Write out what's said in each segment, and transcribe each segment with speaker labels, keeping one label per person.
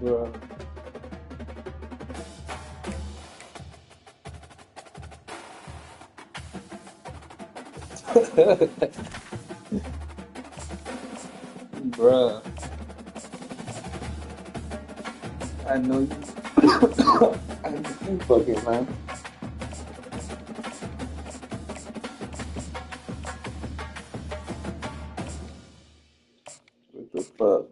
Speaker 1: Bruh. Bruh. I know you. I know you fucking man. What the fuck?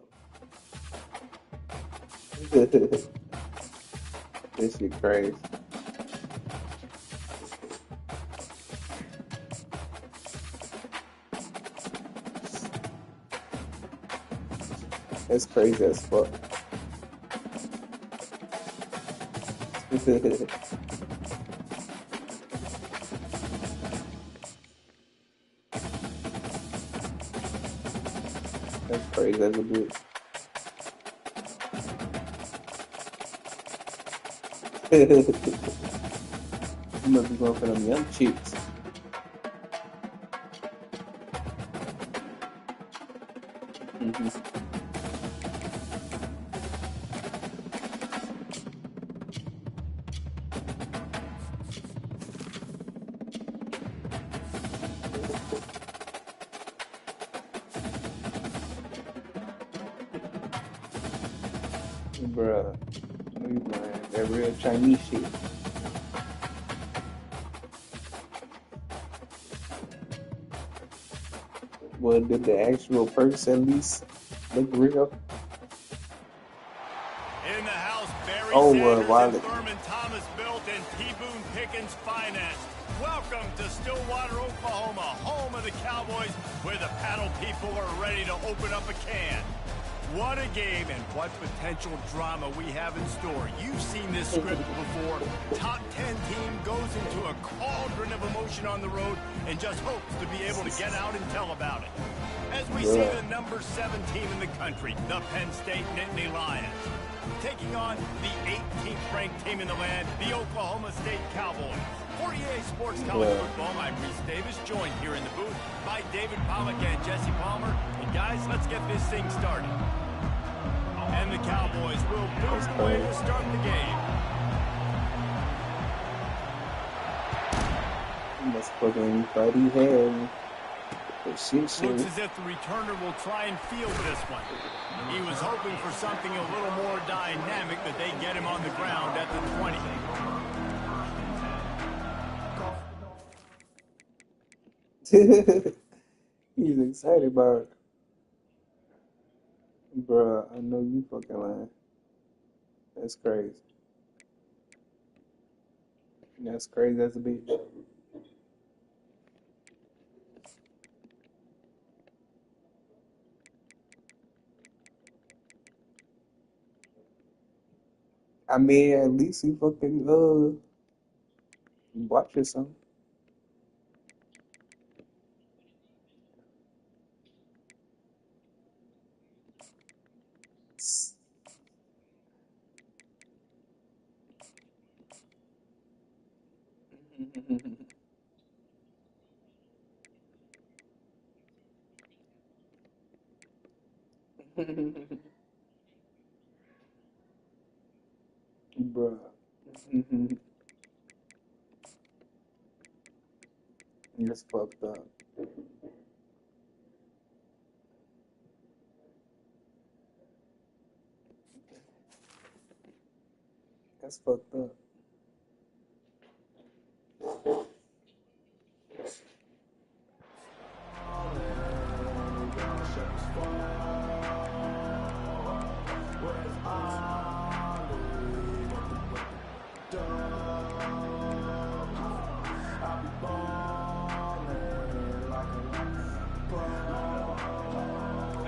Speaker 1: This shit crazy. That's crazy as fuck. That's crazy as a bitch. You must be going for them young chicks. Mhm. Bruh, I know you lying. That real Chinese shit. Well, did the actual person at least look real?
Speaker 2: In the house, Barry
Speaker 1: Oh,
Speaker 2: Sanders
Speaker 1: while
Speaker 2: and
Speaker 1: it,
Speaker 2: Thurman Thomas built and T. Boone Pickens financed. Welcome to Stillwater, Oklahoma, home of the Cowboys, where the paddle people are ready to open up a can. What a game and what potential drama we have in store. You've seen this script before. Top 10 team goes into a cauldron of emotion on the road and just hopes to be able to get out and tell about it. As we see
Speaker 1: bruh.
Speaker 2: the number 7 team in the country, the Penn State Nittany Lions, taking on the 18th ranked team in the land, the Oklahoma State Cowboys. For EA Sports College
Speaker 1: Bruh.
Speaker 2: Football, I'm Reese Davis, joined here in the booth by David Pollack and Jesse Palmer. And guys, let's get this thing started. And the Cowboys will move
Speaker 1: That's
Speaker 2: away to
Speaker 1: crazy.
Speaker 2: start the game.
Speaker 1: You must fucking anybody had. But shit,
Speaker 2: Looks
Speaker 1: shit.
Speaker 2: as if the returner will try and field this one. He was hoping for something a little more dynamic, but they get him on the ground at the 20.
Speaker 1: He's excited about it. Bruh, I know you fucking lying. That's crazy. That's crazy as a bitch. I mean, at least he fucking watch or something. Bruh. That's fucked up. That's fucked up.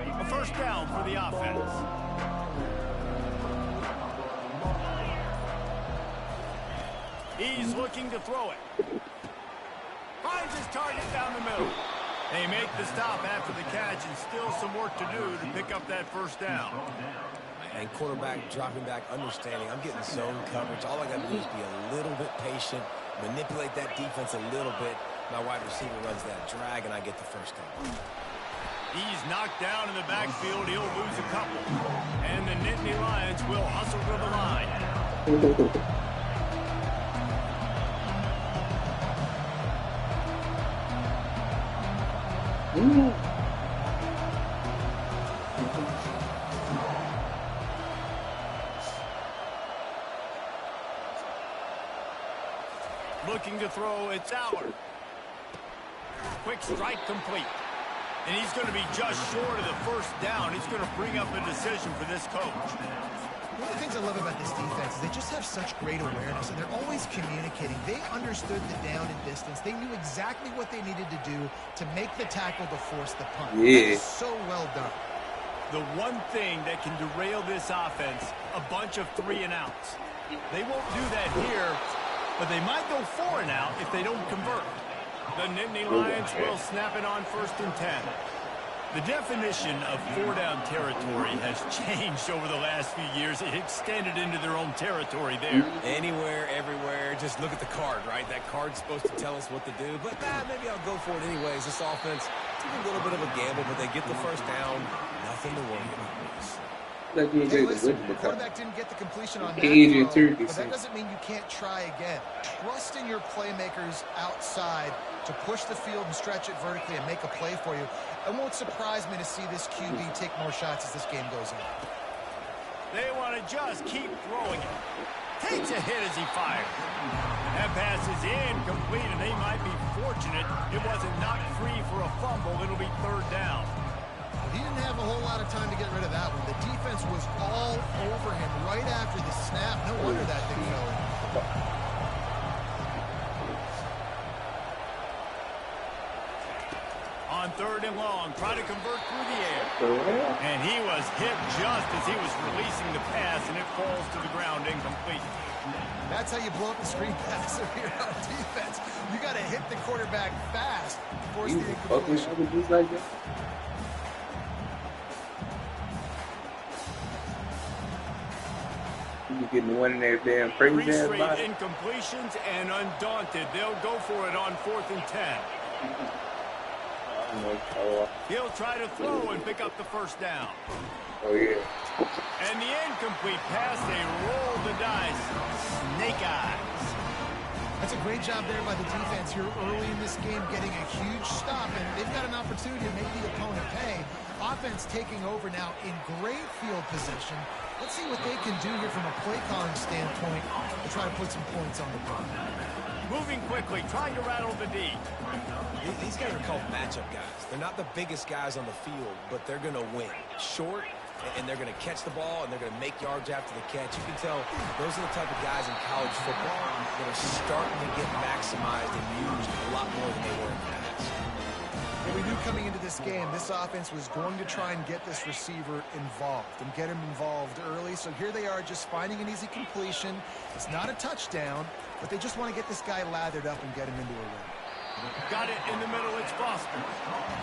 Speaker 2: A first down for the offense. He's looking to throw it. Finds his target down the middle. They make the stop after the catch and still some work to do to pick up that first down.
Speaker 3: And quarterback dropping back, understanding I'm getting zone coverage. All I got to do is be a little bit patient, manipulate that defense a little bit, My wide receiver runs that drag, and I get the first down.
Speaker 2: He's knocked down in the backfield. He'll lose a couple. And the Nittany Lions will hustle to the line. Looking to throw, it's Howard. Quick strike complete. And he's going to be just short of the first down. He's going to bring up a decision for this coach.
Speaker 4: One of the things I love about this defense is they just have such great awareness, and they're always communicating. They understood the down and distance. They knew exactly what they needed to do to make the tackle to force the punt.
Speaker 1: Yeah.
Speaker 4: That is so well done.
Speaker 2: The one thing that can derail this offense, a bunch of 3 and outs. They won't do that here, but they might go 4 and out if they don't convert. The Nittany Lions will snap it on 1st and 10. The definition of 4-down territory has changed over the last few years. It extended into their own territory there.
Speaker 3: Anywhere, everywhere, just look at the card, right? That card's supposed to tell us what to do, but maybe I'll go for it anyways. This offense took a little bit of a gamble, but they get the first down. Nothing to worry about, boys.
Speaker 1: Like you
Speaker 4: Hey,
Speaker 1: enjoyed
Speaker 4: listen,
Speaker 1: the
Speaker 4: the quarterback didn't get the completion on that
Speaker 1: Adrian
Speaker 4: throw,
Speaker 1: Turkey
Speaker 4: but that
Speaker 1: said.
Speaker 4: doesn't mean you can't try again. Trust in your playmakers outside to push the field and stretch it vertically and make a play for you. It won't surprise me to see this QB take more shots as this game goes on.
Speaker 2: They want to just keep throwing it. Takes a hit as he fires. That pass is incomplete, and they might be fortunate it wasn't knocked free for a fumble. It'll be 3rd down.
Speaker 4: He didn't have a whole lot of time to get rid of that one. The defense was all over him right after the snap. No wonder that thing fell in.
Speaker 2: On 3rd and long, try to convert through the air. And he was hit just as he was releasing the pass, and it falls to the ground incomplete.
Speaker 4: That's how you blow up the screen pass if you're on defense. You got to hit the quarterback fast to force
Speaker 1: You
Speaker 4: the
Speaker 1: fucking
Speaker 4: incompletion.
Speaker 1: other dudes like that? You getting one in that damn
Speaker 2: 3
Speaker 1: crazy ass
Speaker 2: straight
Speaker 1: body?
Speaker 2: incompletions, and undaunted, they'll go for it on 4th and 10. He'll try to throw and pick up the first down.
Speaker 1: Oh, yeah.
Speaker 2: And the incomplete pass, they roll the dice. Snake eyes.
Speaker 4: That's a great job there by the defense here early in this game, getting a huge stop, and they've got an opportunity to make the opponent pay. Offense taking over now in great field position. Let's see what they can do here from a play calling standpoint to try to put some points on the board.
Speaker 2: Moving quickly, trying to rattle the D.
Speaker 3: These guys are called matchup guys. They're not the biggest guys on the field, but they're going to win. Short, and they're going to catch the ball, and they're going to make yards after the catch. You can tell those are the type of guys in college football that are starting to get maximized and used a lot more than they were in the past.
Speaker 4: Well, we knew coming into this game, this offense was going to try and get this receiver involved and get him involved early. So here they are just finding an easy completion. It's not a touchdown, but they just want to get this guy lathered up and get him into a run.
Speaker 2: Got it in the middle, it's Foster.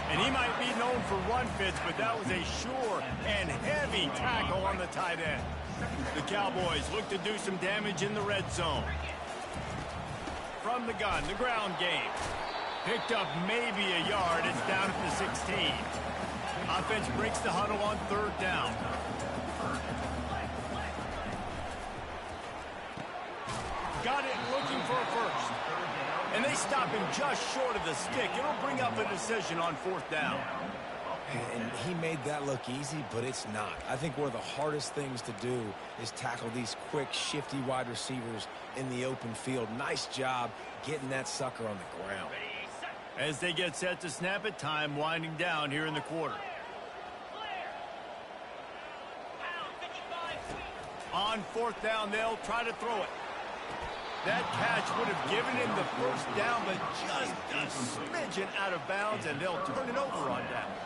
Speaker 2: And he might be known for run fits, but that was a sure and heavy tackle on the tight end. The Cowboys look to do some damage in the red zone. From the gun, the ground game. Picked up maybe a yard. It's down at the 16. Offense breaks the huddle on 3rd down. Got it looking for a first. And they stop him just short of the stick. It'll bring up a decision on 4th down.
Speaker 3: And he made that look easy, but it's not. I think one of the hardest things to do is tackle these quick, shifty wide receivers in the open field. Nice job getting that sucker on the ground.
Speaker 2: As they get set to snap it, time winding down here in the quarter. On 4th down, they'll try to throw it. That catch would have given him the first down, but just a smidgen out of bounds, and they'll turn it over on downs.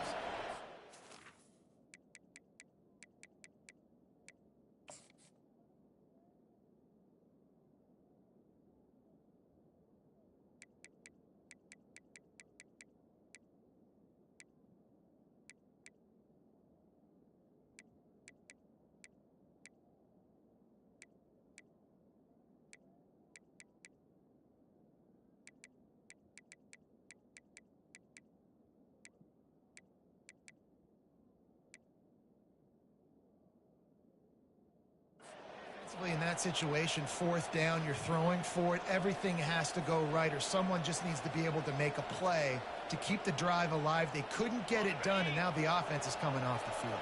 Speaker 4: Defensively in that situation, fourth down, you're throwing for it. Everything has to go right, or someone just needs to be able to make a play to keep the drive alive. They couldn't get it done, and now the offense is coming off the field.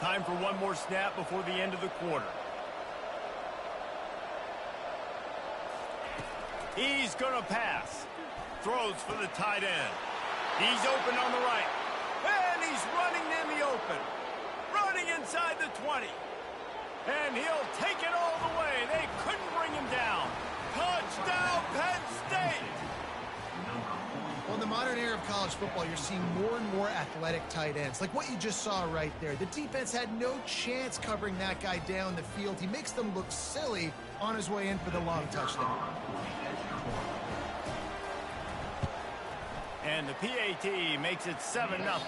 Speaker 2: Time for one more snap before the end of the quarter. He's going to pass. Throws for the tight end. He's open on the right. And he's running in the open. Running inside the 20. And he'll take it all the way. They couldn't bring him down. Touchdown, Penn State!
Speaker 4: Well, in the modern era of college football, you're seeing more and more athletic tight ends, like what you just saw right there. The defense had no chance covering that guy down the field. He makes them look silly on his way in for the long touchdown.
Speaker 2: And the PAT makes it 7-0.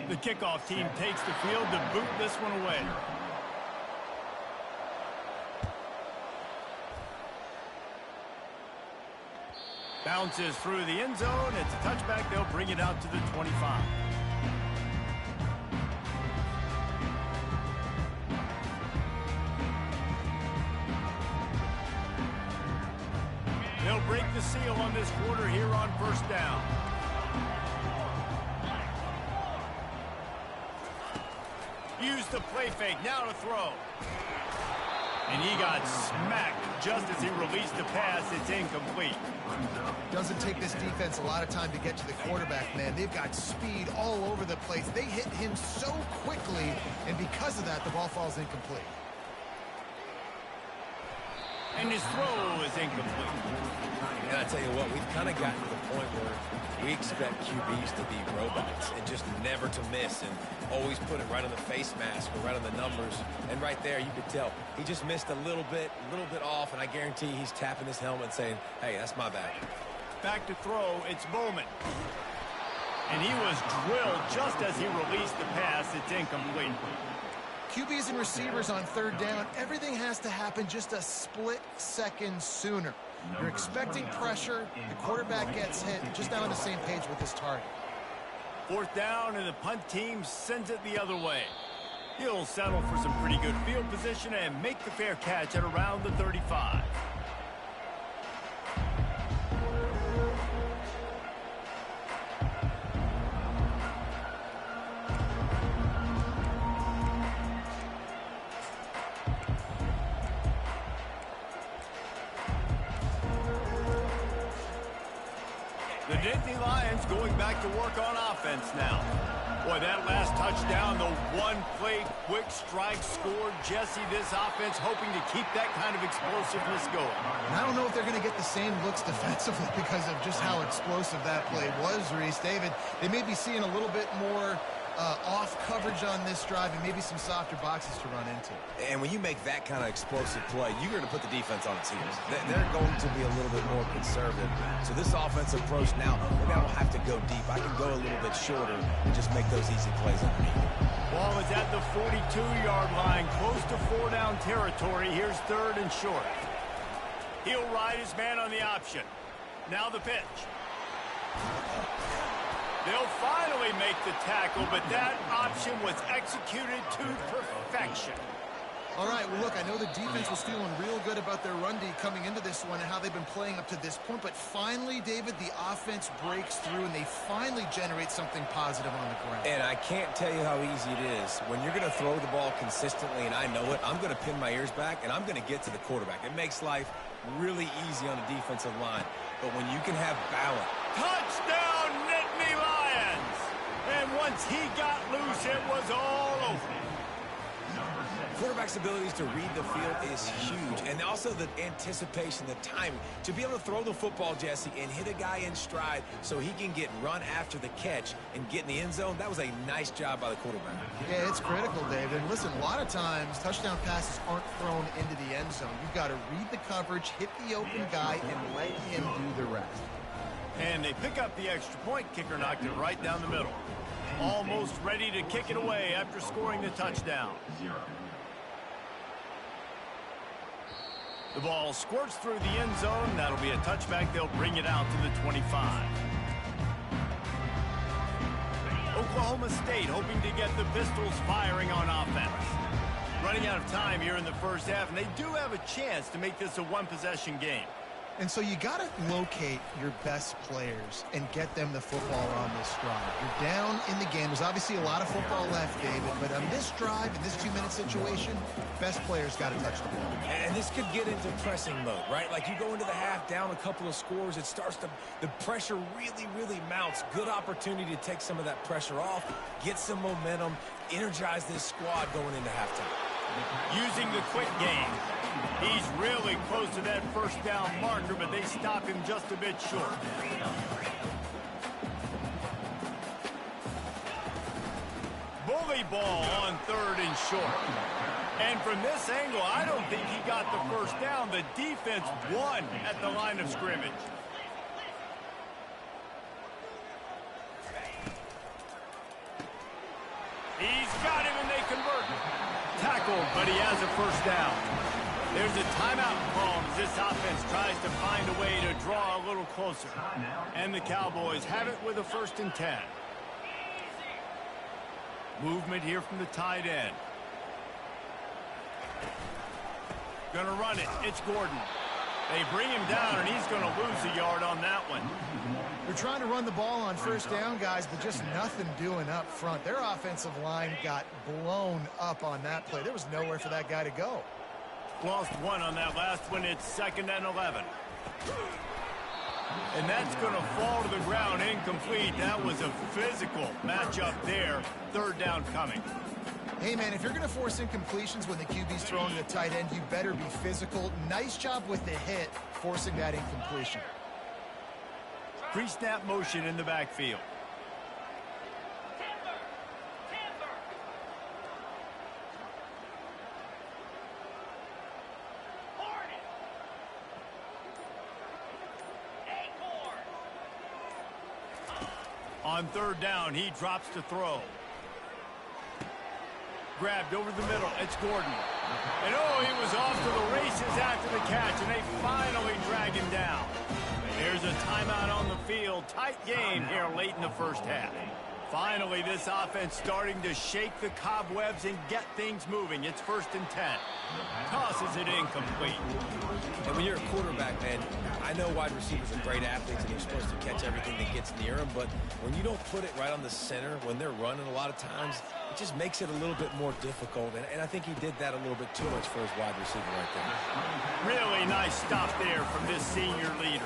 Speaker 2: The kickoff team takes the field to boot this one away. Bounces through the end zone. It's a touchback. They'll bring it out to the 25. They'll break the seal on this quarter here on first down. Use the play fake, now to throw. And he got smacked just as he released the pass. It's incomplete.
Speaker 4: Doesn't take this defense a lot of time to get to the quarterback, man. They've got speed all over the place. They hit him so quickly, and because of that, the ball falls incomplete.
Speaker 2: And his throw is incomplete.
Speaker 3: And I tell you what, we've kind of gotten to the point where we expect QBs to be robots and just never to miss and always put it right on the face mask or right on the numbers. And right there, you could tell he just missed a little bit off, and I guarantee he's tapping his helmet saying, hey, that's my bad.
Speaker 2: Back to throw, it's Bowman. And he was drilled just as he released the pass. It's incomplete.
Speaker 4: QBs and receivers on third down, everything has to happen just a split second sooner. You're expecting pressure, the quarterback gets hit, just not on the same page with his target.
Speaker 2: Fourth down, and the punt team sends it the other way. He'll settle for some pretty good field position and make the fair catch at around the 35. The Nittany Lions going back to work on offense now. Boy, that last touchdown, the one-play quick strike scored. Jesse, this offense hoping to keep that kind of explosiveness going.
Speaker 4: And I don't know if they're going to get the same looks defensively because of just how explosive that play was, Reese. David, they may be seeing a little bit more off coverage on this drive and maybe some softer boxes to run into.
Speaker 3: And when you make that kind of explosive play, you're going to put the defense on its heels. They're going to be a little bit more conservative. So this offensive approach now, maybe I don't have to go deep. I can go a little bit shorter and just make those easy plays underneath.
Speaker 2: Ball is at the 42-yard line, close to four-down territory. Here's third and short. He'll ride his man on the option. Now the pitch. They'll finally make the tackle, but that option was executed to perfection.
Speaker 4: All right, well, look, I know the defense was feeling real good about their run D coming into this one and how they've been playing up to this point, but finally, David, the offense breaks through and they finally generate something positive on the ground.
Speaker 3: And I can't tell you how easy it is. When you're going to throw the ball consistently, and I know it, I'm going to pin my ears back, and I'm going to get to the quarterback. It makes life really easy on the defensive line. But when you can have balance.
Speaker 2: Touchdown, Nittany Lions! And once he got loose, it was all over.
Speaker 3: Quarterback's abilities to read the field is huge. And also the anticipation, the timing. To be able to throw the football, Jesse, and hit a guy in stride so he can get run after the catch and get in the end zone, that was a nice job by the quarterback.
Speaker 4: Yeah, it's critical, David. And listen, a lot of times, touchdown passes aren't thrown into the end zone. You've got to read the coverage, hit the open guy, and let him do the rest.
Speaker 2: And they pick up the extra point. Kicker knocked it right down the middle. Almost ready to kick it away after scoring the touchdown. The ball squirts through the end zone. That'll be a touchback. They'll bring it out to the 25. Oklahoma State hoping to get the Pistols firing on offense. Running out of time here in the first half, and they do have a chance to make this a one-possession game.
Speaker 4: And so you got to locate your best players and get them the football on this drive. You're down in the game. There's obviously a lot of football left, David, but on this drive, in this 2-minute situation, best players got to touch the ball.
Speaker 3: And this could get into pressing mode, right? Like you go into the half down a couple of scores, it starts to, the pressure really mounts. Good opportunity to take some of that pressure off, get some momentum, energize this squad going into halftime.
Speaker 2: Using the quick game. He's really close to that first down marker, but they stop him just a bit short. Bully ball on 3rd and short. And from this angle, I don't think he got the first down. The defense won at the line of scrimmage. He's got him, and they convert. Tackled, but he has a first down. There's a timeout called as this offense tries to find a way to draw a little closer. And the Cowboys have it with a 1st and 10. Movement here from the tight end. Gonna run it. It's Gordon. They bring him down, and he's going to lose a yard on that one.
Speaker 4: They're trying to run the ball on first down, guys, but just nothing doing up front. Their offensive line got blown up on that play. There was nowhere for that guy to go.
Speaker 2: Lost one on that last one. It's 2nd and 11. And that's going to fall to the ground incomplete. That was a physical matchup there. 3rd down coming.
Speaker 4: Hey, man, if you're going to force incompletions when the QB's throwing the tight end, you better be physical. Nice job with the hit, forcing that incompletion.
Speaker 2: Pre-snap motion in the backfield. On 3rd down, he drops to throw. Grabbed over the middle. It's Gordon. And oh, he was off to the races after the catch, and they finally drag him down. There's a timeout on the field. Tight game here late in the first half. Finally, this offense starting to shake the cobwebs and get things moving. It's 1st and 10. Tosses it incomplete.
Speaker 3: And when you're a quarterback, man, I know wide receivers are great athletes and you're supposed to catch everything that gets near them, but when you don't put it right on the center, when they're running a lot of times, it just makes it a little bit more difficult. And I think he did that a little bit too much for his wide receiver right there.
Speaker 2: Really nice stop there from this senior leader.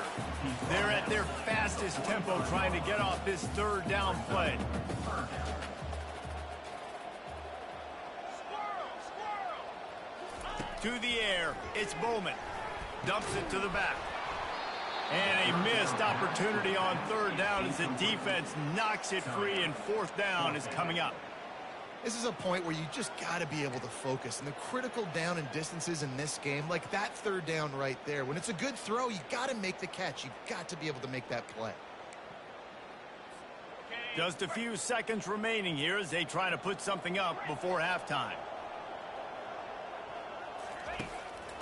Speaker 2: They're at their fastest tempo trying to get off this 3rd down play. To the air, it's Bowman. Dumps it to the back. And a missed opportunity on 3rd down as the defense knocks it free, and 4th down is coming up.
Speaker 4: This is a point where you just got to be able to focus. And the critical down and distances in this game, like that 3rd down right there, when it's a good throw, you got to make the catch. You got to be able to make that play.
Speaker 2: Just a few seconds remaining here as they try to put something up before halftime.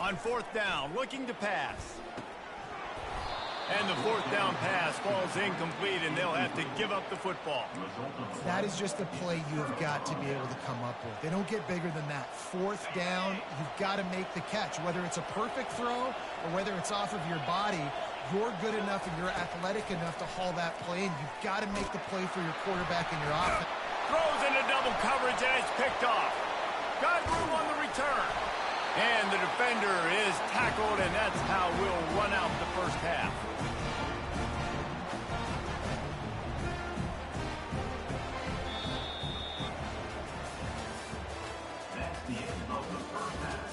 Speaker 2: On 4th down, looking to pass. And the 4th down pass falls incomplete, and they'll have to give up the football.
Speaker 4: That is just a play you have got to be able to come up with. They don't get bigger than that. 4th down, you've got to make the catch. Whether it's a perfect throw or whether it's off of your body, you're good enough and you're athletic enough to haul that play, and you've got to make the play for your quarterback and your offense.
Speaker 2: Throws into double coverage, and it's picked off. Got room on the return. And the defender is tackled, and that's how we'll run out the first half.
Speaker 5: That's the end of the first half.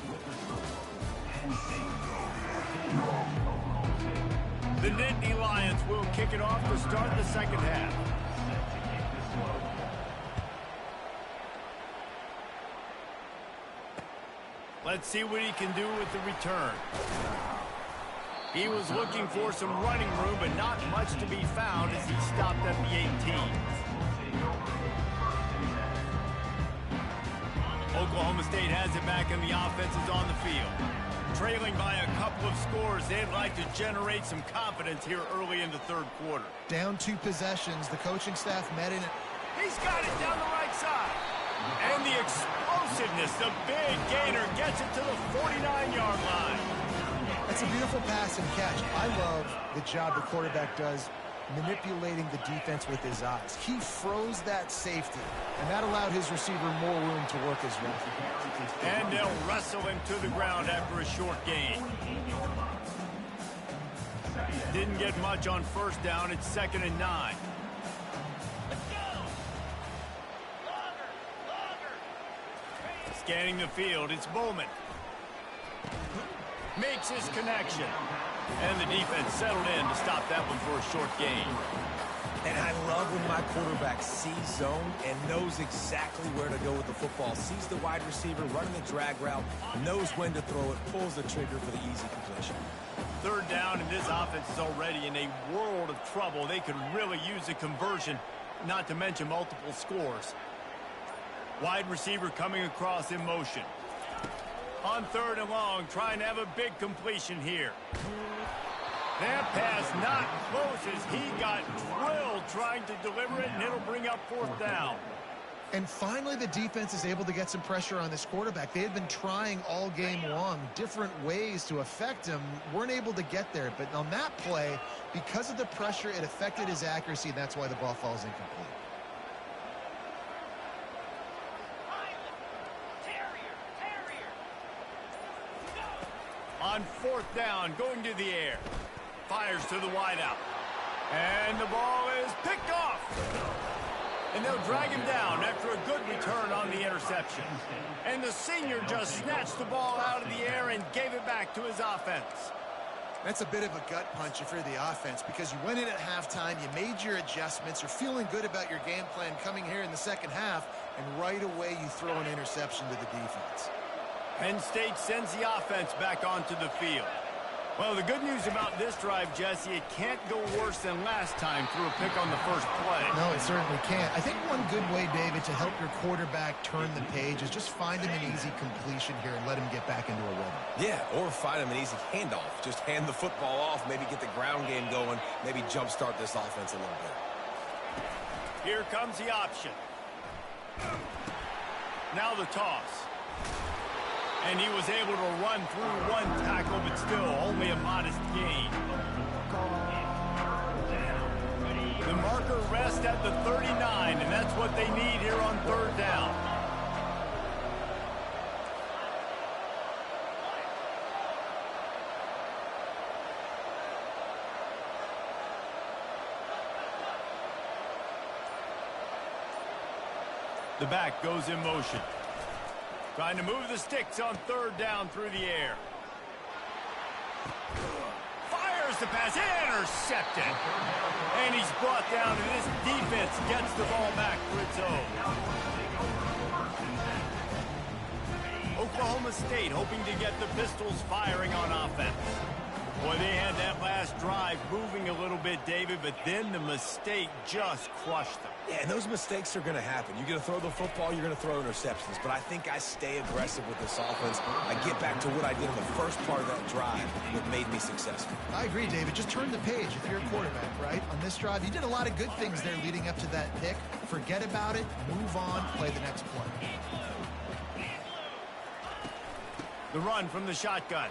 Speaker 5: With the score and
Speaker 2: The Nittany Lions will kick it off to start the second half. Let's see what he can do with the return. He was looking for some running room, but not much to be found as he stopped at the 18. Oklahoma State has it back, and the offense is on the field. Trailing by a couple of scores, they'd like to generate some confidence here early in the 3rd quarter.
Speaker 4: Down 2 possessions, the coaching staff met in
Speaker 2: He's got it down the right side. And the explosiveness, the big gainer gets it to the 49-yard line.
Speaker 4: That's a beautiful pass and catch. I love the job the quarterback does manipulating the defense with his eyes. He froze that safety, and that allowed his receiver more room to work his route.
Speaker 2: And they'll wrestle him to the ground after a short gain. Didn't get much on first down. It's 2nd and 9. Scanning the field, it's Bowman. Makes his connection. And the defense settled in to stop that one for a short gain.
Speaker 3: And I love when my quarterback sees zone and knows exactly where to go with the football. Sees the wide receiver running the drag route, knows when to throw it, pulls the trigger for the easy completion.
Speaker 2: 3rd down, and this offense is already in a world of trouble. They could really use a conversion, not to mention multiple scores. Wide receiver coming across in motion. On 3rd and long, trying to have a big completion here. That pass not close as he got drilled trying to deliver it, and it'll bring up 4th down.
Speaker 4: And finally, the defense is able to get some pressure on this quarterback. They had been trying all game long, different ways to affect him, weren't able to get there. But on that play, because of the pressure, it affected his accuracy, and that's why the ball falls incomplete.
Speaker 2: On 4th down, going to the air. Fires to the wideout. And the ball is picked off. And they'll drag him down after a good return on the interception. And the senior just snatched the ball out of the air and gave it back to his offense.
Speaker 4: That's a bit of a gut punch if you're the offense, because you went in at halftime, you made your adjustments, you're feeling good about your game plan coming here in the second half, and right away you throw an interception to the defense.
Speaker 2: Penn State sends the offense back onto the field. Well, the good news about this drive, Jesse, it can't go worse than last time through a pick on the first play.
Speaker 4: No, it certainly can't. I think one good way, David, to help your quarterback turn the page is just find him an easy completion here and let him get back into a rhythm.
Speaker 3: Yeah, or find him an easy handoff. Just hand the football off, maybe get the ground game going, maybe jumpstart this offense a little bit.
Speaker 2: Here comes the option. Now the toss. And he was able to run through one tackle, but still only a modest gain. The marker rests at the 39, and that's what they need here on 3rd down. The back goes in motion. Trying to move the sticks on 3rd down through the air. Fires the pass, intercepted. And he's brought down, and this defense gets the ball back for its own. Oklahoma State hoping to get the Pistols firing on offense. Boy, they had that last drive moving a little bit, David, but then the mistake just crushed them.
Speaker 3: Yeah, and those mistakes are going to happen. You're going to throw the football, you're going to throw interceptions. But I think I stay aggressive with this offense. I get back to what I did in the first part of that drive that made me successful.
Speaker 4: I agree, David. Just turn the page if you're a quarterback, right? On this drive, you did a lot of good things there leading up to that pick. Forget about it, move on, play the next play.
Speaker 2: The run from the shotgun.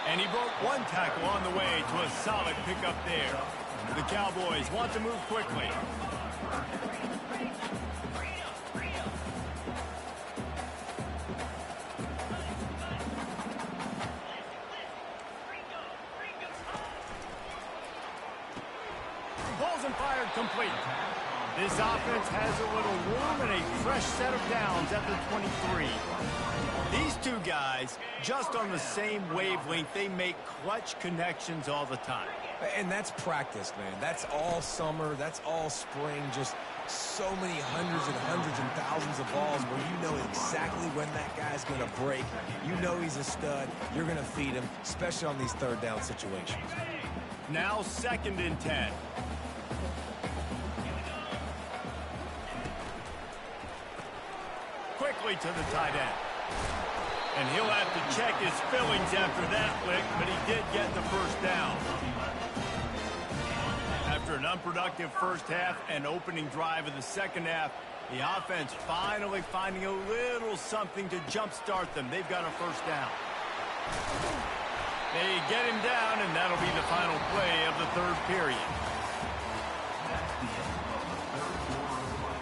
Speaker 2: And he broke one tackle on the way to a solid pickup there. The Cowboys want to move quickly. Balls and fired complete. This offense has a little room and a fresh set of downs at the 23. These two guys, just on the same wavelength, they make clutch connections all the time.
Speaker 3: And that's practice, man. That's all summer. That's all spring. Just so many hundreds and thousands of balls where you know exactly when that guy's going to break. You know he's a stud. You're going to feed him, especially on these 3rd down situations.
Speaker 2: Now 2nd and 10. Quickly to the tight end. And he'll have to check his fillings after that lick, but he did get the first down. After an unproductive first half and opening drive of the second half. The offense finally finding a little something to jumpstart them. They've got a first down. They get him down, and that'll be the final play of the third period.
Speaker 5: That's the end of the third quarter of play.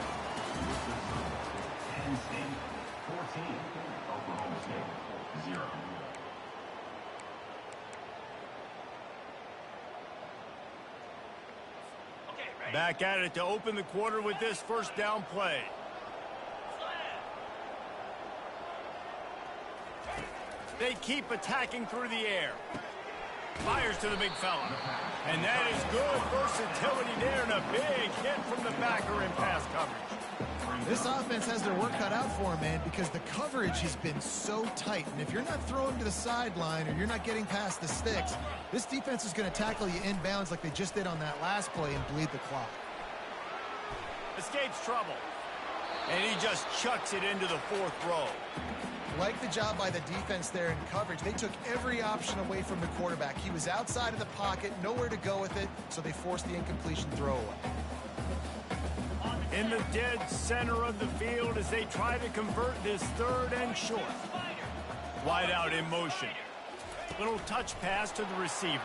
Speaker 5: With the score, Penn State 14, Oklahoma State 0.
Speaker 2: Back at it to open the quarter with this first down play. They keep attacking through the air. Fires to the big fella. And that is good versatility there and a big hit from the backer in pass coverage.
Speaker 4: This offense has their work cut out for them, man, because the coverage has been so tight. And if you're not throwing to the sideline or you're not getting past the sticks, this defense is going to tackle you inbounds like they just did on that last play and bleed the clock.
Speaker 2: Escapes trouble. And he just chucks it into the fourth row.
Speaker 4: Like the job by the defense there in coverage. They took every option away from the quarterback. He was outside of the pocket, nowhere to go with it, so they forced the incompletion throwaway.
Speaker 2: In the dead center of the field as they try to convert this third and short. Wide out in motion. Little touch pass to the receiver.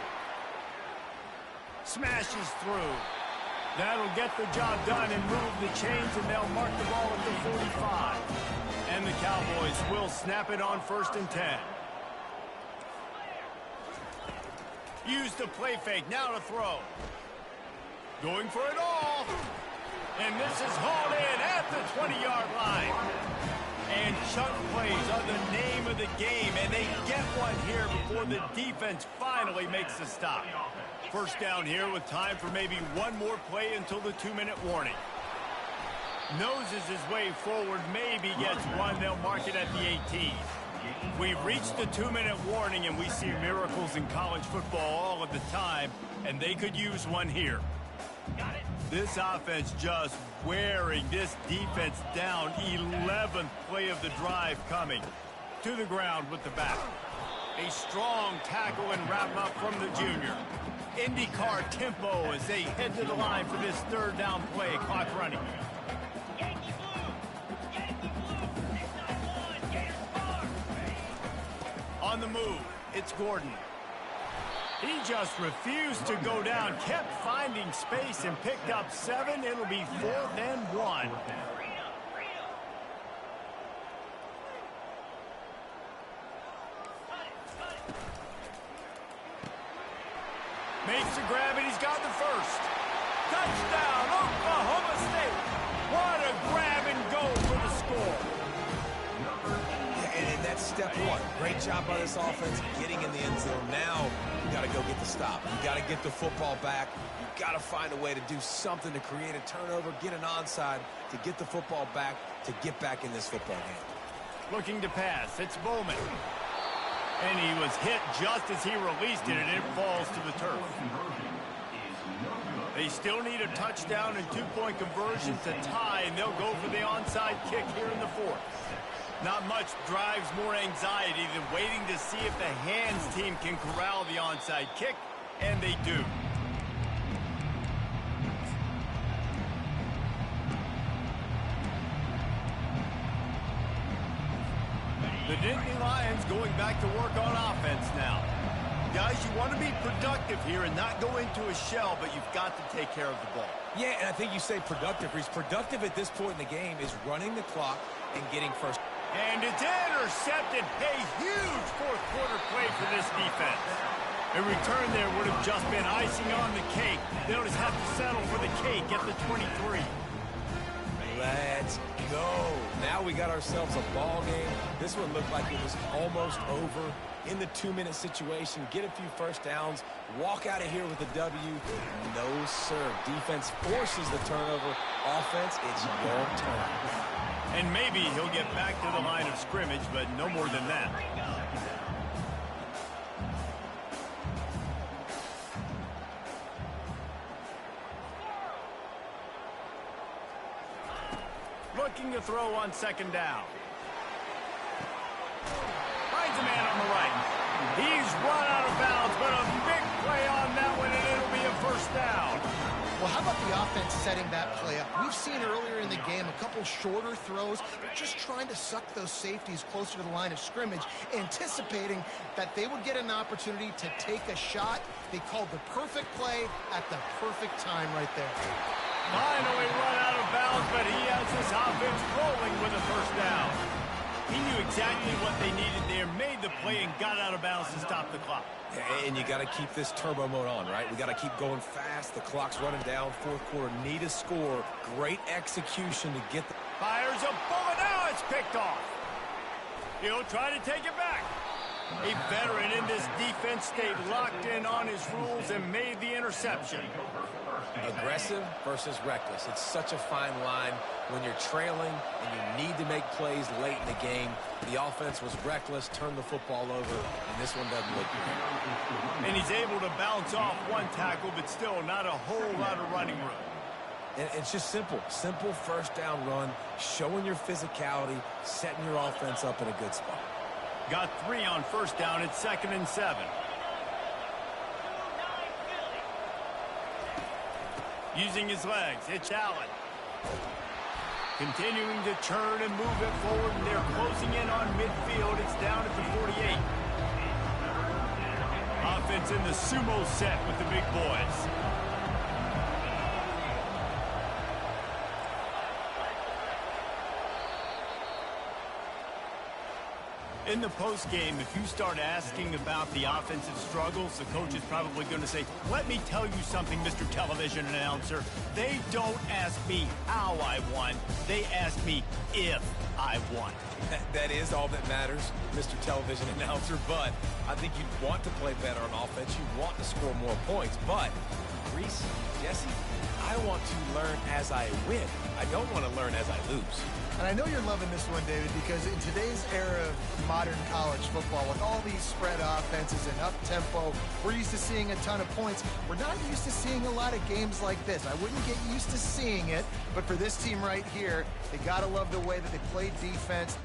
Speaker 2: Smashes through. That'll get the job done and move the chains, and they'll mark the ball at the 45. And the Cowboys will snap it on 1st and 10. Use the play fake, now to throw. Going for it all. And this is hauled in at the 20-yard line. And chunk plays are the name of the game, and they get one here before the defense finally makes the stop. First down here with time for maybe one more play until the 2-minute warning. Noses his way forward, maybe gets one. They'll mark it at the 18. We've reached the 2-minute warning, and we see miracles in college football all of the time, and they could use one here. This offense just wearing this defense down. 11th play of the drive coming. To the ground with the back. A strong tackle and wrap up from the junior. IndyCar tempo as they head to the line for this third down play. Clock running. On the move, it's Gordon. He just refused to go down, kept finding space and picked up 7. It'll be 4th and 1. Makes the grab, and he's got the first. Touchdown, Oklahoma State. What a grab and go for the score.
Speaker 3: And that's step one. Great job by this offense getting in the end zone. Now you got to go get the stop. You got to get the football back. You got to find a way to do something to create a turnover, get an onside, to get the football back, to get back in this football game.
Speaker 2: Looking to pass. It's Bowman. And he was hit just as he released it, and it falls to the turf. They still need a touchdown and 2-point conversion to tie, and they'll go for the onside kick here in the 4th. Not much drives more anxiety than waiting to see if the hands team can corral the onside kick, and they do. The Nittany Lions going back to work on offense now. Guys, you want to be productive here and not go into a shell, but you've got to take care of the ball.
Speaker 3: Yeah, and I think you say productive. He's productive at this point in the game is running the clock and getting first.
Speaker 2: And it's intercepted. A huge fourth quarter play for this defense. A return there would have just been icing on the cake. They'll just have to settle for the cake at the 23.
Speaker 3: Let's go. Now we got ourselves a ball game. This one looked like it was almost over in the 2-minute situation. Get a few first downs. Walk out of here with a W. No, sir. Defense forces the turnover. Offense, it's your turn.
Speaker 2: And maybe he'll get back to the line of scrimmage, but no more than that. Looking to throw on 2nd down. Finds a man on the right. He's run out of bounds, but a big play on that one, and it'll be a first down.
Speaker 4: Well, Well, how about the offense setting that play up? We've seen earlier in the game a couple shorter throws. They're just trying to suck those safeties closer to the line of scrimmage, anticipating that they would get an opportunity to take a shot. They called the perfect play at the perfect time right there.
Speaker 2: Finally run out of bounds, but he has this offense rolling with a first down. He knew exactly what they needed there, made the play, and got out of bounds to stop the clock.
Speaker 3: And you got to keep this turbo mode on, right? We got to keep going fast. The clock's running down. Fourth quarter, need a score. Great execution to get the...
Speaker 2: Fires a bullet. Now it's picked off. He'll try to take it back. A veteran in this defense stayed locked in on his rules and made the interception.
Speaker 3: Aggressive versus reckless. It's such a fine line when you're trailing and you need to make plays late in the game. The offense was reckless, turned the football over, and this one doesn't look good.
Speaker 2: And he's able to bounce off one tackle, but still not a whole lot of running room.
Speaker 3: And it's just simple. Simple first down run, showing your physicality, setting your offense up in a good spot.
Speaker 2: Got 3 on first down. It's 2nd and 7. Using his legs, it's Allen. Continuing to turn and move it forward, and they're closing in on midfield. It's down at the 48. Offense in the sumo set with the big boys. In the postgame, if you start asking about the offensive struggles, the coach is probably going to say, let me tell you something, Mr. Television Announcer. They don't ask me how I won. They ask me if I won.
Speaker 3: That is all that matters, Mr. Television Announcer, but I think you'd want to play better on offense. You want to score more points, but Reese, Jesse, I want to learn as I win. I don't want to learn as I lose.
Speaker 4: And I know you're loving this one, David, because in today's era of modern college football, with all these spread offenses and up-tempo, we're used to seeing a ton of points. We're not used to seeing a lot of games like this. I wouldn't get used to seeing it, but for this team right here, they got to love the way that they played defense.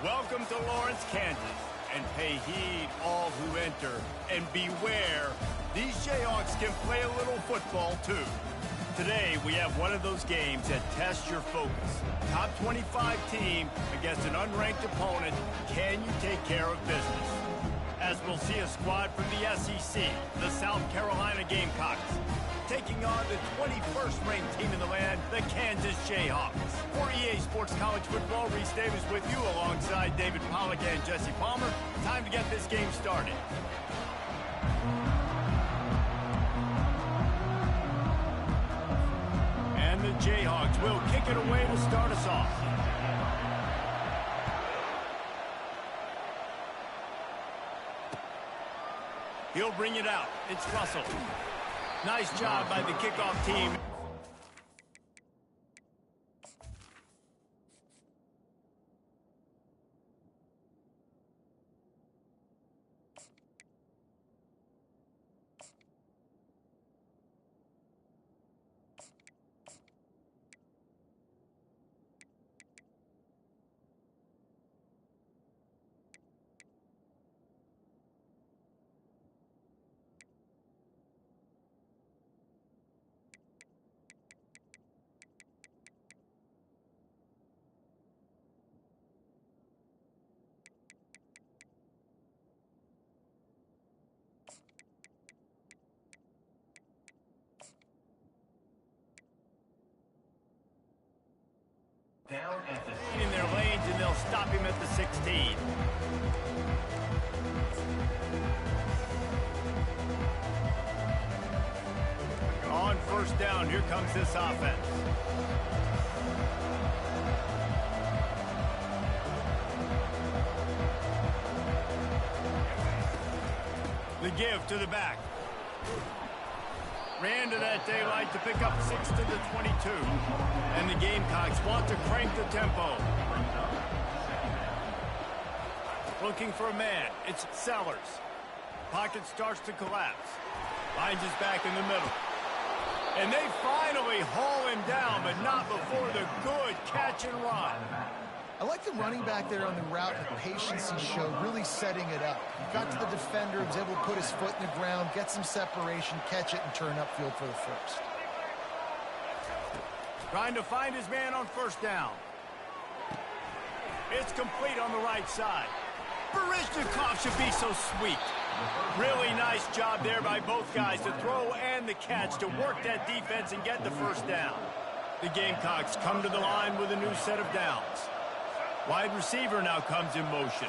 Speaker 2: Welcome to Lawrence, Kansas, and pay heed all who enter, and beware, these Jayhawks can play a little football too. Today, we have one of those games that tests your focus. Top 25 team against an unranked opponent. Can you take care of business? As we'll see a squad from the SEC, the South Carolina Gamecocks, taking on the 21st ranked team in the land, the Kansas Jayhawks. For EA Sports College Football, Reese Davis with you alongside David Pollack and Jesse Palmer. Time to get this game started. And the Jayhawks will kick it away to start us off. He'll bring it out. It's Russell. Nice job by the kickoff team.
Speaker 5: Down at the
Speaker 2: In their lanes, and they'll stop him at the 16. On first down, here comes this offense. The give to the back. Ran to that daylight to pick up 6 to the 22. And the Gamecocks want to crank the tempo. Looking for a man. It's Sellers. Pocket starts to collapse. Finds his back in the middle. And they finally haul him down, but not before the good catch and run.
Speaker 4: I like the running back there on the route and the patience he showed, really setting it up. He got to the defender, was able to put his foot in the ground, get some separation, catch it, and turn upfield for the first.
Speaker 2: Trying to find his man on first down. It's complete on the right side. Baryshnikov should be so sweet. Really nice job there by both guys to throw and the catch to work that defense and get the first down. The Gamecocks come to the line with a new set of downs. Wide receiver now comes in motion.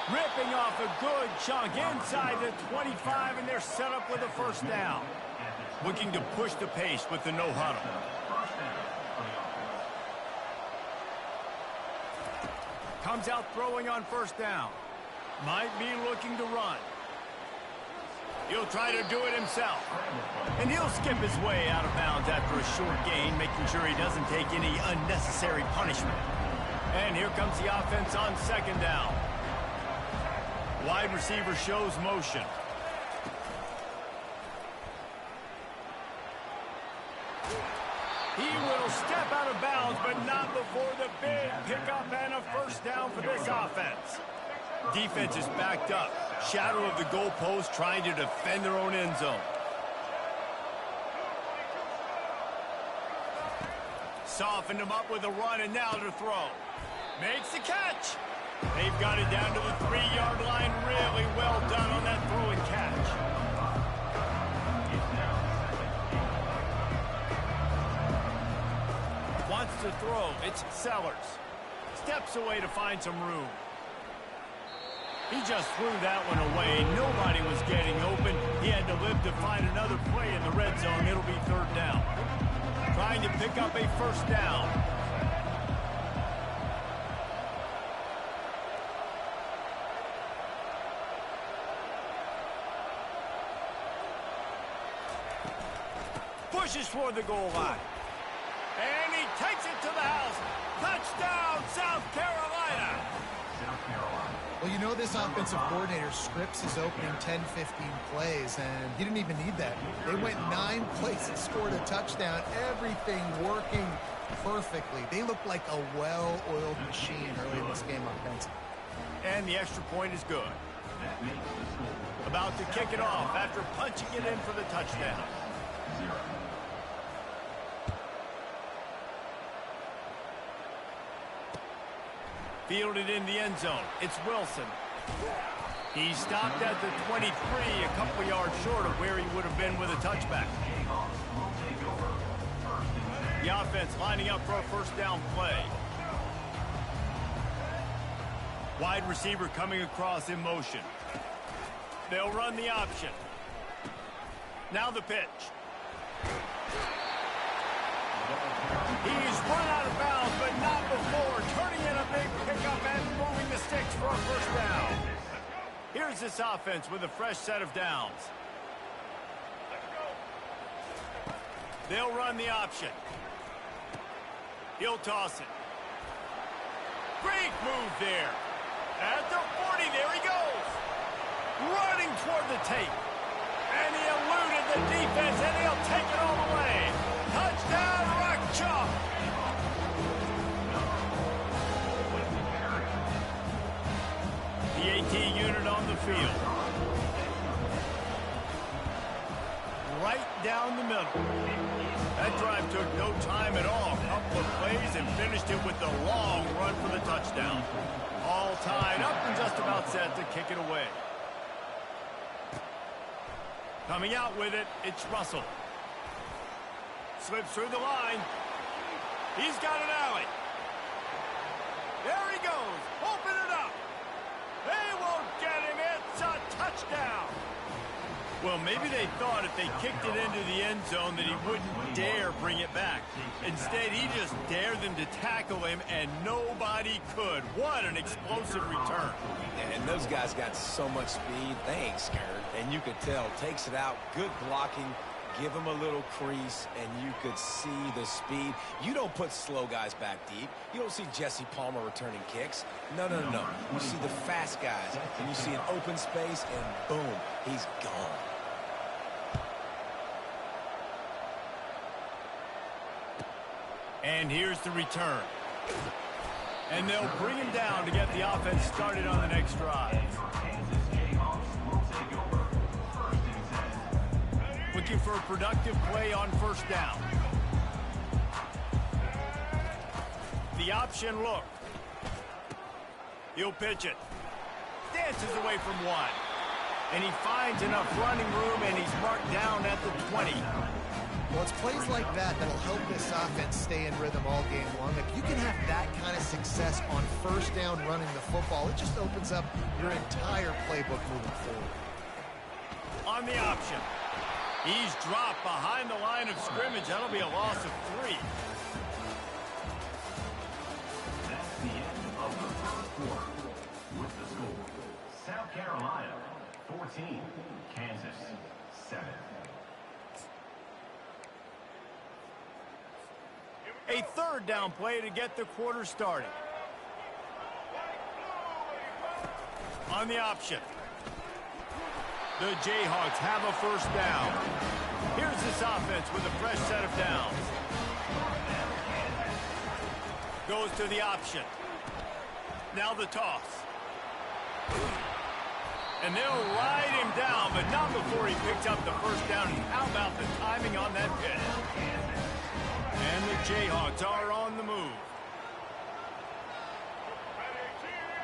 Speaker 2: Ripping off a good chunk inside the 25, and they're set up with a first down. Looking to push the pace with the no huddle. Comes out throwing on first down. Might be looking to run. He'll try to do it himself. And he'll skip his way out of bounds after a short gain, making sure he doesn't take any unnecessary punishment. And here comes the offense on second down. Wide receiver shows motion. He will step out of bounds, but not before the big pickup and a first down for this offense. Defense is backed up. Shadow of the goalpost, trying to defend their own end zone. Softened him up with a run, and now to throw. Makes the catch. They've got it down to the 3-yard line. Really well done on that throw and catch. Wants to throw. It's Sellers. Steps away to find some room. He just threw that one away. Nobody was getting open. He had to live to find another play in the red zone. It'll be third down. Trying to pick up a first down. Pushes for the goal line. And he takes it to the house. Touchdown, South Carolina.
Speaker 4: Well, you know this offensive coordinator scripts his opening 10, 15 plays, and he didn't even need that. They went 9 plays and scored a touchdown. Everything working perfectly. They look like a well-oiled machine early in this game offensively.
Speaker 2: And the extra point is good.
Speaker 5: That makes the score.
Speaker 2: About to kick it off after punching it in for the touchdown.
Speaker 5: 0.
Speaker 2: Fielded in the end zone. It's Wilson. He stopped at the 23, a couple yards short of where he would have been with a touchback. The offense lining up for a first down play. Wide receiver coming across in motion. They'll run the option. Now the pitch. He's run out of bounds, but not before. Turning in a big pickup and moving the sticks for a first down. Here's this offense with a fresh set of downs. They'll run the option. He'll toss it. Great move there. At the 40, there he goes. Running toward the tape. And he eluded the defense, and he'll take it all the way. Touchdown, Rock Chalk. The AT unit on the field. Right down the middle. That drive took no time at all. Couple of plays and finished it with the long run for the touchdown. All tied up and just about set to kick it away. Coming out with it, it's Russell. Slips through the line. He's got an alley. There he goes. Open it up. They won't get him. It's a touchdown. Well, maybe they thought if they kicked it into the end zone that he wouldn't dare bring it back. Instead, he just dared them to tackle him, and nobody could. What an explosive return.
Speaker 3: And those guys got so much speed, they ain't scared. And you could tell, takes it out, good blocking, give him a little crease, and you could see the speed. You don't put slow guys back deep. You don't see Jesse Palmer returning kicks. No. You see the fast guys, and you see an open space, and boom, he's gone.
Speaker 2: And here's the return. And they'll bring him down to get the offense started on the next drive. Looking for a productive play on first down. The option look. He'll pitch it. Dances away from one. And he finds enough running room, and he's marked down at the 20.
Speaker 4: Well, it's plays like that that'll help this offense stay in rhythm all game long. If you can have that kind of success on first down running the football, it just opens up your entire playbook moving forward.
Speaker 2: On the option. He's dropped behind the line of scrimmage. That'll be a loss of 3.
Speaker 5: That's the end of the first quarter. With the score, South Carolina 14, Kansas 7.
Speaker 2: A third down play to get the quarter started. On the option. The Jayhawks have a first down. Here's this offense with a fresh set of downs. Goes to the option. Now the toss. And they'll ride him down, but not before he picks up the first down. And how about the timing on that pitch? And the Jayhawks are on the move.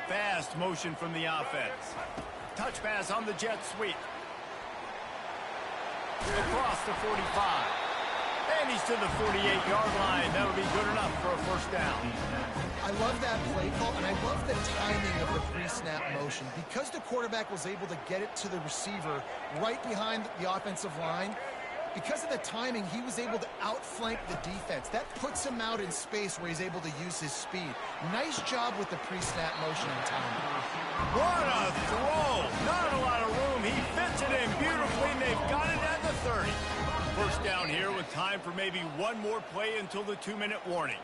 Speaker 2: Fast motion from the offense. Touch pass on the jet sweep. Across the 45. And he's to the 48-yard line. That'll be good enough for a first down.
Speaker 4: I love that play call, and I love the timing of the pre-snap motion. Because the quarterback was able to get it to the receiver right behind the offensive line, because of the timing, he was able to outflank the defense. That puts him out in space where he's able to use his speed. Nice job with the pre-snap motion and timing.
Speaker 2: What a throw! Not a lot of room. He fits it in beautifully, and they've got it at the 30. First down here with time for maybe one more play until the 2-minute warning.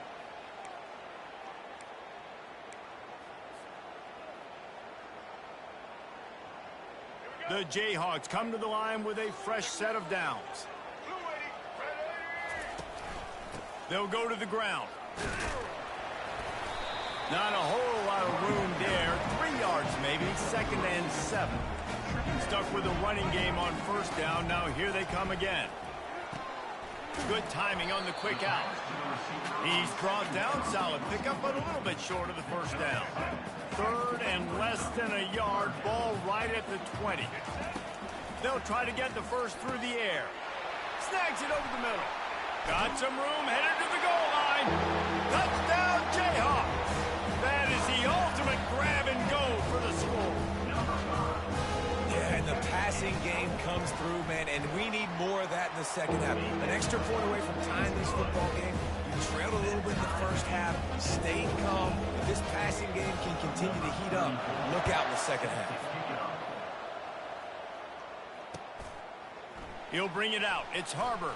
Speaker 2: The Jayhawks come to the line with a fresh set of downs. They'll go to the ground. Not a whole lot of room there. 3 yards maybe, 2nd and 7. Stuck with a running game on 1st down. Now here they come again. Good timing on the quick out. He's brought down, solid pickup, but a little bit short of the 1st down. 3rd and less than a yard, ball right at the 20. They'll try to get the first through the air. Snags it over the middle. Got some room, headed to the goal line. Touchdown, Jayhawks. That is the ultimate grab and go for the score.
Speaker 3: Yeah, and the passing game comes through, man, and we need more of that in the second half. An extra point away from tying this football game. You trailed a little bit in the first half, stayed calm. If this passing game can continue to heat up, look out in the second half.
Speaker 2: He'll bring it out. It's Harbor.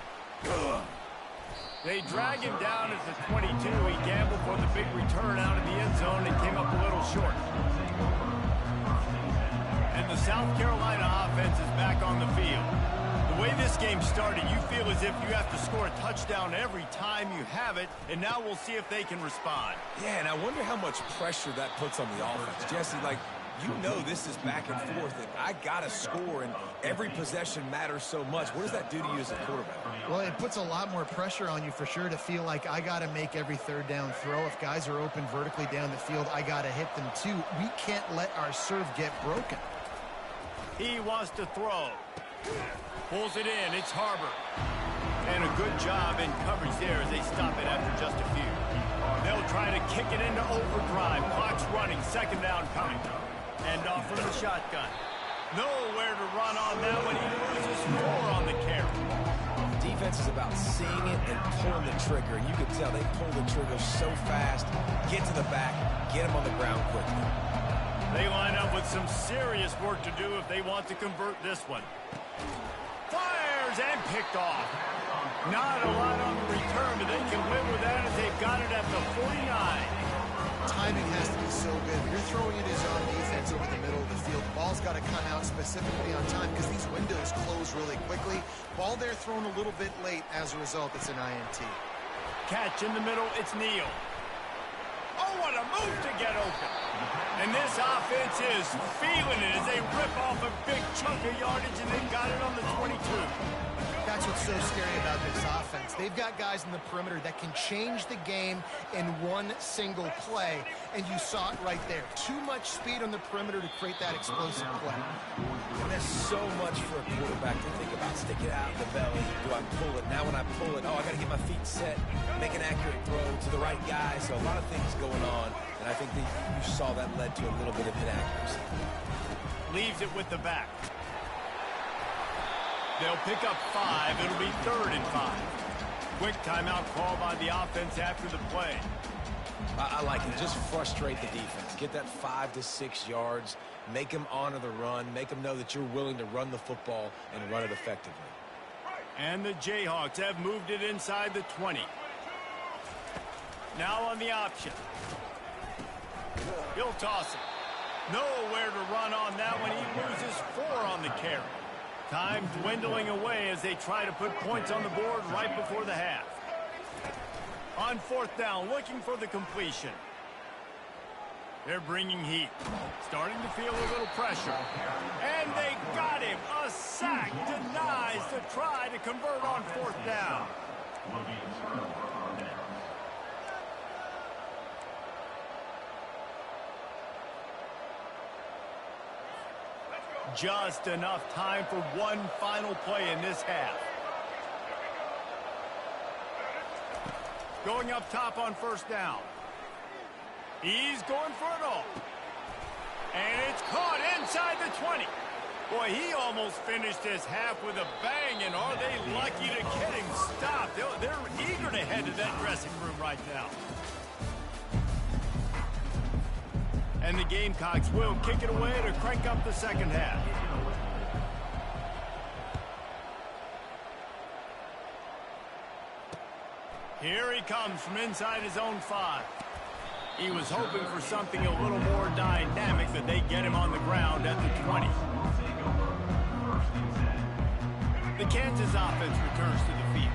Speaker 2: They drag him down at the 22. He gambled for the big return out of the end zone and came up a little short. And the South Carolina offense is back on the field. The way this game started, you feel as if you have to score a touchdown every time you have it, and now we'll see if they can respond.
Speaker 3: Yeah, and I wonder how much pressure that puts on the offense. Jesse, like, you know this is back and forth, and I got to score, and every possession matters so much. What does that do to you as a quarterback?
Speaker 4: Well, it puts a lot more pressure on you for sure to feel like I got to make every 3rd down throw. If guys are open vertically down the field, I got to hit them too. We can't let our serve get broken.
Speaker 2: He wants to throw. Pulls it in. It's Harbor. And a good job in coverage there as they stop it after just a few. They'll try to kick it into overdrive. Clock's running. 2nd down coming. And off from the shotgun. Nowhere to run on that one. He loses 4 on the carry.
Speaker 3: Defense is about seeing it and pulling the trigger. And you can tell they pull the trigger so fast. Get to the back. Get him on the ground quickly.
Speaker 2: They line up with some serious work to do if they want to convert this one. Fires and picked off. Not a lot on the return, but they can live with that as they've got it at the 49.
Speaker 4: Timing has to be so good. You're throwing it as on defense over the middle of the field. The ball's got to come out specifically on time because these windows close really quickly. Ball there thrown a little bit late. As a result, it's an INT.
Speaker 2: Catch in the middle, it's Neal. Oh, what a move to get open. And this offense is feeling it as they rip off a big chunk of yardage, and they've got it on the 22.
Speaker 4: That's what's so scary about this offense. They've got guys in the perimeter that can change the game in one single play, and you saw it right there. Too much speed on the perimeter to create that explosive play.
Speaker 3: And there's so much for a quarterback to think about. Stick it out in the belly. Do I pull it? Now when I pull it, oh, I got to get my feet set, make an accurate throw to the right guy. So a lot of things going on, and I think that you saw that led to a little bit of inaccuracy.
Speaker 2: Leaves it with the back. They'll pick up 5. It'll be 3rd and 5. Quick timeout call by the offense after the play.
Speaker 3: I like it. Just frustrate the defense. Get that 5 to 6 yards. Make them honor the run. Make them know that you're willing to run the football and run it effectively.
Speaker 2: And the Jayhawks have moved it inside the 20. Now on the option. He'll toss it. Nowhere to run on that one. He loses 4 on the carry. Time dwindling away as they try to put points on the board right before the half. On 4th down, looking for the completion. They're bringing heat. Starting to feel a little pressure. And they got him. A sack denies the try to convert on 4th down. Just enough time for one final play in this half. Going up top on 1st down. He's going for it all. And it's caught inside the 20. Boy, he almost finished his half with a bang, and are they lucky to get him stopped? They're eager to head to that dressing room right now. And the Gamecocks will kick it away to crank up the second half. Here he comes from inside his own 5. He was hoping for something a little more dynamic, but they get him on the ground at the 20. The Kansas offense returns to the field.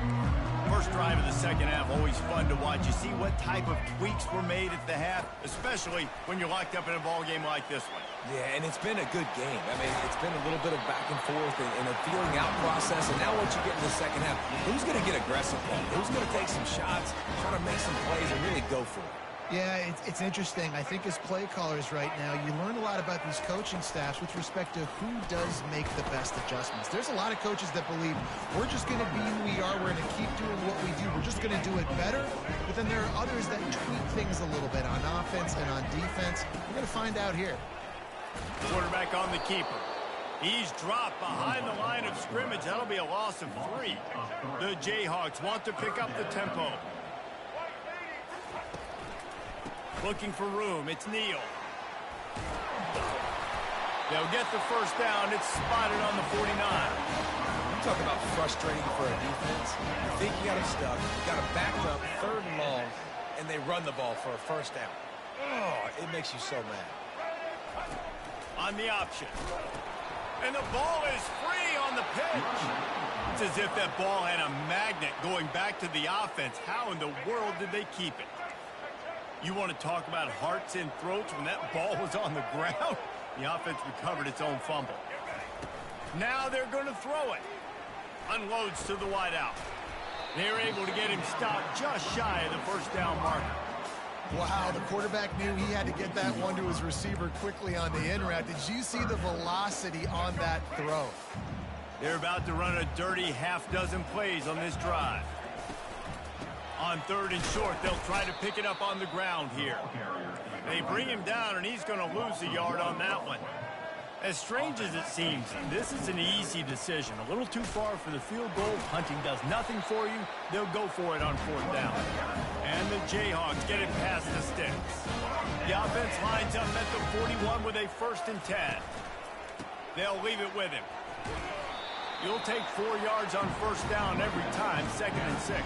Speaker 2: First drive of the second half, always fun to watch. You see what type of tweaks were made at the half, especially when you're locked up in a ball game like this one.
Speaker 3: Yeah, and it's been a good game. I mean, it's been a little bit of back and forth and a feeling out process. And now what you get in the second half, who's going to get aggressive, Paul? Who's going to take some shots, try to make some plays, and really go for it?
Speaker 4: Yeah, it's interesting. I think as play callers right now, you learn a lot about these coaching staffs with respect to who does make the best adjustments. There's a lot of coaches that believe we're just going to be who we are. We're going to keep doing what we do. We're just going to do it better. But then there are others that tweak things a little bit on offense and on defense. We're going to find out here.
Speaker 2: Quarterback on the keeper. He's dropped behind the line of scrimmage. That'll be a loss of 3. The Jayhawks want to pick up the tempo. Looking for room. It's Neal. They'll get the first down. It's spotted on the 49.
Speaker 3: You talk about frustrating for a defense. You think you got them stuck, you got them backed up, 3rd and long, and they run the ball for a first down. Oh, it makes you so mad.
Speaker 2: On the option. And the ball is free on the pitch. It's as if that ball had a magnet going back to the offense. How in the world did they keep it? You want to talk about hearts and throats when that ball was on the ground? The offense recovered its own fumble. Now they're going to throw it. Unloads to the wideout. They're able to get him stopped just shy of the first down marker.
Speaker 4: Wow, the quarterback knew he had to get that one to his receiver quickly on the in route. Did you see the velocity on that throw?
Speaker 2: They're about to run a dirty half-dozen plays on this drive. On 3rd and short, they'll try to pick it up on the ground here. They bring him down, and he's going to lose a yard on that one. As strange as it seems, this is an easy decision. A little too far for the field goal. Punting does nothing for you. They'll go for it on 4th down. And the Jayhawks get it past the sticks. The offense lines up at the 41 with a 1st and 10. They'll leave it with him. You'll take 4 yards on 1st down every time, 2nd and 6.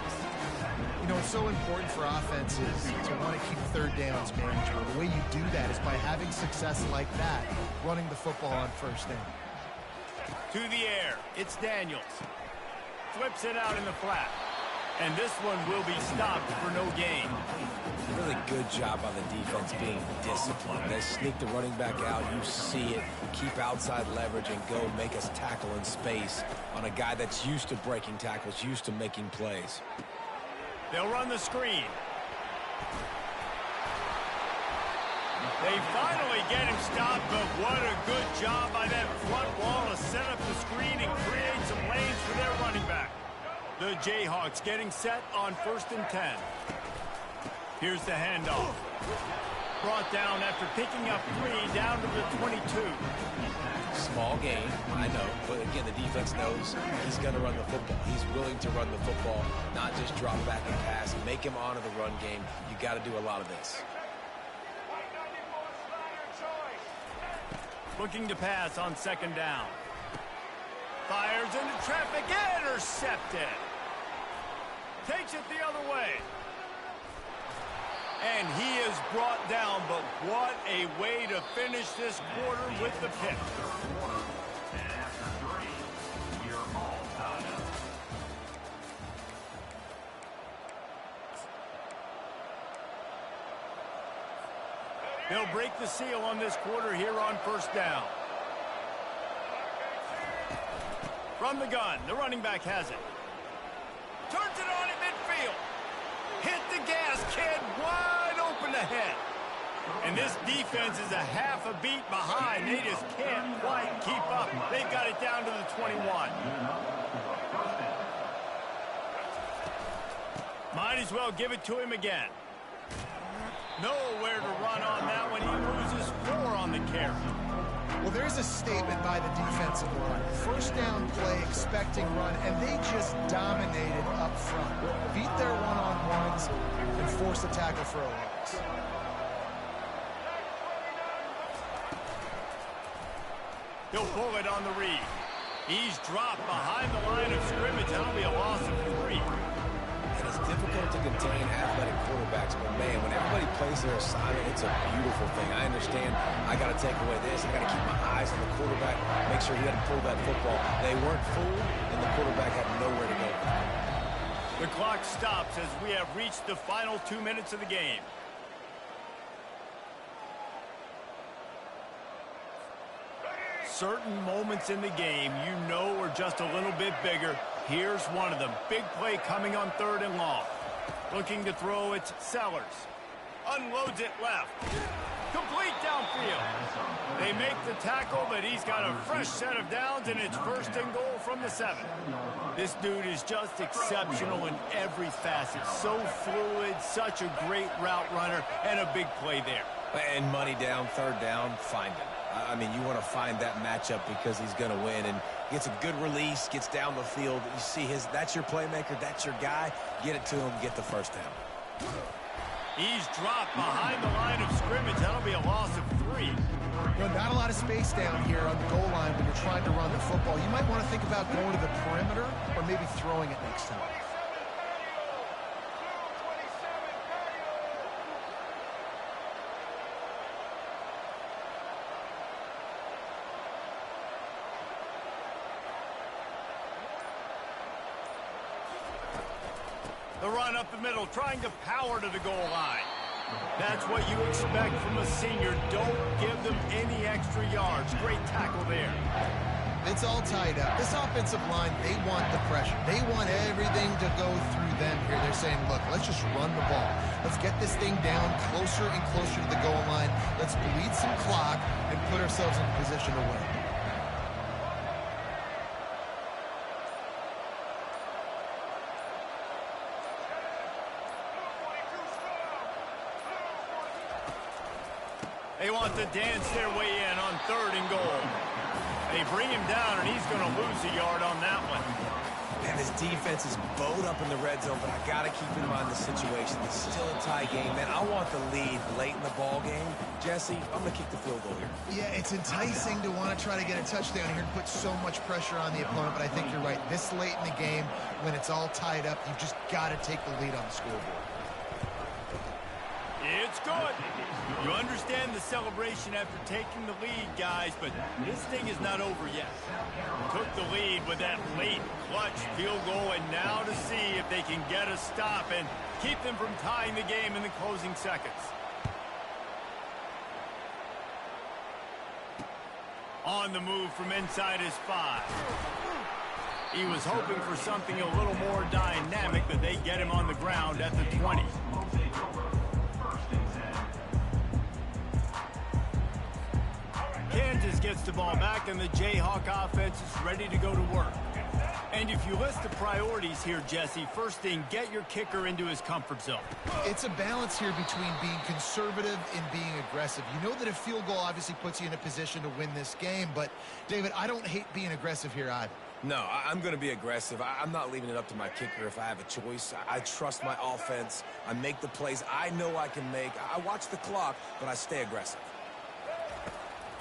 Speaker 4: You know, it's so important for offenses to want to keep 3rd downs manageable. The way you do that is by having success like that, running the football on 1st down.
Speaker 2: To the air, it's Daniels. Flips it out in the flat. And this one will be stopped for no gain.
Speaker 3: Really good job on the defense being disciplined. They sneak the running back out. You see it. Keep outside leverage and go make us tackle in space on a guy that's used to breaking tackles, used to making plays.
Speaker 2: They'll run the screen. They finally get him stopped, but what a good job by that front wall to set up the screen and create some lanes for their running back. The Jayhawks getting set on 1st and 10. Here's the handoff. Brought down after picking up 3 down to the 22.
Speaker 3: Small gain, I know, but again, the defense knows he's going to run the football. He's willing to run the football, not just drop back and pass, make him honor the run game. You got to do a lot of this.
Speaker 2: Looking to pass on 2nd down. Fires into traffic, intercepted. Takes it the other way. And he is brought down, but what a way to finish this quarter with the pick.
Speaker 5: And after 3, you're all tied up.
Speaker 2: They'll break the seal on this quarter here on 1st down. From the gun, the running back has it. Turns it on in midfield. Hit the gas, kid, wide open ahead. And this defense is a half a beat behind. They just can't quite keep up. They've got it down to the 21. Might as well give it to him again. Nowhere to run on that one. He loses 4 on the carry.
Speaker 4: Well, there's a statement by the defensive line. 1st down play, expecting run, and they just dominated up front. Beat their one-on-ones and force a tackle for a loss.
Speaker 2: He'll pull it on the read. He's dropped behind the line of scrimmage. That'll be a loss of 3.
Speaker 3: And it's difficult to contain athletic quarterbacks, but man, when everybody plays their assignment, it's a beautiful thing. I understand I got to take away this. I got to keep my eyes on the quarterback, make sure he doesn't pull that football. They weren't fooled. and the quarterback had nowhere to go.
Speaker 2: The clock stops as we have reached the final 2 minutes of the game. Certain moments in the game you know are just a little bit bigger. Here's one of them. Big play coming on 3rd and long. Looking to throw, it's Sellers. Unloads it left. Complete downfield. They make the tackle, but he's got a fresh set of downs, and it's 1st and goal from the 7. This dude is just exceptional in every facet. So fluid, such a great route runner, and a big play there.
Speaker 3: And money down, 3rd down, find him. I mean, you want to find that matchup because he's going to win, and gets a good release, gets down the field. You see that's your playmaker, that's your guy. Get it to him, get the 1st down.
Speaker 2: He's dropped behind the line of scrimmage. That'll be a loss of 3.
Speaker 4: Not a lot of space down here on the goal line when you're trying to run the football. You might want to think about going to the perimeter or maybe throwing it next time.
Speaker 2: The run up the middle, trying to power to the goal line. That's what you expect from a senior. Don't give them any extra yards. Great tackle there.
Speaker 4: It's all tied up. This offensive line, they want the pressure. They want everything to go through them here. They're saying, look, let's just run the ball. Let's get this thing down closer and closer to the goal line. Let's bleed some clock and put ourselves in a position to win.
Speaker 2: They want to dance their way in on 3rd and goal. They bring him down, and he's going to lose a yard on that one.
Speaker 3: And this defense is bowed up in the red zone, but I got to keep in mind the situation. It's still a tie game, man. I want the lead late in the ball game. Jesse, I'm going to kick the field goal here.
Speaker 4: Yeah, it's enticing to want to try to get a touchdown here and put so much pressure on the opponent, but I think you're right. This late in the game, when it's all tied up, you've just got to take the lead on the scoreboard.
Speaker 2: It's good. You understand the celebration after taking the lead, guys, but this thing is not over yet. Took the lead with that late clutch field goal, and now to see if they can get a stop and keep them from tying the game in the closing seconds. On the move from inside his 5. He was hoping for something a little more dynamic, but they get him on the ground at the 20. Kansas gets the ball back, and the Jayhawk offense is ready to go to work. And if you list the priorities here, Jesse, first thing, get your kicker into his comfort zone.
Speaker 4: It's a balance here between being conservative and being aggressive. You know that a field goal obviously puts you in a position to win this game, but, David, I don't hate being aggressive here either.
Speaker 3: No, I'm going to be aggressive. I'm not leaving it up to my kicker if I have a choice. I trust my offense. I make the plays I know I can make. I watch the clock, but I stay aggressive.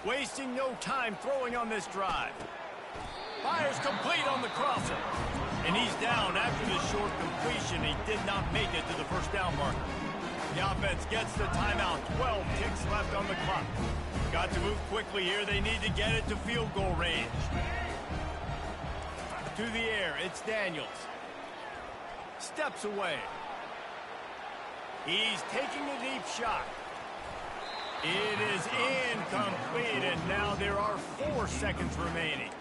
Speaker 2: Wasting no time throwing on this drive. Fires complete on the crosser. And he's down after the short completion. He did not make it to the 1st down marker. The offense gets the timeout. 12 ticks left on the clock. Got to move quickly here. They need to get it to field goal range. To the air, it's Daniels. Steps away. He's taking a deep shot. It is incomplete, and now there are 4 seconds remaining.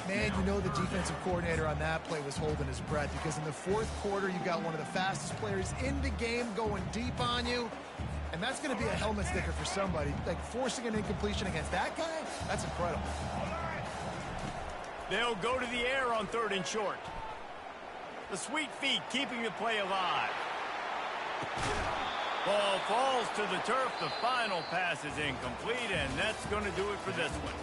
Speaker 4: Man, you know the defensive coordinator on that play was holding his breath, because in the 4th quarter, you got one of the fastest players in the game going deep on you, and that's going to be a helmet sticker for somebody. Like, forcing an incompletion against that guy, that's incredible.
Speaker 2: They'll go to the air on 3rd and short. The sweet feet keeping the play alive. Ball falls to the turf. The final pass is incomplete, and that's going to do it for this one.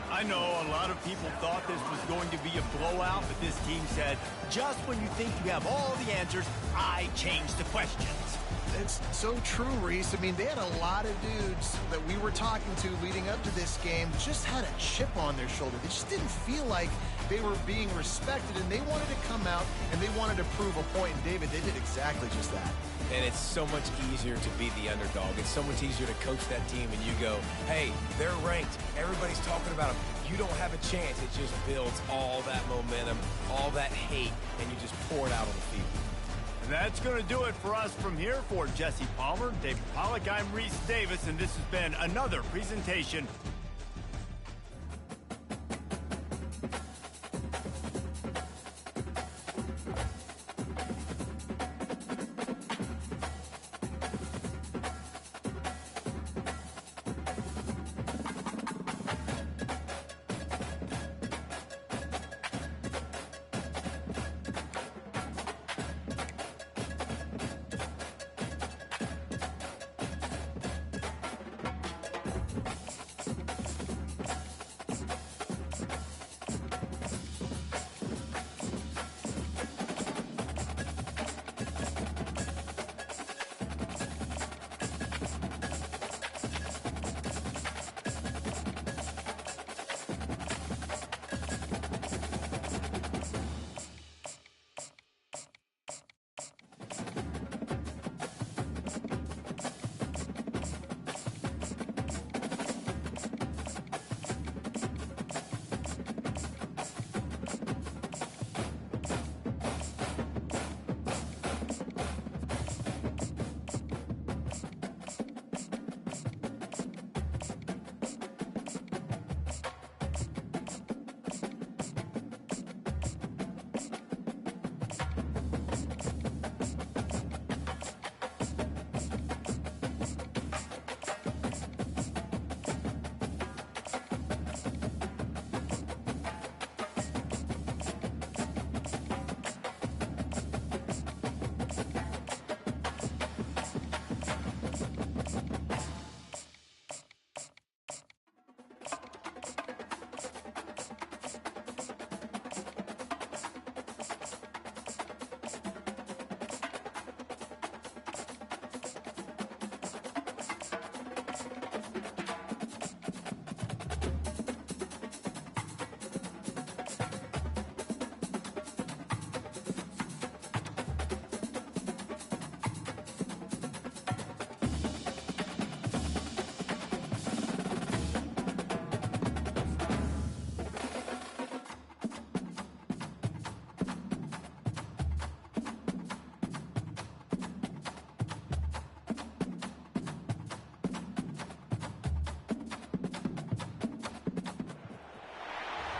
Speaker 2: I know a lot of people thought this was going to be a blowout, but this team said, just when you think you have all the answers, I change the questions.
Speaker 4: It's so true, Reese. I mean, they had a lot of dudes that we were talking to leading up to this game just had a chip on their shoulder. They just didn't feel like they were being respected, and they wanted to come out and they wanted to prove a point. And David, they did exactly just that.
Speaker 3: And it's so much easier to be the underdog. It's so much easier to coach that team and you go, hey, they're ranked. Everybody's talking about them. You don't have a chance. It just builds all that momentum, all that hate, and you just pour it out on the field.
Speaker 2: And that's going to do it for us from here. For Jesse Palmer, David Pollack, I'm Reese Davis, and this has been another presentation.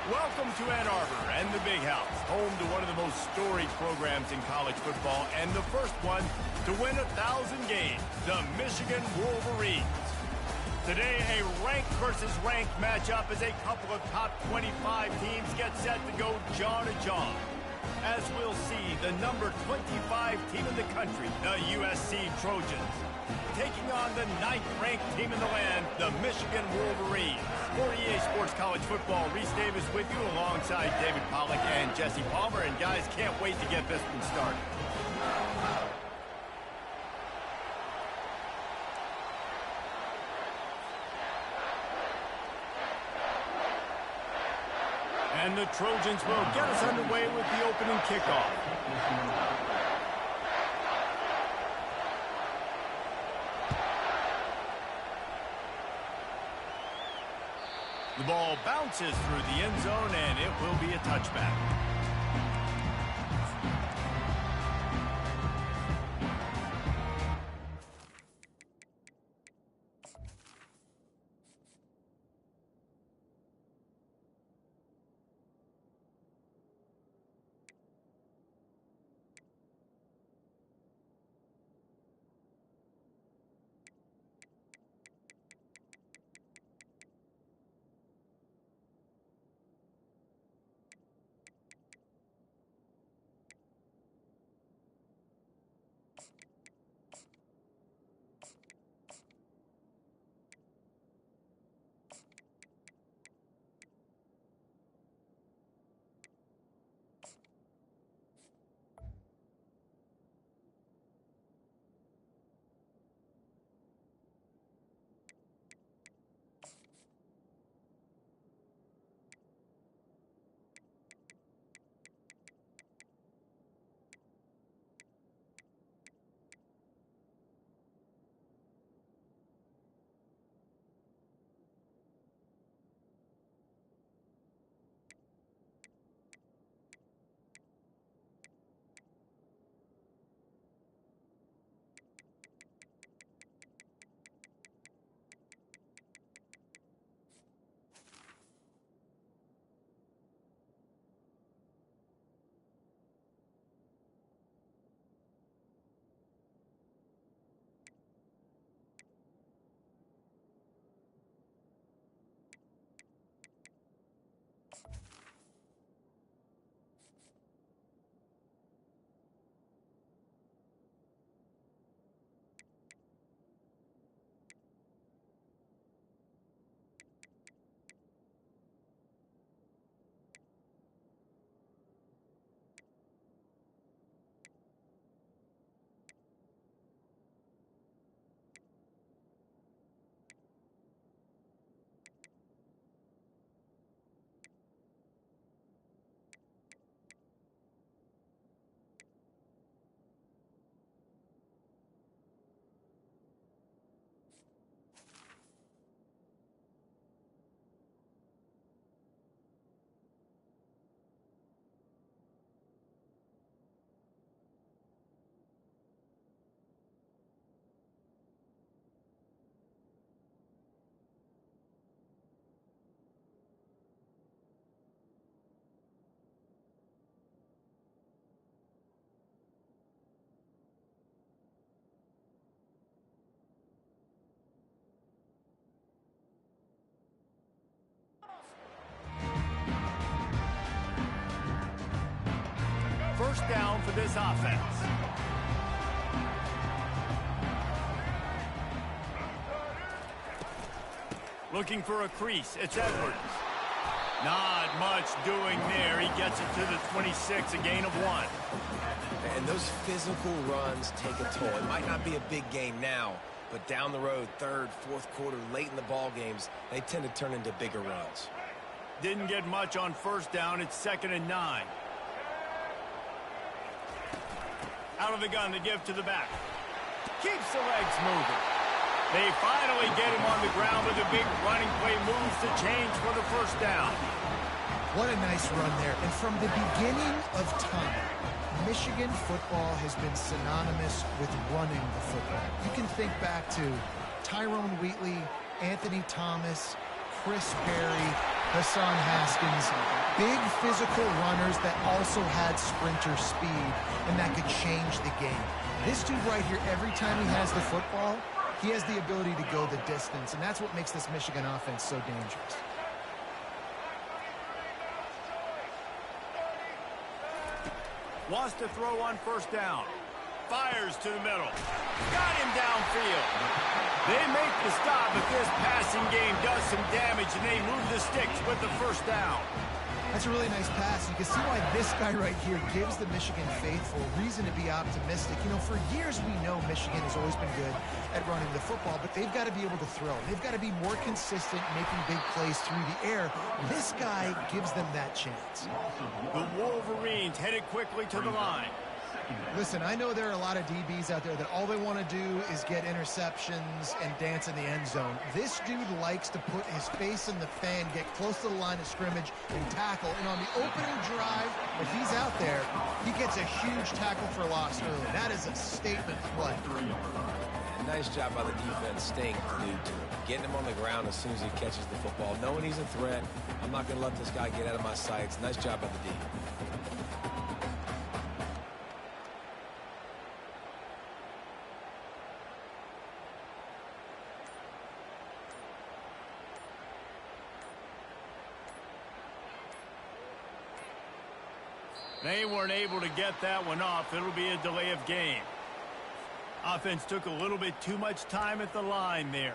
Speaker 2: Welcome to Ann Arbor and the Big House, home to one of the most storied programs in college football and the first one to win 1,000 games, the Michigan Wolverines. Today, a ranked versus ranked matchup as a couple of top 25 teams get set to go jaw to jaw. As we'll see, the number 25 team in the country, the USC Trojans, taking on the 9th-ranked team in the land, the Michigan Wolverines. For EA Sports College Football, Reese Davis with you alongside David Pollack and Jesse Palmer. And guys, can't wait to get this one started. And the Trojans will get us underway with the opening kickoff. The ball bounces through the end zone, and it will be a touchback. first down for this offense. Looking for a crease. It's Edwards. Not much doing there. He gets it to the 26, a gain of 1.
Speaker 3: And those physical runs take a toll. It might not be a big game now, but down the road, third, fourth quarter, late in the ball games, they tend to turn into bigger runs.
Speaker 2: Didn't get much on first down. It's 2nd and 9. Out of the gun to give to the back. Keeps the legs moving. They finally get him on the ground with a big running play, moves to change for the first down.
Speaker 4: What a nice run there. And from the beginning of time, Michigan football has been synonymous with running the football. You can think back to Tyrone Wheatley, Anthony Thomas, Chris Perry, Hassan Haskins, big physical runners that also had sprinter speed and that could change the game. This dude right here, every time he has the football, he has the ability to go the distance, and that's what makes this Michigan offense so dangerous.
Speaker 2: Wants to throw on first down. Fires to the middle. Got him downfield. They make the stop, but this passing game does some damage, and they move the sticks with the first down.
Speaker 4: That's a really nice pass. You can see why this guy right here gives the Michigan faithful reason to be optimistic. You know, for years we know Michigan has always been good at running the football, but they've got to be able to throw. They've got to be more consistent making big plays through the air. This guy gives them that chance.
Speaker 2: The Wolverines headed quickly to the line.
Speaker 4: Listen, I know there are a lot of DBs out there that all they want to do is get interceptions and dance in the end zone. This dude likes to put his face in the fan, get close to the line of scrimmage, and tackle. And on the opening drive, if he's out there, he gets a huge tackle for loss early. That is a statement play.
Speaker 3: Nice job by the defense staying glued to him, getting him on the ground as soon as he catches the football, knowing he's a threat. I'm not going to let this guy get out of my sights. Nice job by the D.
Speaker 2: They weren't able to get that one off. It'll be a delay of game. Offense took a little bit too much time at the line there.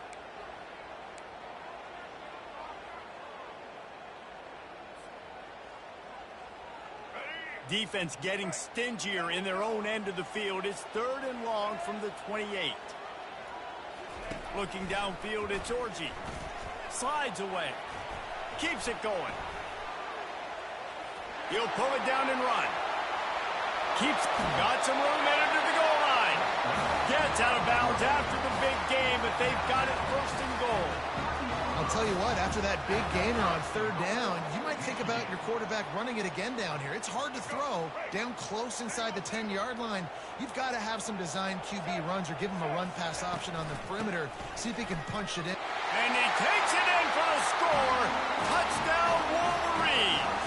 Speaker 2: Defense getting stingier in their own end of the field. It's 3rd and long from the 28. Looking downfield, it's Orji. Slides away. Keeps it going. He'll pull it down and run. Got some room into the goal line. Gets out of bounds after the big game, but they've got it 1st and goal.
Speaker 4: I'll tell you what, after that big gainer on 3rd down, you might think about your quarterback running it again down here. It's hard to throw down close inside the 10-yard line. You've got to have some design QB runs or give him a run-pass option on the perimeter. See if he can punch it in.
Speaker 2: And he takes it in for the score. Touchdown, Wolverines.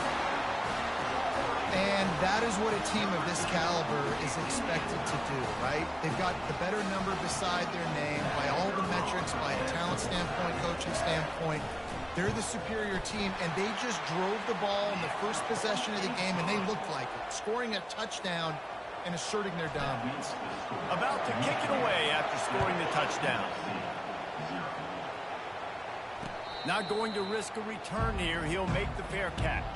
Speaker 4: And that is what a team of this caliber is expected to do, right? They've got the better number beside their name by all the metrics, by a talent standpoint, coaching standpoint. They're the superior team, and they just drove the ball in the first possession of the game, and they looked like it, scoring a touchdown and asserting their dominance.
Speaker 2: About to kick it away after scoring the touchdown. Not going to risk a return here. He'll make the fair catch.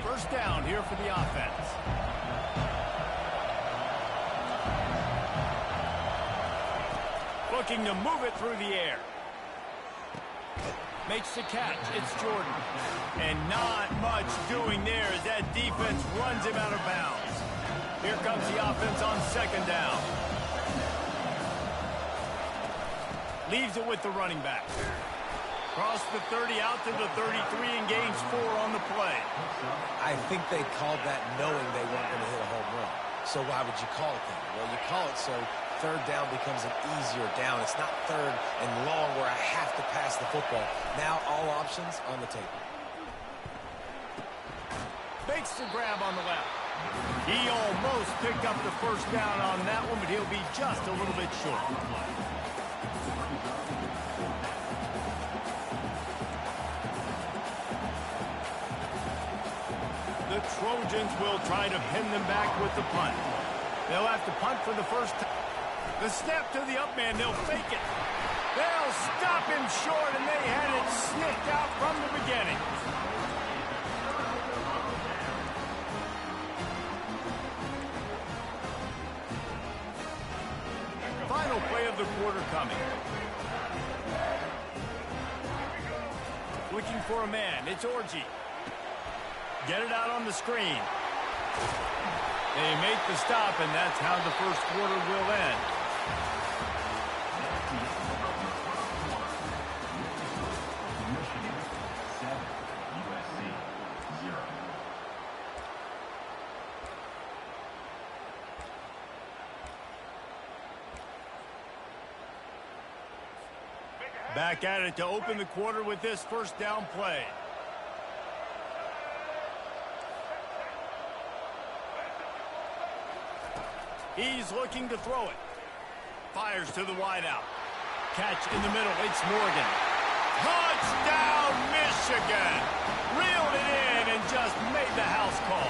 Speaker 2: First down here for the offense. Looking to move it through the air. Makes the catch. It's Jordan. And not much doing there as that defense runs him out of bounds. Here comes the offense on 2nd down. Leaves it with the running back. Cross the 30 out to the 33 and gains 4 on the play.
Speaker 3: I think they called that knowing they weren't going to hit a home run. So why would you call it that? Well, you call it so 3rd down becomes an easier down. It's not 3rd and long where I have to pass the football. Now all options on the table.
Speaker 2: Makes the grab on the left. He almost picked up the first down on that one, but he'll be just a little bit short. The Trojans will try to pin them back with the punt. They'll have to punt for the first time. The snap to the up man, they'll fake it. They'll stop him short, and they had it sniffed out from the beginning. Final play of the quarter coming. Looking for a man, it's Orji. Get it out on the screen. They make the stop, and that's how the first quarter will end. Back at it to open the quarter with this first down play. He's looking to throw it. Fires to the wideout. Catch in the middle. It's Morgan. Touchdown, Michigan! Reeled it in and just made the house call.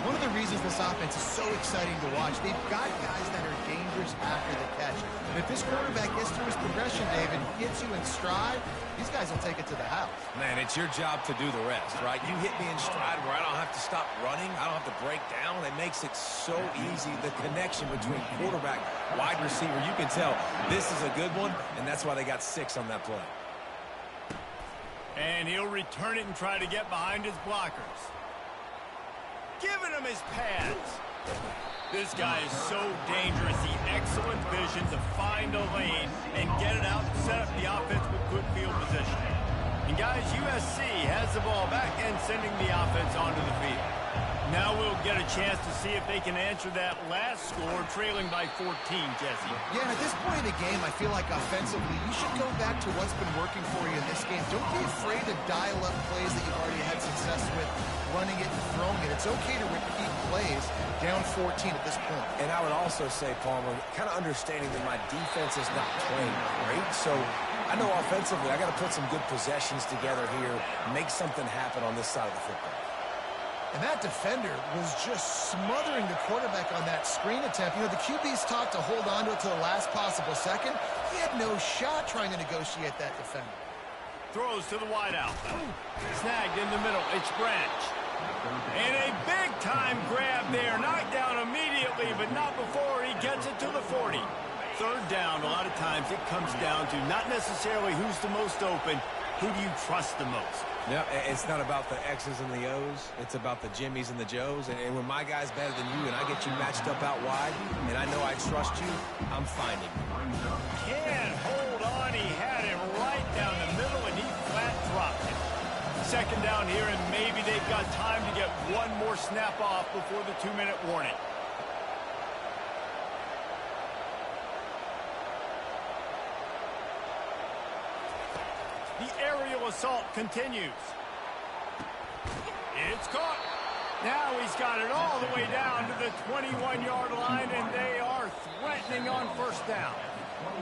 Speaker 4: One of the reasons this offense is so exciting to watch, they've got guys that are dangerous after the catch. And if this quarterback gets through his progression, David, hits you in stride, these guys will take it to the house.
Speaker 3: Man, it's your job to do the rest, right? You hit me in stride where I don't have to stop running. I don't have to break down. It makes it so easy. The connection between quarterback, wide receiver, you can tell this is a good one, and that's why they got 6 on that play.
Speaker 2: And he'll return it and try to get behind his blockers. Giving him his pads. This guy is so dangerous. The excellent vision to find a lane and get it out and set up the offense with good field position. And guys, USC has the ball back and sending the offense onto the field. Now we'll get a chance to see if they can answer that last score, trailing by 14, Jesse.
Speaker 4: Yeah, and at this point in the game, I feel like offensively, you should go back to what's been working for you in this game. Don't be afraid to dial up plays that you've already had success with, running it and throwing it. It's okay to repeat plays down 14 at this point.
Speaker 3: And I would also say, Palmer, kind of understanding that my defense is not playing great, so I know offensively I got to put some good possessions together here, make something happen on this side of the football.
Speaker 4: And that defender was just smothering the quarterback on that screen attempt. You know, the QB's taught to hold on to it to the last possible second. He had no shot trying to negotiate that defender.
Speaker 2: Throws to the wideout. Snagged in the middle. It's Branch. And a big-time grab there. Knocked down immediately, but not before he gets it to the 40. Third down, a lot of times it comes down to not necessarily who's the most open, who do you trust the most?
Speaker 3: Yeah, it's not about the X's and the O's. It's about the Jimmys and the Joes. And when my guy's better than you and I get you matched up out wide, and I know I trust you, I'm finding you.
Speaker 2: Can't hold on. He had him right down the middle, and he flat dropped it. Second down here, and maybe they've got time to get one more snap off before the 2-minute warning. The aerial assault continues. It's caught. Now he's got it all the way down to the 21-yard line, and they are threatening on first down.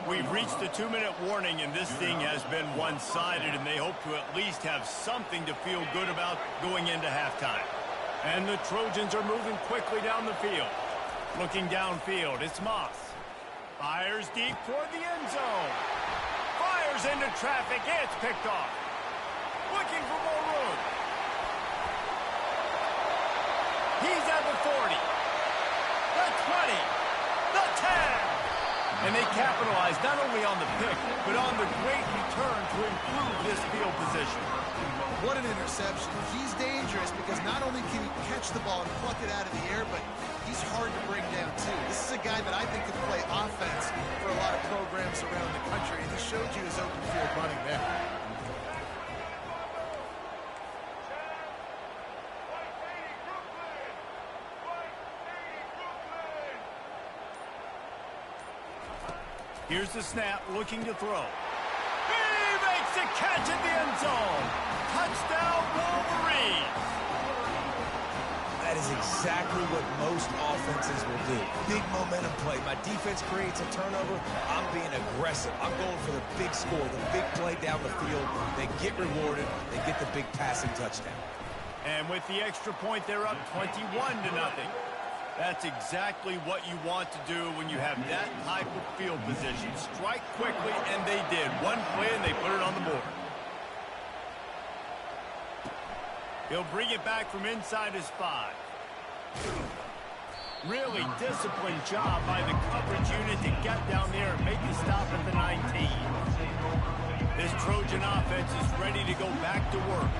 Speaker 2: We've reached the 2-minute warning, and this thing has been one-sided, and they hope to at least have something to feel good about going into halftime. And the Trojans are moving quickly down the field. Looking downfield, it's Moss. Fires deep toward the end zone. Fires into traffic. It's picked off. Looking for more room. He's at the 40. The 20. The 10. And they capitalize not only on the pick, but on the great return to improve this field position.
Speaker 4: What an interception. He's dangerous because not only can he catch the ball and pluck it out of the air, but he's hard to bring down too. This is a guy that I think could play offense for a lot of programs around the country, and he showed you his open field running there.
Speaker 2: Here's the snap, looking to throw. He makes a catch at the end zone. Touchdown, Wolverines.
Speaker 3: That is exactly what most offenses will do. Big momentum play. My defense creates a turnover. I'm being aggressive. I'm going for the big score, the big play down the field. They get rewarded. They get the big passing touchdown.
Speaker 2: And with the extra point, they're up 21-0. That's exactly what you want to do when you have that type of field position. Strike quickly, and they did. One play, and they put it on the board. He'll bring it back from inside his 5. Really disciplined job by the coverage unit to get down there and make the stop at the 19. This Trojan offense is ready to go back to work.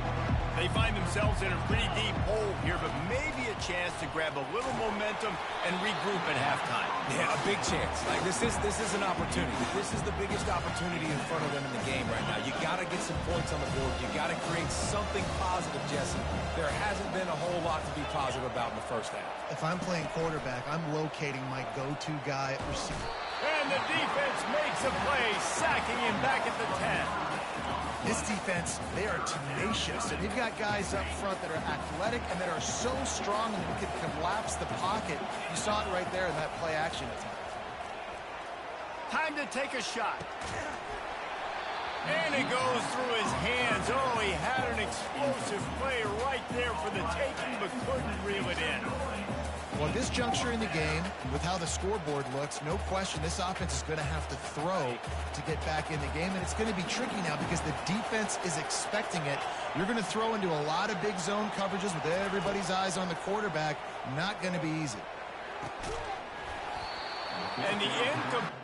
Speaker 2: They find themselves in a pretty deep hole here, but maybe a chance to grab a little momentum and regroup at halftime.
Speaker 3: Yeah, a big chance. Like this is an opportunity. This is the biggest opportunity in front of them in the game right now. You got to get some points on the board. You got to create something positive, Jesse. There hasn't been a whole lot to be positive about in the first half.
Speaker 4: If I'm playing quarterback, I'm locating my go-to guy at receiver.
Speaker 2: And the defense makes a play, sacking him back at the 10.
Speaker 4: This defense, they are tenacious, and they've got guys up front that are athletic and that are so strong and can collapse the pocket. You saw it right there in that play action attempt.
Speaker 2: Time to take a shot. And it goes through his hands. Oh, he had an explosive play right there for the taking, but couldn't reel it in.
Speaker 4: Well, at this juncture in the game, with how the scoreboard looks, no question this offense is going to have to throw to get back in the game, and it's going to be tricky now because the defense is expecting it. You're going to throw into a lot of big zone coverages with everybody's eyes on the quarterback. Not going to be easy.
Speaker 2: And the incomplete.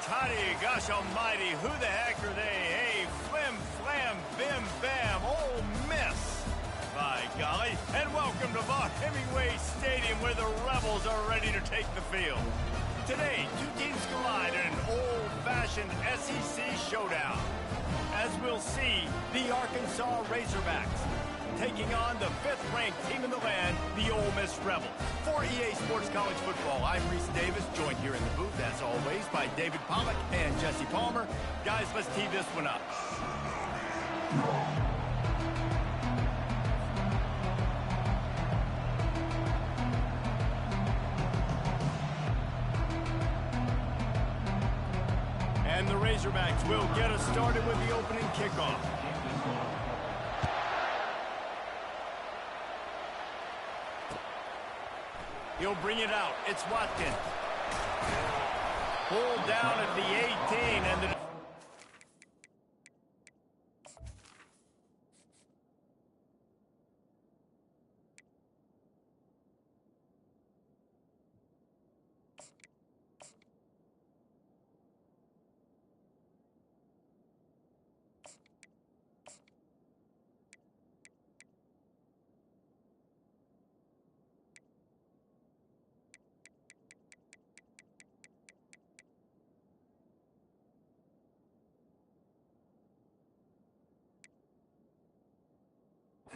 Speaker 2: Toddy, gosh almighty, who the heck are they? Hey, flim, flam, bim, bam, Ole Miss. By golly. And welcome to Vaught Hemingway Stadium where the Rebels are ready to take the field. Today, two teams collide in an old-fashioned SEC showdown. As we'll see, the Arkansas Razorbacks taking on the 5th-ranked team in the land, the Ole Miss Rebels. For EA Sports College Football, I'm Reese Davis, joined here in the booth, as always, by David Pollack and Jesse Palmer. Guys, let's tee this one up. And the Razorbacks will get us started with the opening kickoff. He'll bring it out. It's Watkins. Pulled down at the 18, and the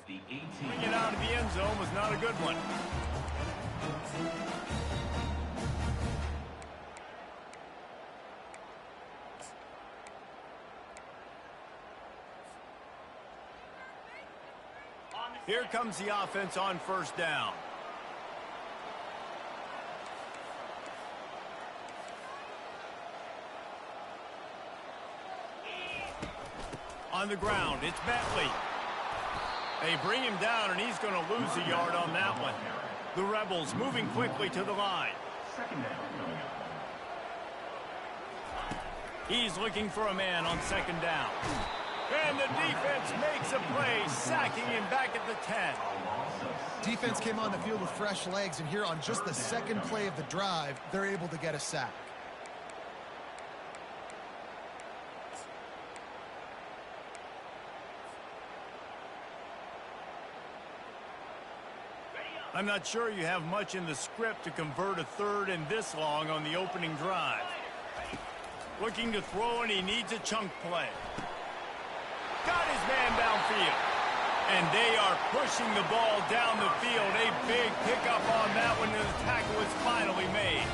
Speaker 5: The 18.
Speaker 2: Bringing it out of the end zone was not a good one. Here comes the offense on first down. On the ground, it's Bentley. They bring him down, and he's going to lose a yard on that one. The Rebels moving quickly to the line.
Speaker 5: Second down coming up.
Speaker 2: He's looking for a man on second down. And the defense makes a play, sacking him back at the 10.
Speaker 4: Defense came on the field with fresh legs, and here on just the second play of the drive, they're able to get a sack.
Speaker 2: I'm not sure you have much in the script to convert a third and this long on the opening drive. Looking to throw, and he needs a chunk play. Got his man downfield. And they are pushing the ball down the field. A big pickup on that one, and the tackle was finally made.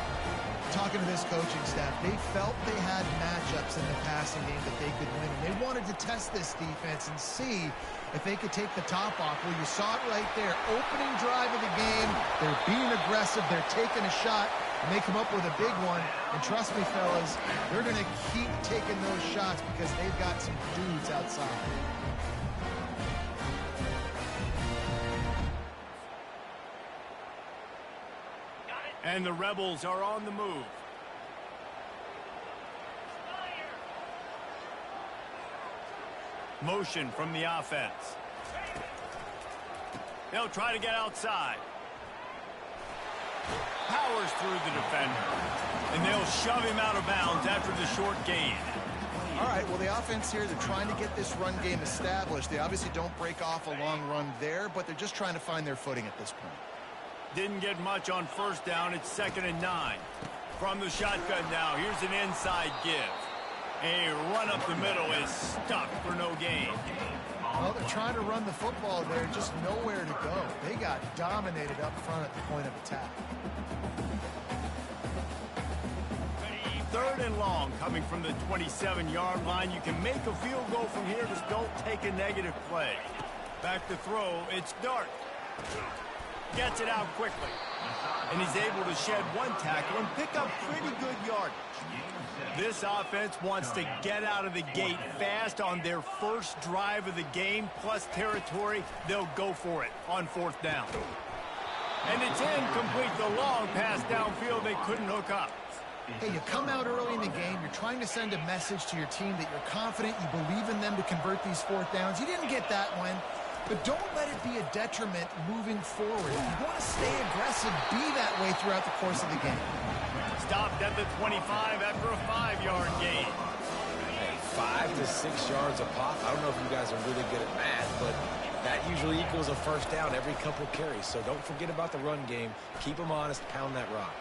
Speaker 4: Talking to this coaching staff, they felt they had matchups in the passing game that they could win, and they wanted to test this defense and see if they could take the top off. Well, you saw it right there. Opening drive of the game, they're being aggressive, they're taking a shot, and they come up with a big one. And trust me, fellas, they're going to keep taking those shots because they've got some dudes outside.
Speaker 2: And the Rebels are on the move. Motion from the offense. They'll try to get outside. Powers through the defender. And they'll shove him out of bounds after the short gain.
Speaker 4: All right, well, the offense here, they're trying to get this run game established. They obviously don't break off a long run there, but they're just trying to find their footing at this point.
Speaker 2: Didn't get much on first down. It's 2nd and 9. From the shotgun now, here's an inside give. A run up the middle is stuck for no gain.
Speaker 4: Well, they're trying to run the football there, just nowhere to go. They got dominated up front at the point of attack.
Speaker 2: 3rd and long coming from the 27-yard line. You can make a field goal from here, just don't take a negative play. Back to throw, it's Dart. Gets it out quickly. And he's able to shed one tackle and pick up pretty good yardage. This offense wants to get out of the gate fast on their first drive of the game, plus territory. They'll go for it on 4th down. And it's incomplete. The long pass downfield, they couldn't hook up.
Speaker 4: Hey, you come out early in the game, you're trying to send a message to your team that you're confident, you believe in them to convert these 4th downs. You didn't get that one. But don't let it be a detriment moving forward. If you want to stay aggressive, be that way throughout the course of the game.
Speaker 2: Stopped at the 25 after a 5-yard gain.
Speaker 3: Hey, 5 to 6 yards a pop. I don't know if you guys are really good at math, but that usually equals a first down every couple carries. So don't forget about the run game. Keep them honest. Pound that rock.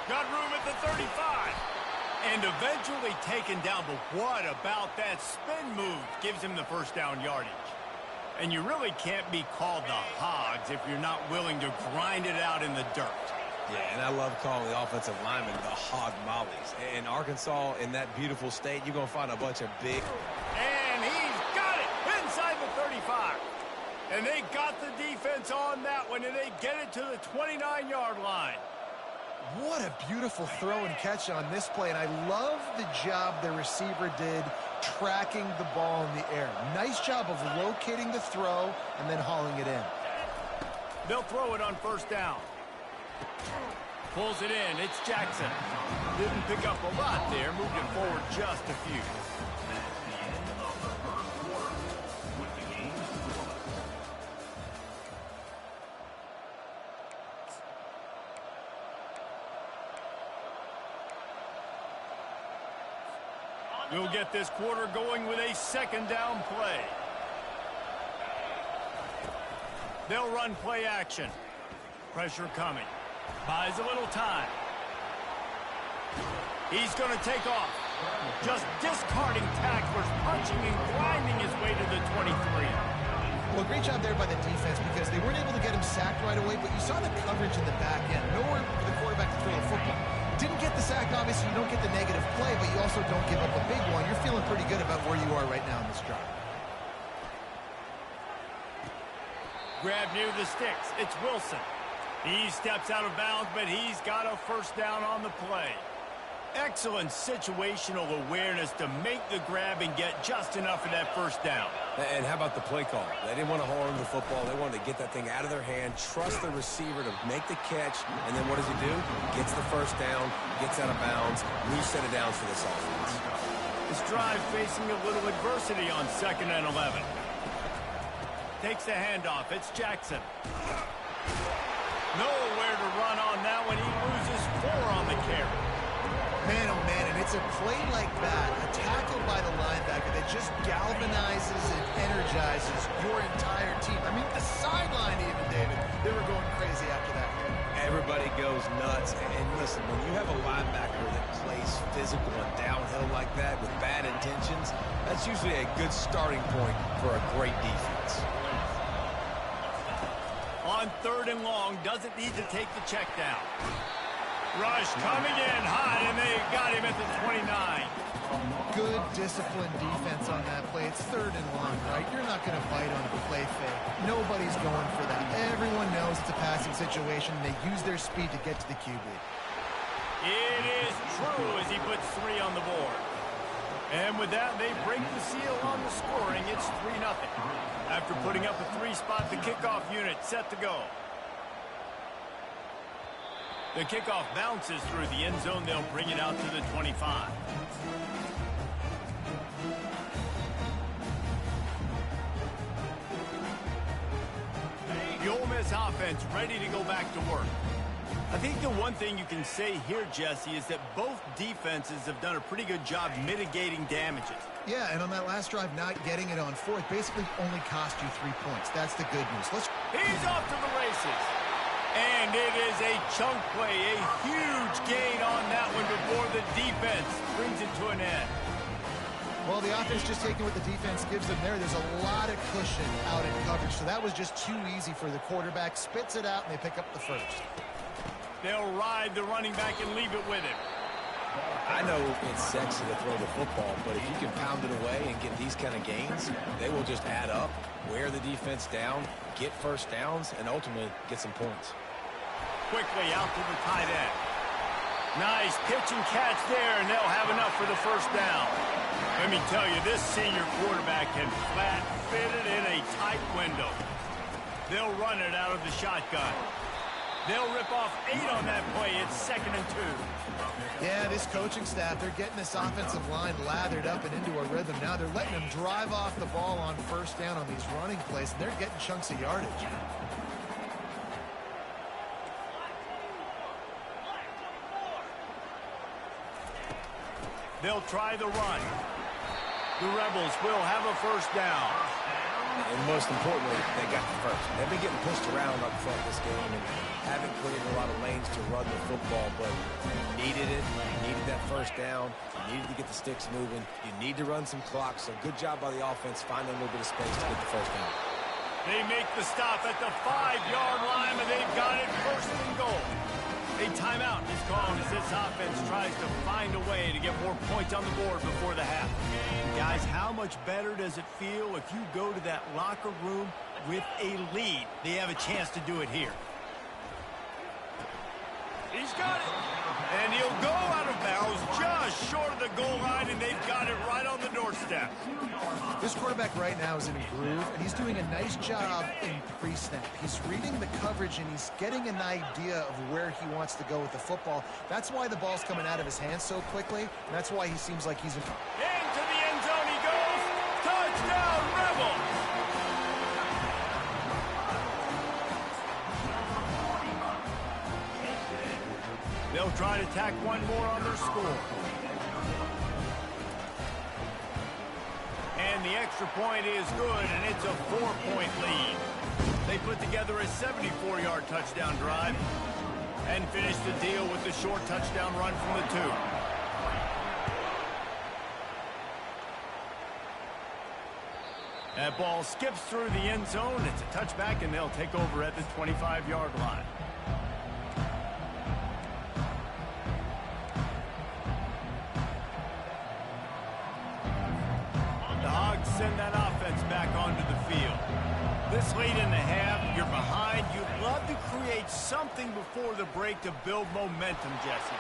Speaker 2: Got room at the 35. And eventually taken down. But what about that spin move? Gives him the first down yardage. And you really can't be called the Hogs if you're not willing to grind it out in the dirt.
Speaker 3: Yeah, and I love calling the offensive linemen the hog mollies. In Arkansas, in that beautiful state, you're going to find a bunch of big...
Speaker 2: And he's got it inside the 35. And they got the defense on that one, and they get it to the 29-yard line.
Speaker 4: What a beautiful throw and catch on this play. And I love the job the receiver did tracking the ball in the air. Nice job of locating the throw and then hauling it in.
Speaker 2: They'll throw it on first down. Pulls it in. It's Jackson. Didn't pick up a lot there. Moved it forward just a few. We'll get this quarter going with a 2nd down play. They'll run play action. Pressure coming. Buys a little time. He's going to take off. Just discarding tacklers, punching and grinding his way to the 23.
Speaker 4: Well, great job there by the defense because they weren't able to get him sacked right away, but you saw the coverage in the back end. Nowhere for the quarterback to throw the football. Didn't get the sack, obviously. You don't get the negative play, but you also don't give up a big one. You're feeling pretty good about where you are right now in this drive.
Speaker 2: Grab near the sticks. It's Wilson. He steps out of bounds, but he's got a first down on the play. Excellent situational awareness to make the grab and get just enough of that first down.
Speaker 3: And how about the play call? They didn't want to hold on to the football. They wanted to get that thing out of their hand, trust the receiver to make the catch, and then what does he do? Gets the first down, gets out of bounds, new set of downs for this offense.
Speaker 2: This drive facing a little adversity on 2nd and 11. Takes the handoff. It's Jackson. Nowhere to run on that one. He loses 4 on the carry.
Speaker 4: Man, oh man, and it's a play like that, a tackle by the linebacker that just galvanizes and energizes your entire team. I mean, the sideline even, David, they were going crazy after that.
Speaker 3: Everybody goes nuts. And listen, when you have a linebacker that plays physical and downhill like that with bad intentions, that's usually a good starting point for a great defense.
Speaker 2: On 3rd and long, doesn't need to take the check down. Rush coming in hot, and they got him at the 29.
Speaker 4: Good disciplined defense on that play. It's 3rd and long, right? You're not going to bite on a play fake. Nobody's going for that. Everyone knows it's a passing situation. They use their speed to get to the QB.
Speaker 2: It is true as he puts 3 on the board. And with that, they break the seal on the scoring. It's 3-0. After putting up a 3-spot, the kickoff unit set to go. The kickoff bounces through the end zone. They'll bring it out to the 25. The Ole Miss offense ready to go back to work. I think the one thing you can say here, Jesse, is that both defenses have done a pretty good job mitigating damages.
Speaker 4: Yeah, and on that last drive, not getting it on 4th basically only cost you 3 points. That's the good news.
Speaker 2: He's off to the races. And it is a chunk play, a huge gain on that one before the defense brings it to an end.
Speaker 4: Well, the offense just taking what the defense gives them there. There's a lot of cushion out in coverage, so that was just too easy for the quarterback. Spits it out, and they pick up the first.
Speaker 2: They'll ride the running back and leave it with him.
Speaker 3: I know it's sexy to throw the football, but if you can pound it away and get these kind of gains, they will just add up, wear the defense down, get first downs, and ultimately get some points.
Speaker 2: Quickly out to the tight end. Nice pitch and catch there, and they'll have enough for the first down. Let me tell you, this senior quarterback can flat fit it in a tight window. They'll run it out of the shotgun. They'll rip off 8 on that play. It's 2nd and 2.
Speaker 4: Yeah, this coaching staff, they're getting this offensive line lathered up and into a rhythm now. They're letting them drive off the ball on first down on these running plays, and they're getting chunks of yardage.
Speaker 2: They'll try the run. The Rebels will have a first down.
Speaker 3: And most importantly, they got the first. They've been getting pushed around up front this game and haven't created a lot of lanes to run the football, but you needed it. You needed that first down. You needed to get the sticks moving. You need to run some clock, so good job by the offense finding a little bit of space to get the first down.
Speaker 2: They make the stop at the 5-yard line, and they've got it 1st and goal. A timeout is called as this offense tries to find a way to get more points on the board before the half. Guys, how much better does it feel if you go to that locker room with a lead? They have a chance to do it here. He's got it. And he'll go out of bounds just short of the goal line, and they've got it right on the doorstep.
Speaker 4: This quarterback right now is in a groove, and he's doing a nice job in pre-snap. He's reading the coverage, and he's getting an idea of where he wants to go with the football. That's why the ball's coming out of his hands so quickly, and that's why he seems like he's in...
Speaker 2: Into the end zone he goes. Touchdown, Rebels! They'll try to tack one more on their score. And the extra point is good, and it's a 4-point lead. They put together a 74-yard touchdown drive and finish the deal with the short touchdown run from the 2. That ball skips through the end zone. It's a touchback, and they'll take over at the 25-yard line. The Hogs send that offense back onto the field. This late in the half, you're behind. You'd love to create something before the break to build momentum, Jesse.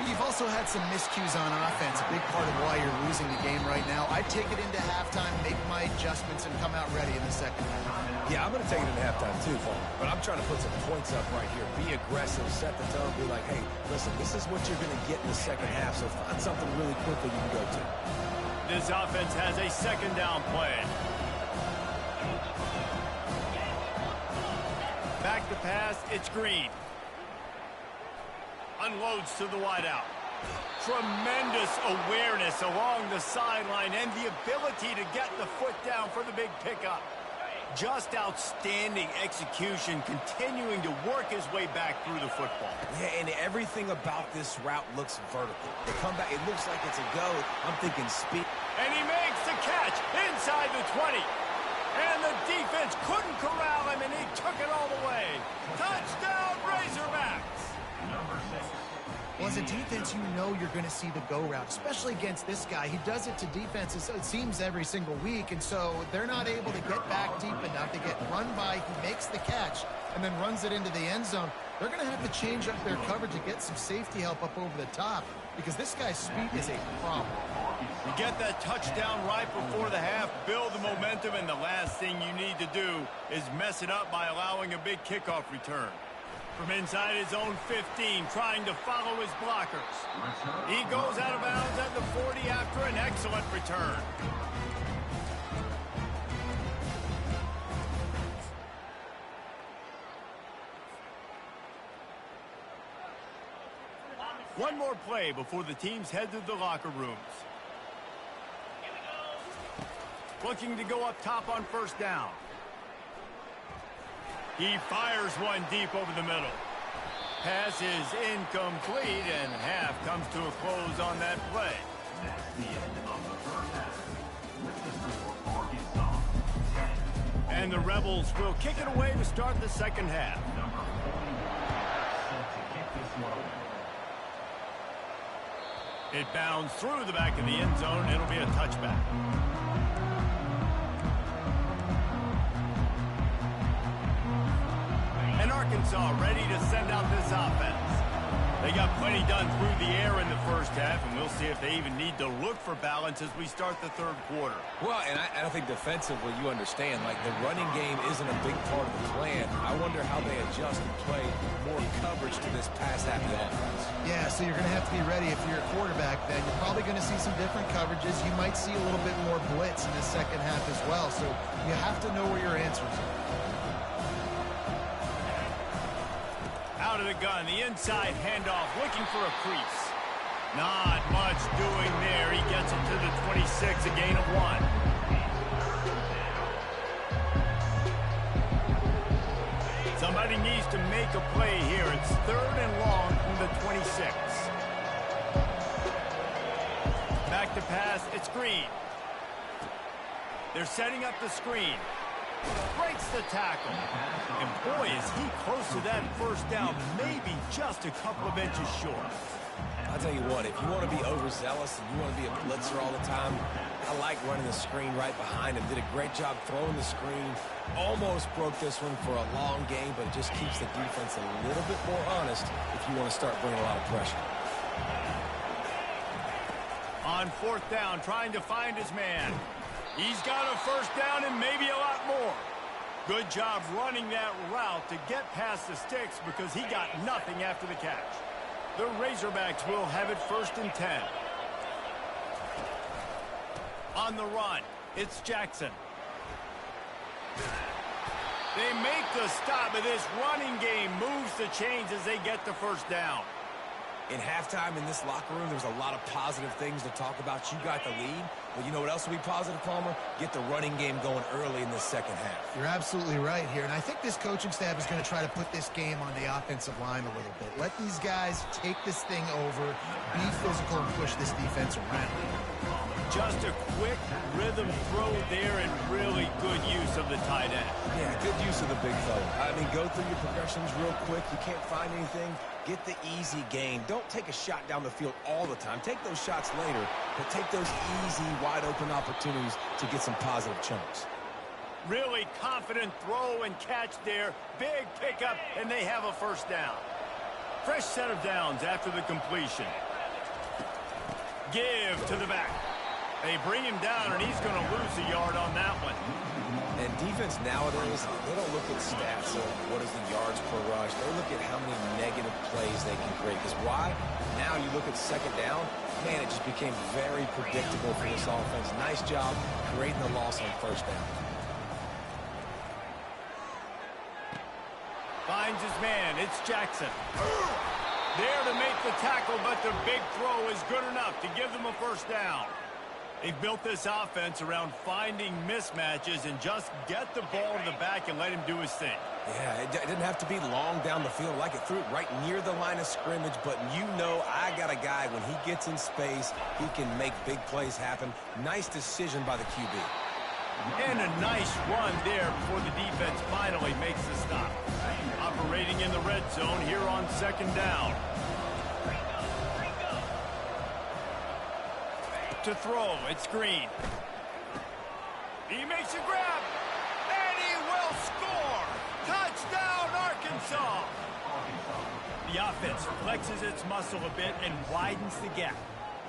Speaker 4: You've also had some miscues on offense, a big part of why you're losing the game right now. I'd take it into halftime, make my adjustments, and come out ready in the second half.
Speaker 3: Yeah, I'm going to take it into halftime too, Paul. But I'm trying to put some points up right here. Be aggressive, set the tone, be like, hey, listen, this is what you're going to get in the second half, so find something really quickly you can go to.
Speaker 2: This offense has a second down play. Back to pass, it's Green. Unloads to the wideout. Tremendous awareness along the sideline and the ability to get the foot down for the big pickup. Just outstanding execution, continuing to work his way back through the football.
Speaker 3: Yeah, and everything about this route looks vertical. The comeback, it looks like it's a go. I'm thinking speed.
Speaker 2: And he makes the catch inside the 20. And the defense couldn't corral him, and he took it all the way. Touchdown, Razorbacks!
Speaker 4: Well, as a defense, you know you're going to see the go route, especially against this guy. He does it to defenses, it seems, every single week, and so they're not able to get back deep enough. They get run by, he makes the catch, and then runs it into the end zone. They're going to have to change up their coverage to get some safety help up over the top, because this guy's speed is a problem.
Speaker 2: You get that touchdown right before the half, build the momentum, and the last thing you need to do is mess it up by allowing a big kickoff return. From inside his own 15, trying to follow his blockers. He goes out of bounds at the 40 after an excellent return. One more play before the teams head to the locker rooms. Looking to go up top on first down. He fires one deep over the middle. Pass is incomplete, and half comes to a close on that play.
Speaker 5: That's the end of the first half. With the score, Arkansas 10.
Speaker 2: And the Rebels will kick it away to start the second half.
Speaker 5: Number 41 set to kick this one away.
Speaker 2: It bounds through the back of the end zone. It'll be a touchback. And Arkansas ready to send out this offense. They got plenty done through the air in the first half, and we'll see if they even need to look for balance as we start the third quarter.
Speaker 3: Well, and I think defensively, you understand, like the running game isn't a big part of the plan. I wonder how they adjust and play more coverage to this pass-happy offense.
Speaker 4: Yeah, so you're going to have to be ready if you're a quarterback then. You're probably going to see some different coverages. You might see a little bit more blitz in the second half as well, so you have to know where your answers are.
Speaker 2: Out of the gun, the inside handoff, looking for a crease. Not much doing there. He gets it to the 26, a gain of 1. Somebody needs to make a play here. It's third and long from the 26. Back to pass, it's Green. They're setting up the screen. Breaks the tackle. And boy, is he close to that first down, maybe just a couple of inches short.
Speaker 3: I'll tell you what, if you want to be overzealous and you want to be a blitzer all the time, I like running the screen right behind him. Did a great job throwing the screen. Almost broke this one for a long game, but it just keeps the defense a little bit more honest if you want to start bringing a lot of pressure.
Speaker 2: On fourth down, trying to find his man. He's got a first down and maybe a lot more. Good job running that route to get past the sticks because he got nothing after the catch. The Razorbacks will have it first and 10. On the run, it's Jackson. They make the stop, but this running game moves the chains as they get the first down.
Speaker 3: In halftime in this locker room, there's a lot of positive things to talk about. You got the lead. Well, you know what else will be positive, Palmer? Get the running game going early in this second half.
Speaker 4: You're absolutely right here, and I think this coaching staff is going to try to put this game on the offensive line a little bit. Let these guys take this thing over, be physical, and push this defense around.
Speaker 2: Just a quick rhythm throw there and really good the tight end.
Speaker 3: Yeah, good use of the big fella. I mean, go through your progressions real quick. You can't find anything. Get the easy gain. Don't take a shot down the field all the time. Take those shots later, but take those easy, wide-open opportunities to get some positive chunks.
Speaker 2: Really confident throw and catch there. Big pickup, and they have a first down. Fresh set of downs after the completion. Give to the back. They bring him down, and he's going to lose a yard on that one.
Speaker 3: And defense nowadays, they don't look at stats of what is the yards per rush. They look at how many negative plays they can create. Because why? Now you look at second down, man, it just became very predictable for this offense. Nice job creating the loss on first down.
Speaker 2: Finds his man. It's Jackson. There to make the tackle, but the big throw is good enough to give them a first down. They've built this offense around finding mismatches and just get the ball to the back and let him do his thing.
Speaker 3: Yeah, it didn't have to be long down the field. Like it threw it right near the line of scrimmage, but you know I got a guy, when he gets in space, he can make big plays happen. Nice decision by the QB.
Speaker 2: And a nice run there before the defense finally makes the stop. Operating in the red zone here on second down. To throw, it's Green. He makes a grab, and he will score! Touchdown, Arkansas! The offense flexes its muscle a bit and widens the gap.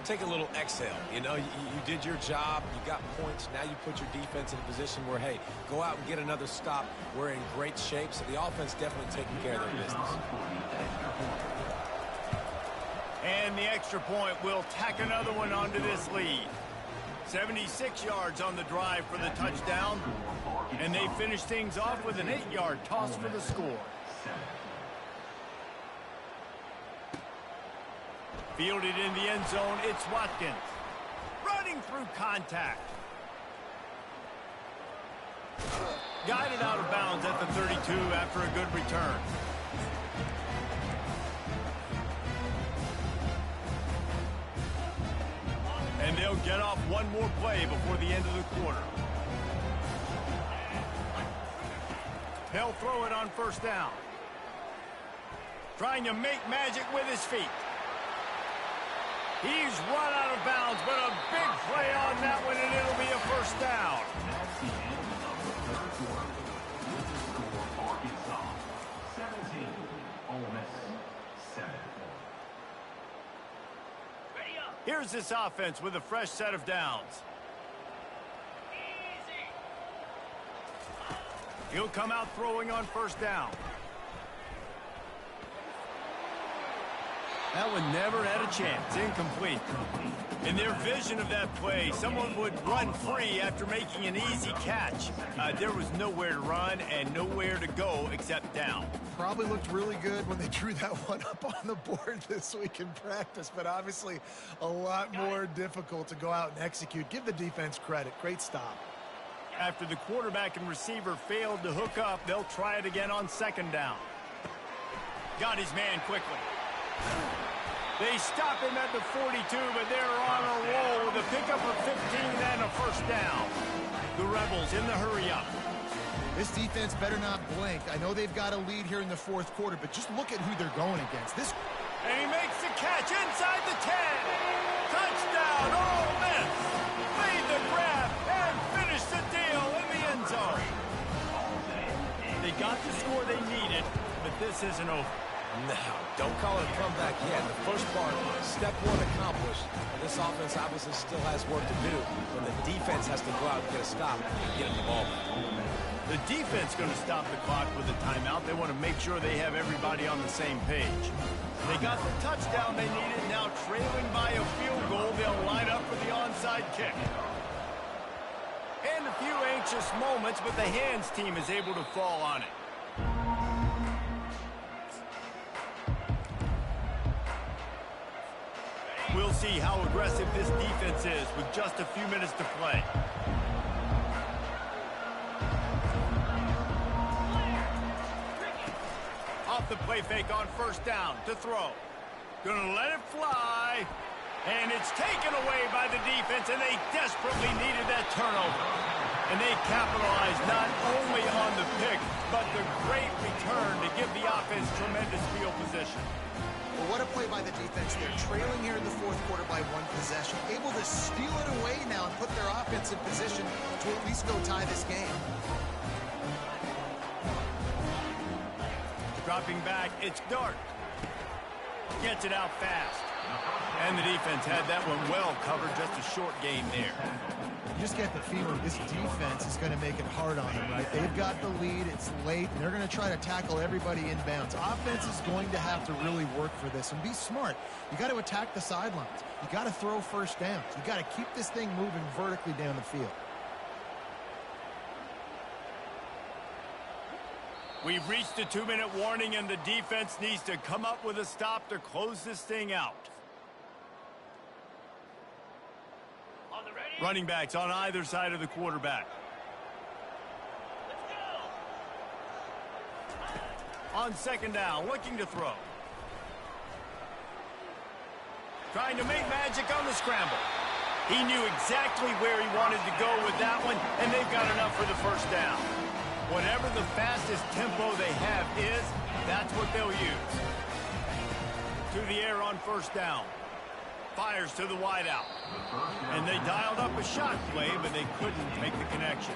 Speaker 3: Take a little exhale. You know, you did your job. You got points. Now you put your defense in a position where, hey, go out and get another stop. We're in great shape, so the offense definitely taking care of their business.
Speaker 2: And the extra point will tack another one onto this lead. 76 yards on the drive for the touchdown. And they finish things off with an 8-yard toss for the score. Fielded in the end zone, it's Watkins. Running through contact. Guided out of bounds at the 32 after a good return. And they'll get off one more play before the end of the quarter. They'll throw it on first down. Trying to make magic with his feet. He's run out of bounds, but a big play on that one, and it'll be a first down.
Speaker 5: That's the end of the third quarter. With the score, Arkansas 17, Ole Miss 7.
Speaker 2: Here's this offense with a fresh set of downs. He'll come out throwing on first down. That one never had a chance. Incomplete. In their vision of that play, someone would run free after making an easy catch. There was nowhere to run and nowhere to go except down.
Speaker 4: Probably looked really good when they drew that one up on the board this week in practice, but obviously a lot more difficult to go out and execute. Give the defense credit. Great stop.
Speaker 2: After the quarterback and receiver failed to hook up, they'll try it again on second down. Got his man quickly. They stop him at the 42, but they're on a roll with a pickup of 15 and a first down. The Rebels in the hurry-up.
Speaker 4: This defense better not blink. I know they've got a lead here in the fourth quarter, but just look at who they're going against.
Speaker 2: And he makes the catch inside the 10. Touchdown, Ole Miss. Made the grab and finished the deal in the end zone. They got the score they needed, but this isn't over.
Speaker 3: No, don't call it a comeback yet. The first part, step one accomplished. And this offense obviously still has work to do. And the defense has to go out and get a stop and get him the ball back.
Speaker 2: The defense going to stop the clock with a timeout. They want to make sure they have everybody on the same page. They got the touchdown they needed. Now trailing by a field goal, they'll line up for the onside kick. And a few anxious moments, but the hands team is able to fall on it. We'll see how aggressive this defense is with just a few minutes to play. Off the play fake on first down to throw. Gonna let it fly. And it's taken away by the defense, and they desperately needed that turnover. And they capitalize not only on the pick, but the great return to give the offense tremendous field position.
Speaker 4: Well, what a play by the defense. They're trailing here in the fourth quarter by 1 possession. Able to steal it away now and put their offense in position to at least go tie this game.
Speaker 2: Dropping back, it's Dart. Gets it out fast. And the defense had that one well covered, just a short game there.
Speaker 4: You just get the feeling this defense is going to make it hard on them, right? They've got the lead, it's late, and they're going to try to tackle everybody inbounds. Offense is going to have to really work for this and be smart. You got to attack the sidelines. You got to throw first downs. You got to keep this thing moving vertically down the field.
Speaker 2: We've reached a 2-minute warning, and the defense needs to come up with a stop to close this thing out. Running backs on either side of the quarterback. On second down, looking to throw. Trying to make magic on the scramble. He knew exactly where he wanted to go with that one, and they've got enough for the first down. Whatever the fastest tempo they have is, that's what they'll use. To the air on first down. Fires to the wideout. And they dialed up a shot play, but they couldn't make the connection.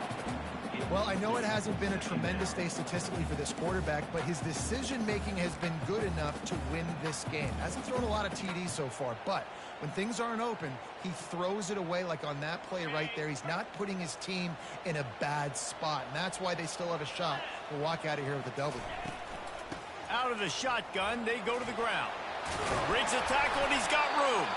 Speaker 4: Well, I know it hasn't been a tremendous day statistically for this quarterback, but his decision-making has been good enough to win this game. Hasn't thrown a lot of TDs so far, but when things aren't open, he throws it away like on that play right there. He's not putting his team in a bad spot, and that's why they still have a shot to walk out of here with a W.
Speaker 2: Out of the shotgun, they go to the ground. Breaks a tackle, and he's got room.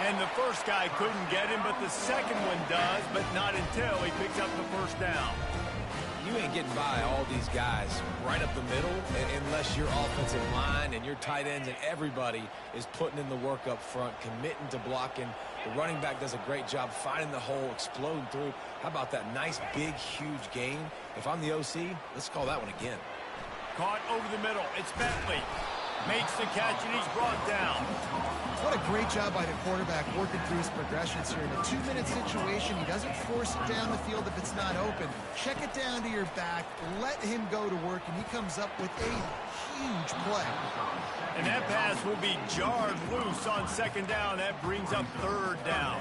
Speaker 2: And the first guy couldn't get him, but the second one does, but not until he picks up the first down.
Speaker 3: You ain't getting by all these guys right up the middle unless your offensive line and your tight ends and everybody is putting in the work up front, committing to blocking. The running back does a great job finding the hole, exploding through. How about that nice, big, huge gain? If I'm the OC, let's call that one again.
Speaker 2: Caught over the middle. It's Bentley. Makes the catch, and he's brought down.
Speaker 4: What a great job by the quarterback working through his progressions here. In a 2-minute situation, he doesn't force it down the field if it's not open. Check it down to your back, let him go to work, and he comes up with a huge play.
Speaker 2: And that pass will be jarred loose on second down. That brings up third down.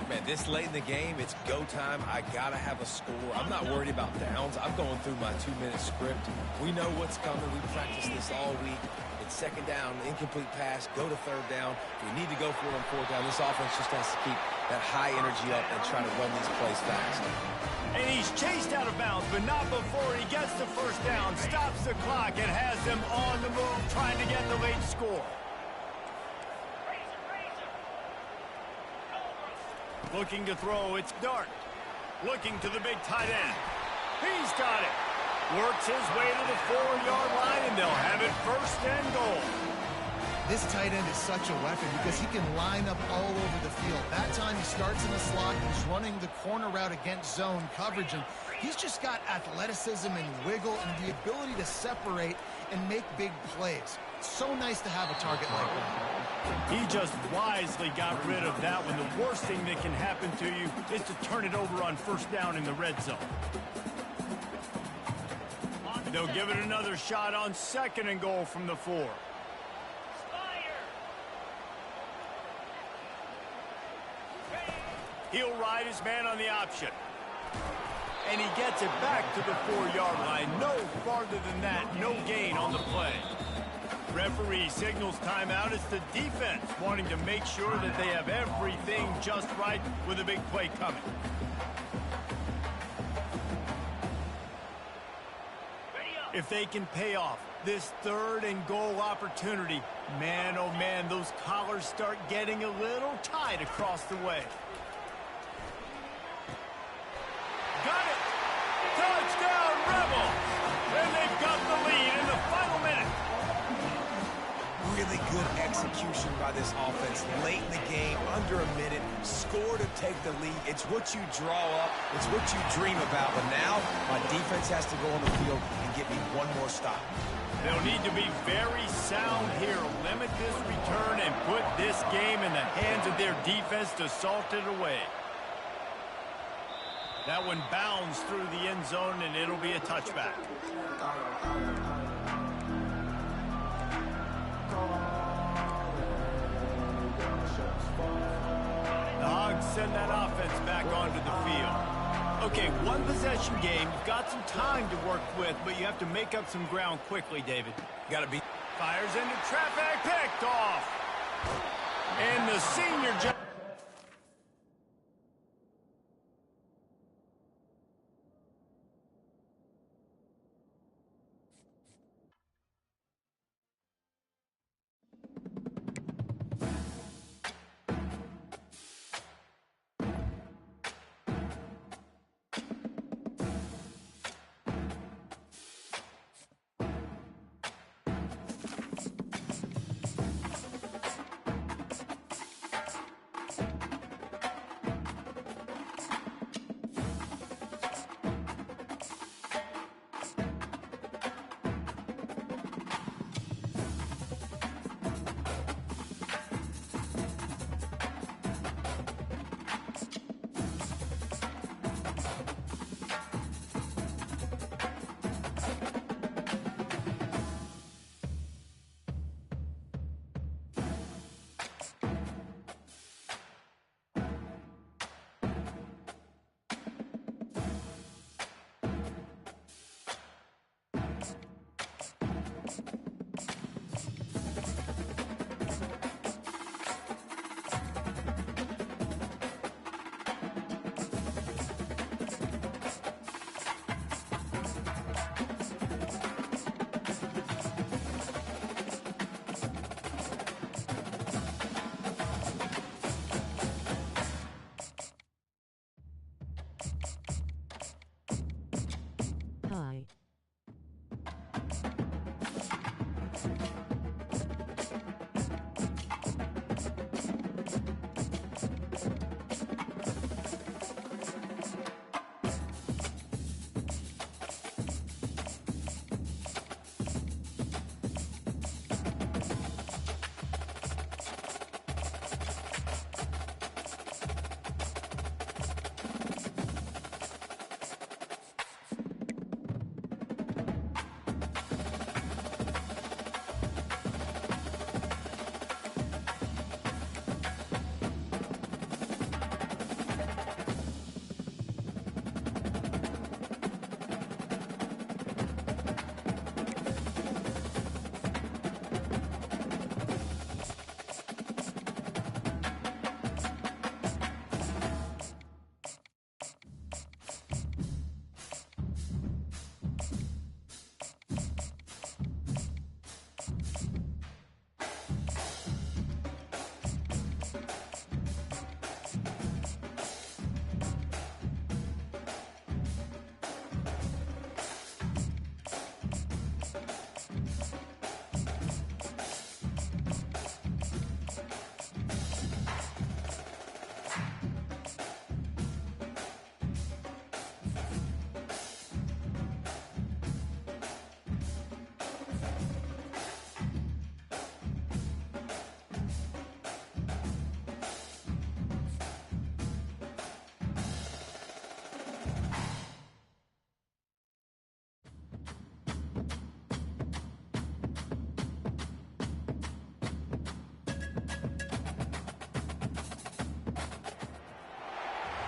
Speaker 3: Man, this late in the game, it's go time. I gotta have a score. I'm not worried about downs. I'm going through my 2-minute script. We know what's coming. We practiced this all week. It's second down, incomplete pass, go to third down. If we need to go for it on fourth down, this offense just has to keep that high energy up and try to run these plays fast.
Speaker 2: And he's chased out of bounds, but not before he gets the first down, stops the clock, and has them on the move, trying to get the late score. Looking to throw, it's Dart. Looking to the big tight end. He's got it. Works his way to the 4-yard line, and they'll have it first and goal.
Speaker 4: This tight end is such a weapon because he can line up all over the field. That time he starts in the slot, he's running the corner route against zone coverage, and he's just got athleticism and wiggle and the ability to separate and make big plays. It's so nice to have a target like that.
Speaker 2: He just wisely got rid of that one. The worst thing that can happen to you is to turn it over on first down in the red zone. They'll give it another shot on second and goal from the 4. He'll ride his man on the option. And he gets it back to the 4-yard line. No farther than that, no gain on the play. Referee signals timeout. It's the defense wanting to make sure that they have everything just right with a big play coming. If they can pay off this third and goal opportunity, man, oh man, those collars start getting a little tight across the way. Got it! Touchdown, Rebels! And they've got the lead in the final minute.
Speaker 3: Really good execution by this offense late in the game, under a minute, score to take the lead. It's what you draw up, it's what you dream about, but now my defense has to go on the field and get me one more stop.
Speaker 2: They'll need to be very sound here, limit this return and put this game in the hands of their defense to salt it away. That one bounds through the end zone, and it'll be a touchback. The Hogs send that offense back onto the field. Okay, one possession game. You've got some time to work with, but you have to make up some ground quickly, David.
Speaker 3: Got to be.
Speaker 2: Fires into traffic, picked off. And the senior...
Speaker 6: Hi.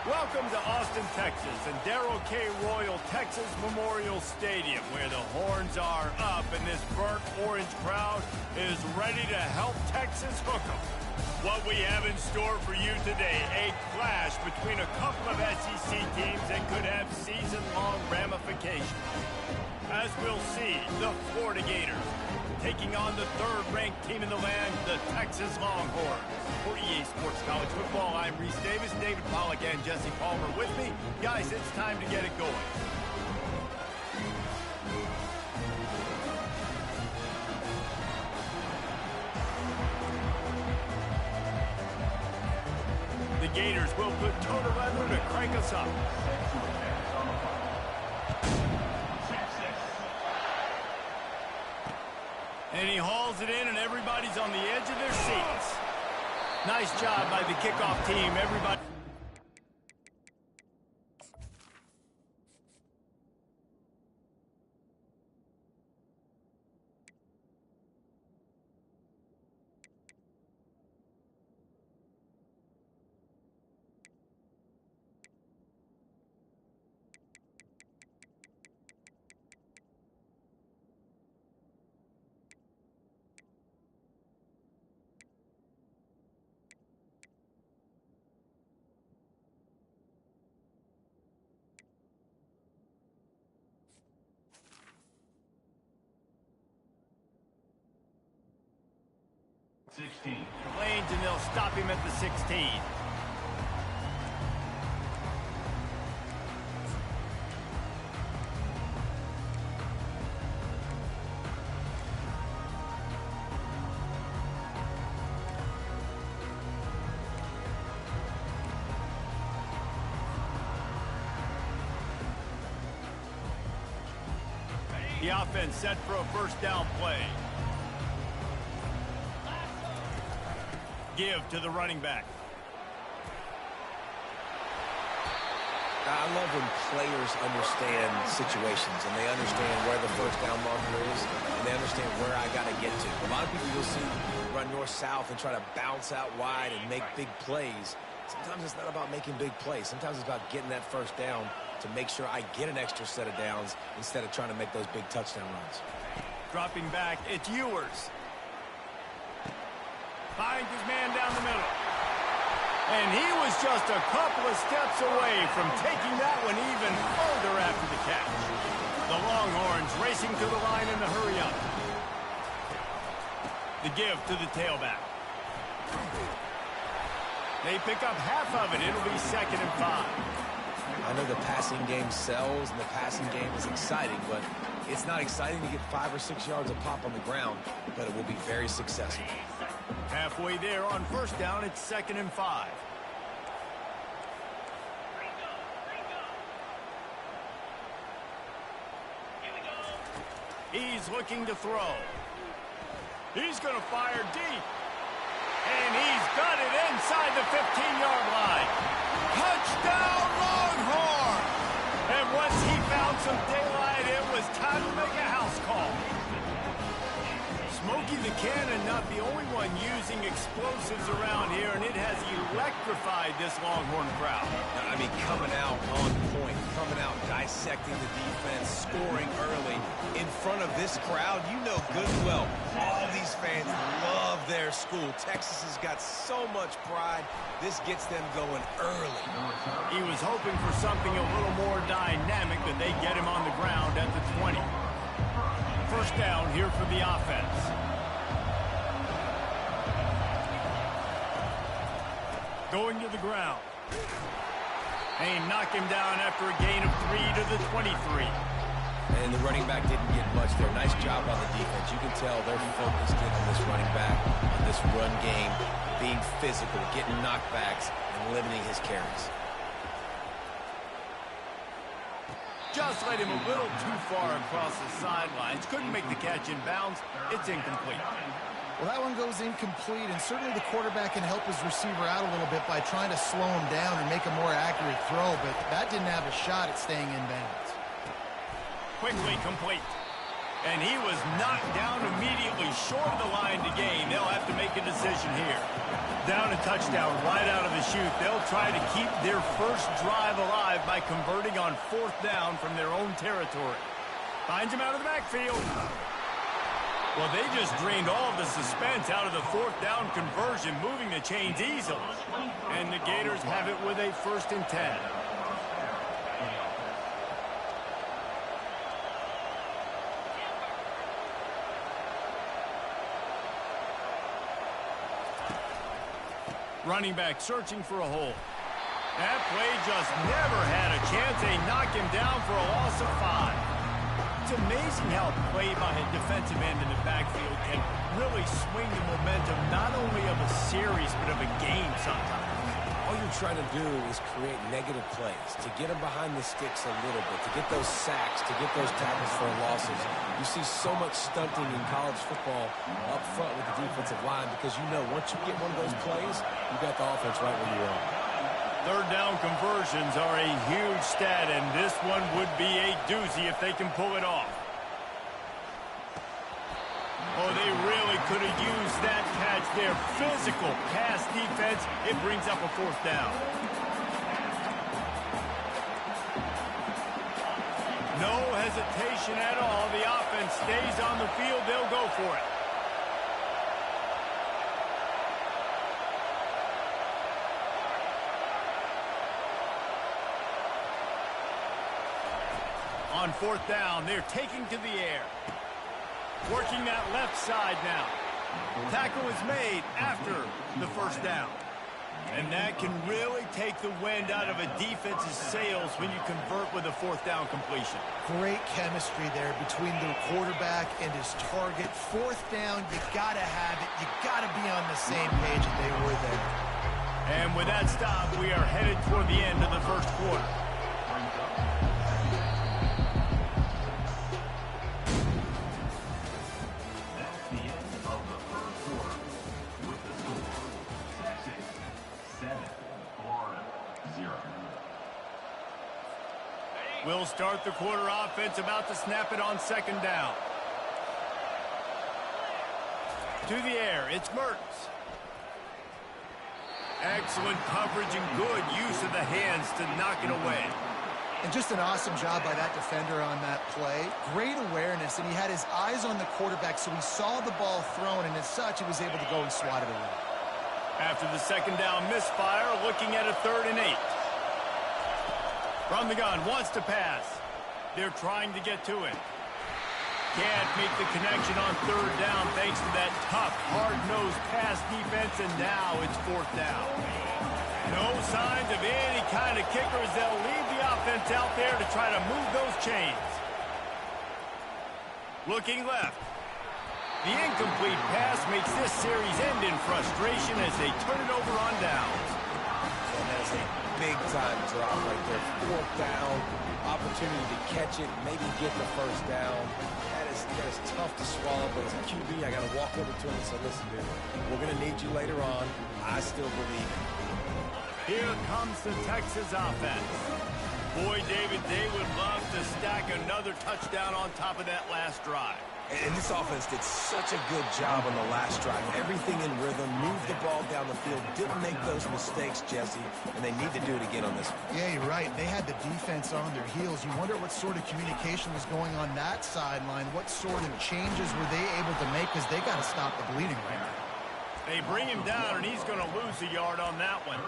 Speaker 2: Welcome to Austin, Texas, and Darrell K. Royal Texas Memorial Stadium, where the horns are up and this burnt orange crowd is ready to help Texas hook 'em. What we have in store for you today, a clash between a couple of SEC teams that could have season-long ramifications. As we'll see, the Florida Gators taking on the third-ranked team in the land, the Texas Longhorns. For EA Sports College Football, I'm Reese Davis, David Pollack, and Jesse Palmer with me. Guys, it's time to get it going. The Gators will put total leather to crank us up. And he hauls it in, and everybody's on the edge of their seats. Nice job by the kickoff team. Everybody.
Speaker 5: 16.
Speaker 2: Lanes, and they'll stop him at the 16. The offense set for a first down play. Give to the running back.
Speaker 3: I love when players understand situations and they understand where the first down marker is and they understand where I got to get to. A lot of people you'll see run north-south and try to bounce out wide and make big plays. Sometimes it's not about making big plays. Sometimes it's about getting that first down to make sure I get an extra set of downs instead of trying to make those big touchdown runs.
Speaker 2: Dropping back, it's Ewers. Finds his man down the middle. And he was just a couple of steps away from taking that one even further after the catch. The Longhorns racing to the line in the hurry-up. The give to the tailback. They pick up half of it. It'll be 2nd and 5.
Speaker 3: I know the passing game sells and the passing game is exciting, but it's not exciting to get 5 or 6 yards of pop on the ground, but it will be very successful.
Speaker 2: Halfway there on first down, it's 2nd and 5. He's looking to throw. He's going to fire deep. And he's got it inside the 15-yard line. Touchdown, Longhorn! And once he found some daylight, it was time to make a house call. Smokey the Cannon not the only one using explosives around here, and it has electrified this Longhorn crowd.
Speaker 3: I mean, coming out on point, coming out dissecting the defense, scoring early in front of this crowd. You know good and well, all these fans love their school. Texas has got so much pride. This gets them going early.
Speaker 2: He was hoping for something a little more dynamic, but they get him on the ground at the 20. First down here for the offense. Going to the ground. They knock him down after a gain of 3 to the 23.
Speaker 3: And the running back didn't get much there. Nice job on the defense. You can tell they're focused in on this running back, on this run game, being physical, getting knockbacks, and limiting his carries.
Speaker 2: Just let him a little too far across the sidelines. Couldn't make the catch in bounds. It's incomplete.
Speaker 4: Well, that one goes incomplete, and certainly the quarterback can help his receiver out a little bit by trying to slow him down and make a more accurate throw, but that didn't have a shot at staying in bounds.
Speaker 2: Quickly complete. And he was knocked down immediately short of the line to gain. They'll have to make a decision here. Down a touchdown right out of the chute. They'll try to keep their first drive alive by converting on 4th down from their own territory. Finds him out of the backfield. Well, they just drained all of the suspense out of the 4th down conversion, moving the chains easily. And the Gators have it with a 1st and 10. Running back searching for a hole. That play just never had a chance. They knock him down for a loss of 5. It's amazing how play by a defensive end in the backfield can really swing the momentum not only of a series but of a game sometimes.
Speaker 3: All you're trying to do is create negative plays, to get them behind the sticks a little bit, to get those sacks, to get those tackles for losses. You see so much stunting in college football up front with the defensive line because you know once you get one of those plays, you got the offense right where you want.
Speaker 2: 3rd down conversions are a huge stat, and this one would be a doozy if they can pull it off. Oh, they really could have used that catch there. Physical pass defense. It brings up a 4th down. No hesitation at all. The offense stays on the field. They'll go for it. On 4th down, they're taking to the air. Working that left side now. Tackle is made after the first down. And that can really take the wind out of a defense's sails when you convert with a fourth down completion.
Speaker 4: Great chemistry there between the quarterback and his target. Fourth down, you got to have it. You got to be on the same page, and they were there.
Speaker 2: And with that stop, we are headed toward the end of the first quarter.
Speaker 5: That's the end of the first quarter. With the score, Texas 7, Florida 0.
Speaker 2: We'll start the quarter offense, about to snap it on second down. To the air, it's Mertz. Excellent coverage and good use of the hands to knock it away.
Speaker 4: And just an awesome job by that defender on that play. Great awareness, and he had his eyes on the quarterback, so he saw the ball thrown, and as such, he was able to go and swat it away.
Speaker 2: After the second down misfire, looking at a 3rd and 8. From the gun, wants to pass. They're trying to get to it. Can't make the connection on 3rd down thanks to that tough, hard-nosed pass defense, and now it's 4th down. No signs of any kind of kicker as they'll leave the offense out there to try to move those chains. Looking left. The incomplete pass makes this series end in frustration as they turn it over on downs.
Speaker 3: And that is a big-time drop right there. 4th down, opportunity to catch it, maybe get the first down. That is tough to swallow, but as a QB, I got to walk over to him and say, listen, dude, we're going to need you later on. I still believe it.
Speaker 2: Here comes the Texas offense. Boy, David, they would love to stack another touchdown on top of that last drive.
Speaker 3: And this offense did such a good job on the last drive. Everything in rhythm, moved the ball down the field, didn't make those mistakes, Jesse, and they need to do it again on this one.
Speaker 4: Yeah, you're right. They had the defense on their heels. You wonder what sort of communication was going on that sideline. What sort of changes were they able to make, because they got to stop the bleeding right now.
Speaker 2: They bring him down, and he's going to lose a yard on that one.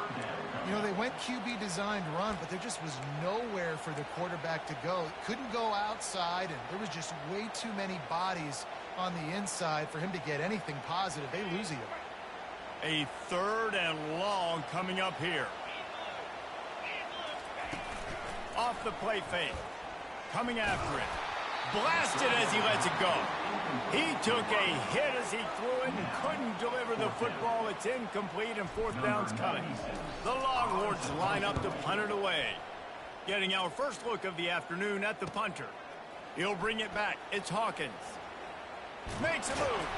Speaker 4: You know, they went QB designed run, but there just was nowhere for the quarterback to go. Couldn't go outside, and there was just way too many bodies on the inside for him to get anything positive. They lose a yard.
Speaker 2: A 3rd and long coming up here. Off the play fake. Coming after it. Blasted as he lets it go. He took a hit as he threw it and couldn't deliver the football. It's incomplete and 4th down's coming. The Longhorns line up to punt it away. Getting our first look of the afternoon at the punter. He'll bring it back. It's Hawkins. Makes a move.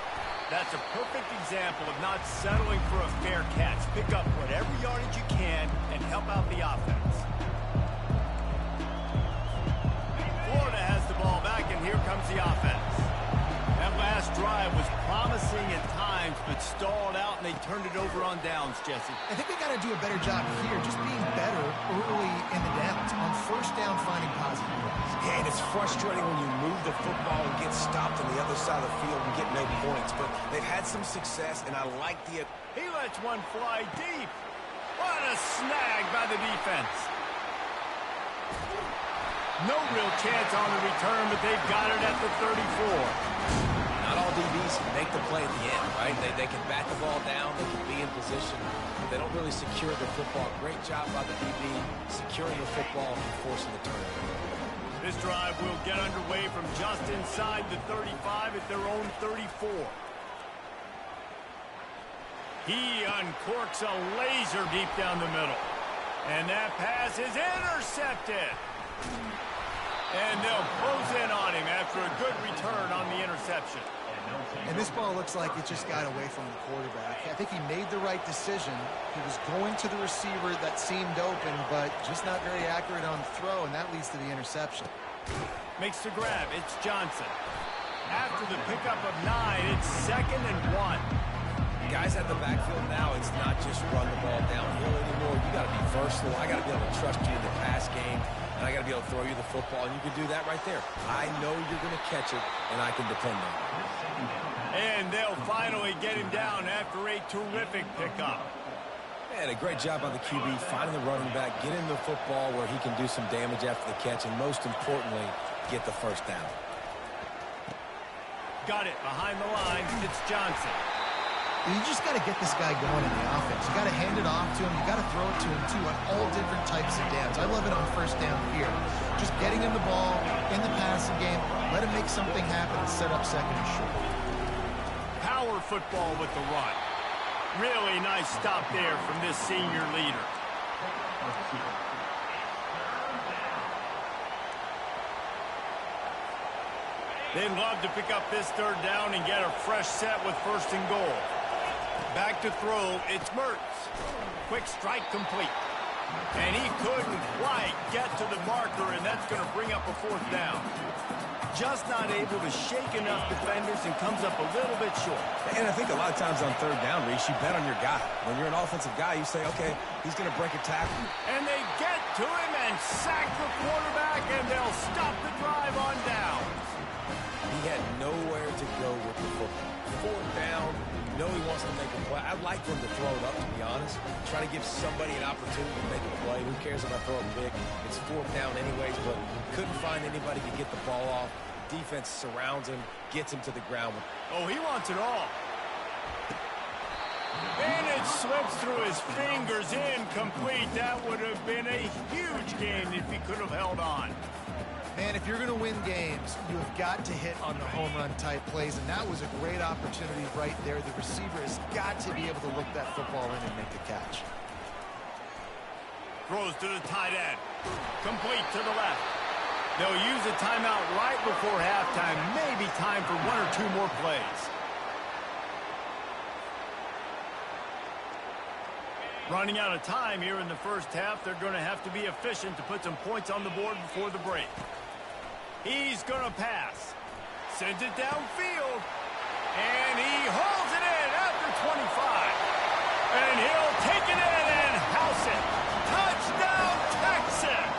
Speaker 2: That's a perfect example of not settling for a fair catch. Pick up whatever yardage you can and help out the offense. Florida has the ball back, and here comes the offense. That last drive was promising at times, but stalled out, and they turned it over on downs, Jesse.
Speaker 4: I think they got to do a better job here, just being better early in the downs. On 1st down, finding positive plays.
Speaker 3: Yeah, and it's frustrating when you move the football and get stopped on the other side of the field and get no points, but they've had some success, and I like the...
Speaker 2: He lets one fly deep. What a snag by the defense. No real chance on the return, but they've got it at the 34.
Speaker 3: Not all DBs can make the play at the end, right? They can bat the ball down, they can be in position. They don't really secure the football. Great job by the DB securing the football and forcing the turnover.
Speaker 2: This drive will get underway from just inside the 35 at their own 34. He uncorks a laser deep down the middle. And that pass is intercepted. And they'll close in on him after a good return on the interception.
Speaker 4: And this ball looks like it just got away from the quarterback. I think he made the right decision. He was going to the receiver that seemed open, but just not very accurate on the throw, and that leads to the interception.
Speaker 2: Makes the grab. It's Johnson. After the pickup of 9, it's 2nd and 1.
Speaker 3: Guys at the backfield now, it's not just run the ball downhill anymore. You got to be versatile. I got to be able to trust you in the pass game, and I got to be able to throw you the football, and you can do that right there. I know you're going to catch it, and I can depend on it.
Speaker 2: And they'll finally get him down after a terrific pickup.
Speaker 3: Man, a great job by the QB, finding the running back, getting the football where he can do some damage after the catch, and most importantly, get the first down.
Speaker 2: Got it behind the line. It's Johnson.
Speaker 4: You just got to get this guy going in the offense. You got to hand it off to him. You got to throw it to him, too, on all different types of downs. I love it on first down here. Just getting him the ball in the passing game, let him make something happen and set up second and short.
Speaker 2: Power football with the run. Really nice stop there from this senior leader. They'd love to pick up this third down and get a fresh set with first and goal. Back to throw, it's Mertz. Quick strike complete. And he couldn't quite get to the marker, and that's going to bring up a fourth down. Just not able to shake enough defenders and comes up a little bit short.
Speaker 3: And I think a lot of times on third down, Reese, you bet on your guy. When you're an offensive guy, you say, okay, he's going to break a tackle.
Speaker 2: And they get to him and sack the quarterback, and they'll stop the drive on down.
Speaker 3: He had nowhere to go with the football. Fourth down, you know he wants to make a play. I'd like for him to throw it up, to be honest. Try to give somebody an opportunity to make a play. Who cares if I throw it big? It's fourth down anyways, but couldn't find anybody to get the ball off. Defense surrounds him, gets him to the ground.
Speaker 2: Oh, he wants it all. And it slips through his fingers, incomplete. That would have been a huge game if he could have held on.
Speaker 4: Man, if you're going to win games, you have got to hit on the home run type plays, and that was a great opportunity right there. The receiver has got to be able to look that football in and make the catch.
Speaker 2: Throws to the tight end. Complete to the left. They'll use a timeout right before halftime. Maybe time for one or two more plays. Running out of time here in the first half. They're going to have to be efficient to put some points on the board before the break. He's going to pass. Sends it downfield. And he holds it in at the 25. And he'll take it in and house it. Touchdown, Texas!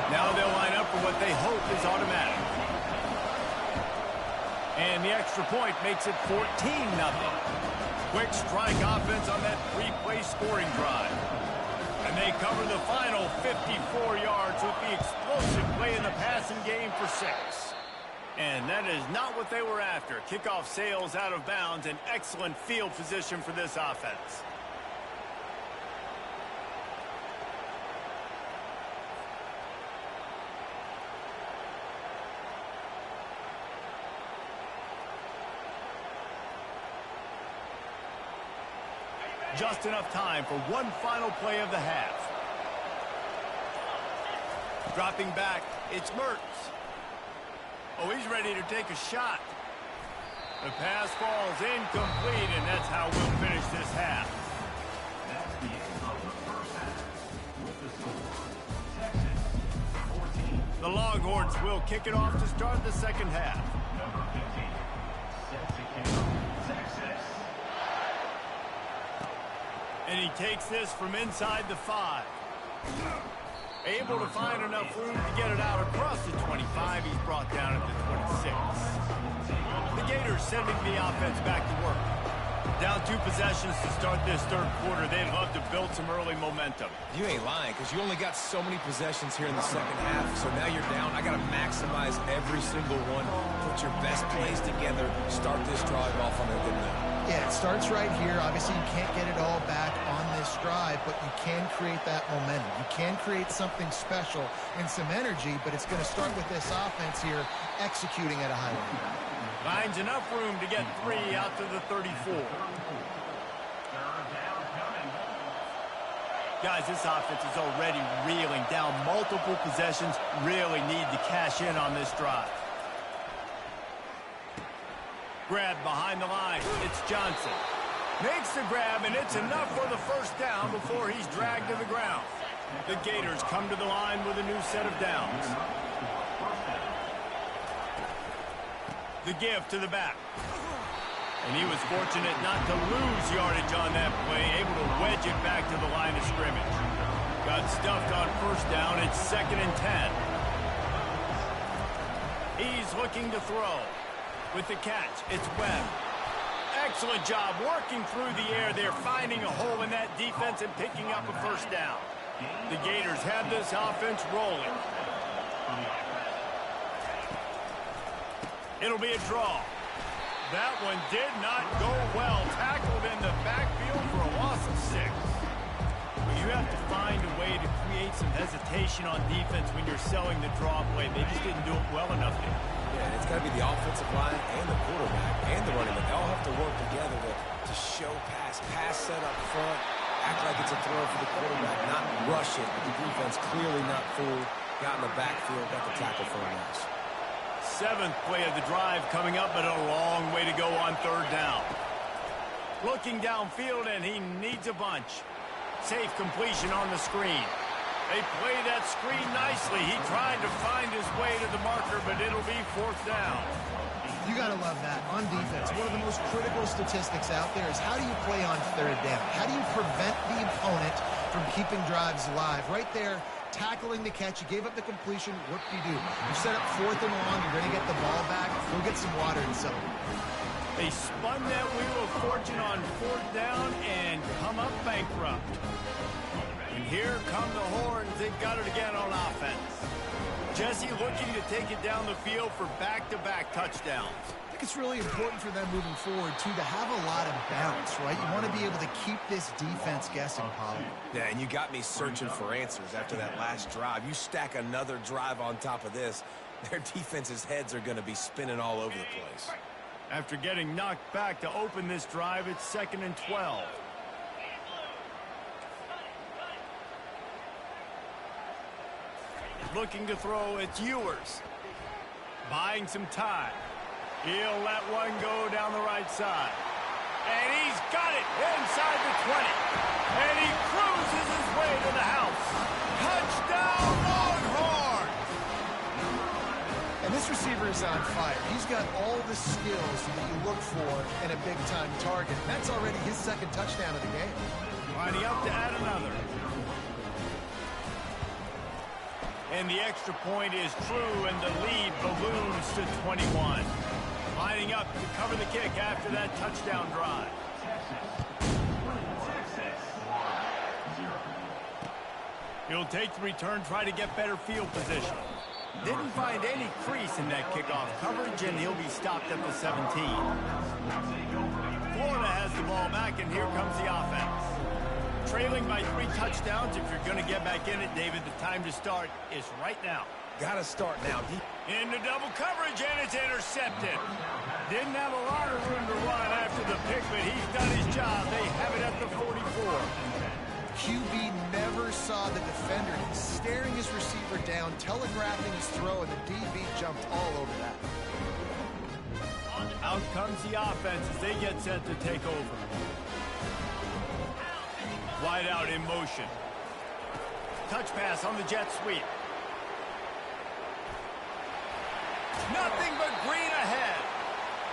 Speaker 2: Now they'll line up for what they hope is automatic. And the extra point makes it 14-0. Quick strike offense on that three-play scoring drive. And they cover the final 54 yards with the explosive play in the passing game for 6. And that is not what they were after. Kickoff sails out of bounds, and excellent field position for this offense. Just enough time for one final play of the half. Dropping back, it's Mertz. Oh, he's ready to take a shot. The pass falls incomplete, and that's how we'll finish this half.
Speaker 5: That's the end of the first half. With the score, Texas 14.
Speaker 2: The Longhorns will kick it off to start the second half.
Speaker 5: Number 15. Set to kick off, Texas.
Speaker 2: And he takes this from inside the 5. Able to find enough room to get it out across the 25. He's brought down at the 26. The Gators sending the offense back to work. Down 2 possessions to start this third quarter. They'd love to build some early momentum.
Speaker 3: You ain't lying, because you only got so many possessions here in the second half. So now you're down. I got to maximize every single one. Put your best plays together. Start this drive off on a good note.
Speaker 4: Yeah, it starts right here. Obviously, you can't get it all back on this drive, but you can create that momentum. You can create something special and some energy, but it's going to start with this offense here executing at a high level.
Speaker 2: Finds enough room to get 3 out to the 34. Guys, this offense is already reeling down multiple possessions. Really need to cash in on this drive. Grab behind the line. It's Johnson. Makes the grab, and it's enough for the first down before he's dragged to the ground. The Gators come to the line with a new set of downs. The give to the back. And he was fortunate not to lose yardage on that play, able to wedge it back to the line of scrimmage. Got stuffed on first down. It's 2nd and 10. He's looking to throw. With the catch, it's Webb. Excellent job working through the air there, finding a hole in that defense and picking up a first down. The Gators have this offense rolling. It'll be a draw. That one did not go well. Tackled in the backfield for a loss of 6. Well, you have to find a way to create some hesitation on defense when you're selling the draw play. They just didn't do it well enough there.
Speaker 3: Yeah, it's got to be the offensive line and the quarterback and the running back. They all have to work together to show pass set up front, act like it's a throw for the quarterback, not rush it. But the defense clearly not fooled. Got in the backfield, got the tackle for a loss.
Speaker 2: 7th play of the drive coming up, but a long way to go on 3rd down. Looking downfield, and he needs a bunch. Safe completion on the screen. They play that screen nicely. He tried to find his way to the marker, but it'll be 4th down.
Speaker 4: You got to love that. On defense, one of the most critical statistics out there is how do you play on 3rd down? How do you prevent the opponent from keeping drives alive? Right there, tackling the catch. You gave up the completion. What do? You set up 4th and long. You're going to get the ball back. Go get some water and settle.
Speaker 2: They spun that wheel of fortune on 4th down and come up bankrupt. And here come the horns. They've got it again on offense. Jesse looking to take it down the field for back-to-back touchdowns.
Speaker 4: I think it's really important for them moving forward, too, to have a lot of balance, right? You want to be able to keep this defense guessing, Polly.
Speaker 3: Yeah, and you got me searching for answers after that last drive. You stack another drive on top of this, their defense's heads are going to be spinning all over the place.
Speaker 2: After getting knocked back to open this drive, it's 2nd and 12. Looking to throw, it's Ewers. Buying some time. He'll let one go down the right side. And he's got it inside the 20. And he cruises his way to the house. Touchdown, Longhorns!
Speaker 4: And this receiver is on fire. He's got all the skills that you look for in a big-time target. That's already his 2nd touchdown of the game.
Speaker 2: Lining up to add another. And the extra point is true, and the lead balloons to 21. Lining up to cover the kick after that touchdown drive. He'll take the return, try to get better field position. Didn't find any crease in that kickoff coverage, and he'll be stopped at the 17. Florida has the ball back, and here comes the offense. Trailing by 3 touchdowns. If you're going to get back in it, David, the time to start is right now.
Speaker 3: Got to start now.
Speaker 2: Into double coverage, and it's intercepted. Didn't have a lot of room to run after the pick, but he's done his job. They have it at the 44.
Speaker 4: QB never saw the defender. He's staring his receiver down, telegraphing his throw, and the DB jumped all over that.
Speaker 2: Out comes the offense as they get set to take over. Wide out in motion. Touch pass on the jet sweep. Nothing but green ahead.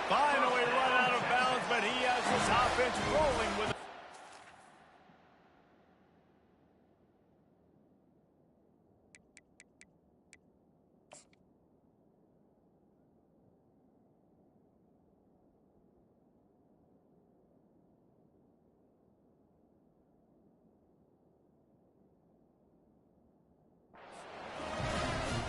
Speaker 2: Finally run out of bounds, but he has his offense rolling with it.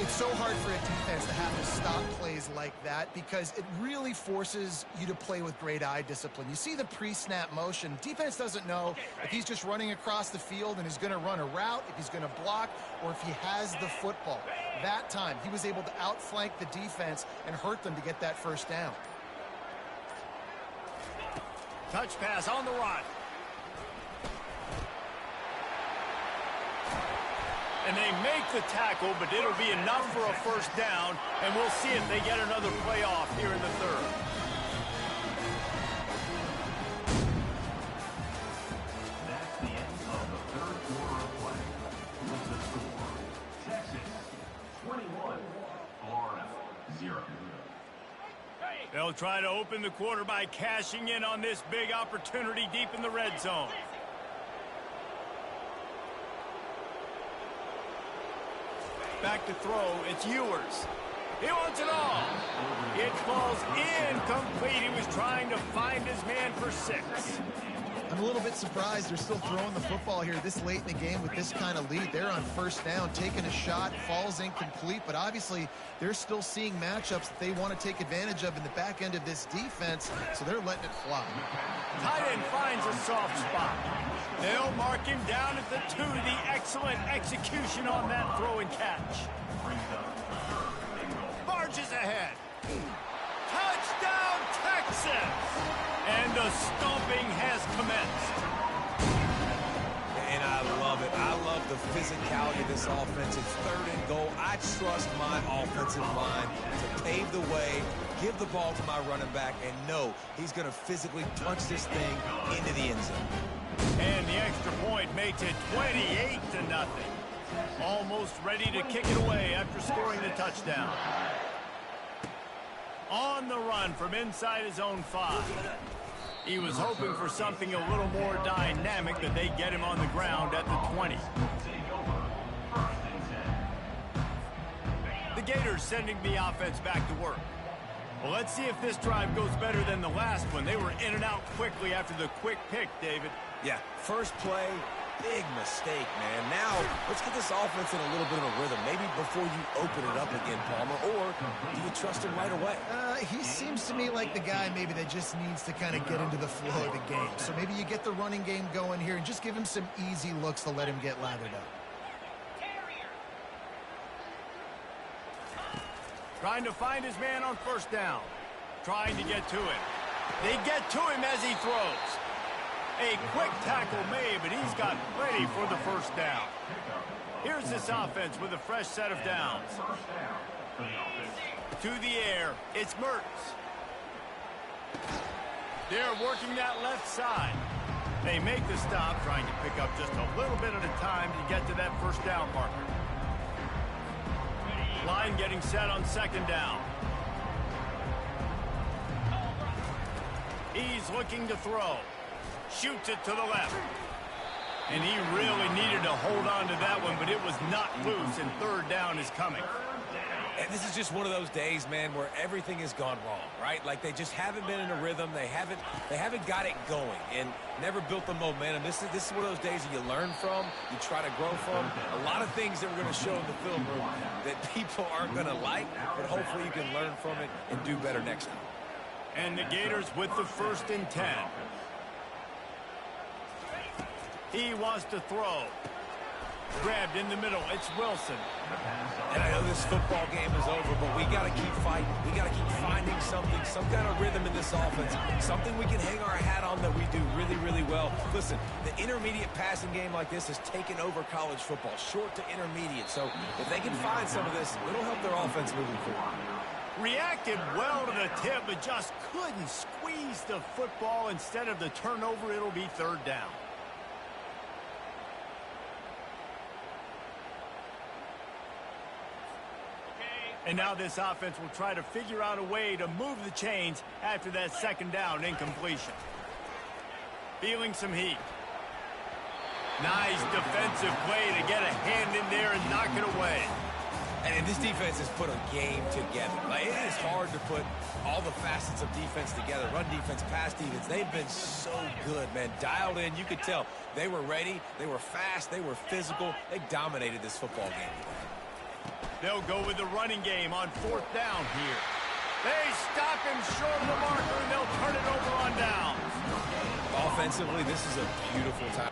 Speaker 4: It's so hard for a defense to have to stop plays like that because it really forces you to play with great eye discipline. You see the pre-snap motion. Defense doesn't know if he's just running across the field and is going to run a route, if he's going to block, or if he has the football. That time, he was able to outflank the defense and hurt them to get that 1st down.
Speaker 2: Touch pass on the run. And they make the tackle, but it'll be enough for a 1st down, and we'll see if they get another play off here in the 3rd.
Speaker 5: That's the end of the 3rd quarter of play. With the score, Texas 21, Florida 0.
Speaker 2: They'll try to open the quarter by cashing in on this big opportunity deep in the red zone. Back to throw, it's Ewers. He wants it all. It falls incomplete. He was trying to find his man for 6.
Speaker 4: I'm a little bit surprised they're still throwing the football here this late in the game with this kind of lead. They're on first down, taking a shot, falls incomplete, but obviously they're still seeing matchups that they want to take advantage of in the back end of this defense, so they're letting it fly.
Speaker 2: Tight end finds a soft spot. They'll mark him down at the 2. The excellent execution on that throw and catch. Barges ahead. Touchdown, Texas! And the stomping has commenced.
Speaker 3: And I love it. I love the physicality of this offense. It's 3rd and goal. I trust my offensive line to pave the way, give the ball to my running back, and know he's going to physically punch this thing into the end zone.
Speaker 2: And the extra point makes it 28-0. Almost ready to kick it away after scoring the touchdown. On the run from inside his own 5. He was hoping for something a little more dynamic, but they get him on the ground at the 20. The Gators sending the offense back to work. Well, let's see if this drive goes better than the last one. They were in and out quickly after the quick pick, David.
Speaker 3: Yeah, first play, big mistake, man. Now, let's get this offense in a little bit of a rhythm. Maybe before you open it up again, Palmer, or do you trust him right away?
Speaker 4: He seems to me like the guy maybe that just needs to kind of get into the flow of the game. So maybe you get the running game going here and just give him some easy looks to let him get lathered up.
Speaker 2: Trying to find his man on first down. Trying to get to him. They get to him as he throws. A quick tackle made, but he's got plenty for the first down. Here's this offense with a fresh set of downs. To the air, it's Mertz. They're working that left side. They make the stop, trying to pick up just a little bit at a time to get to that first down marker. Line getting set on second down. He's looking to throw. Shoots it to the left. And he really needed to hold on to that one, but it was not loose, and third down is coming.
Speaker 3: And this is just one of those days, man, where everything has gone wrong, right? Like they just haven't been in a rhythm. They haven't got it going and never built the momentum. This is one of those days that you learn from, you try to grow from. A lot of things that we're going to show in the film room that people aren't going to like, but hopefully you can learn from it and do better next time.
Speaker 2: And the Gators with the 1st and 10. He wants to throw. Grabbed in the middle. It's Wilson.
Speaker 3: And I know this football game is over, but we got to keep fighting. We got to keep finding something, some kind of rhythm in this offense, something we can hang our hat on that we do really, really well. Listen, the intermediate passing game like this has taken over college football, short to intermediate. So if they can find some of this, it'll help their offense moving forward.
Speaker 2: Reacted well to the tip, but just couldn't squeeze the football. Instead of the turnover, it'll be third down. And now this offense will try to figure out a way to move the chains after that second down incompletion. Feeling some heat. Nice defensive play to get a hand in there and knock it away.
Speaker 3: And this defense has put a game together. Like, it is hard to put all the facets of defense together. Run defense, pass defense. They've been so good, man. Dialed in. You could tell they were ready. They were fast. They were physical. They dominated this football game today.
Speaker 2: They'll go with the running game on fourth down here. They stop him short of the marker, and they'll turn it over on downs.
Speaker 3: Offensively, this is a beautiful time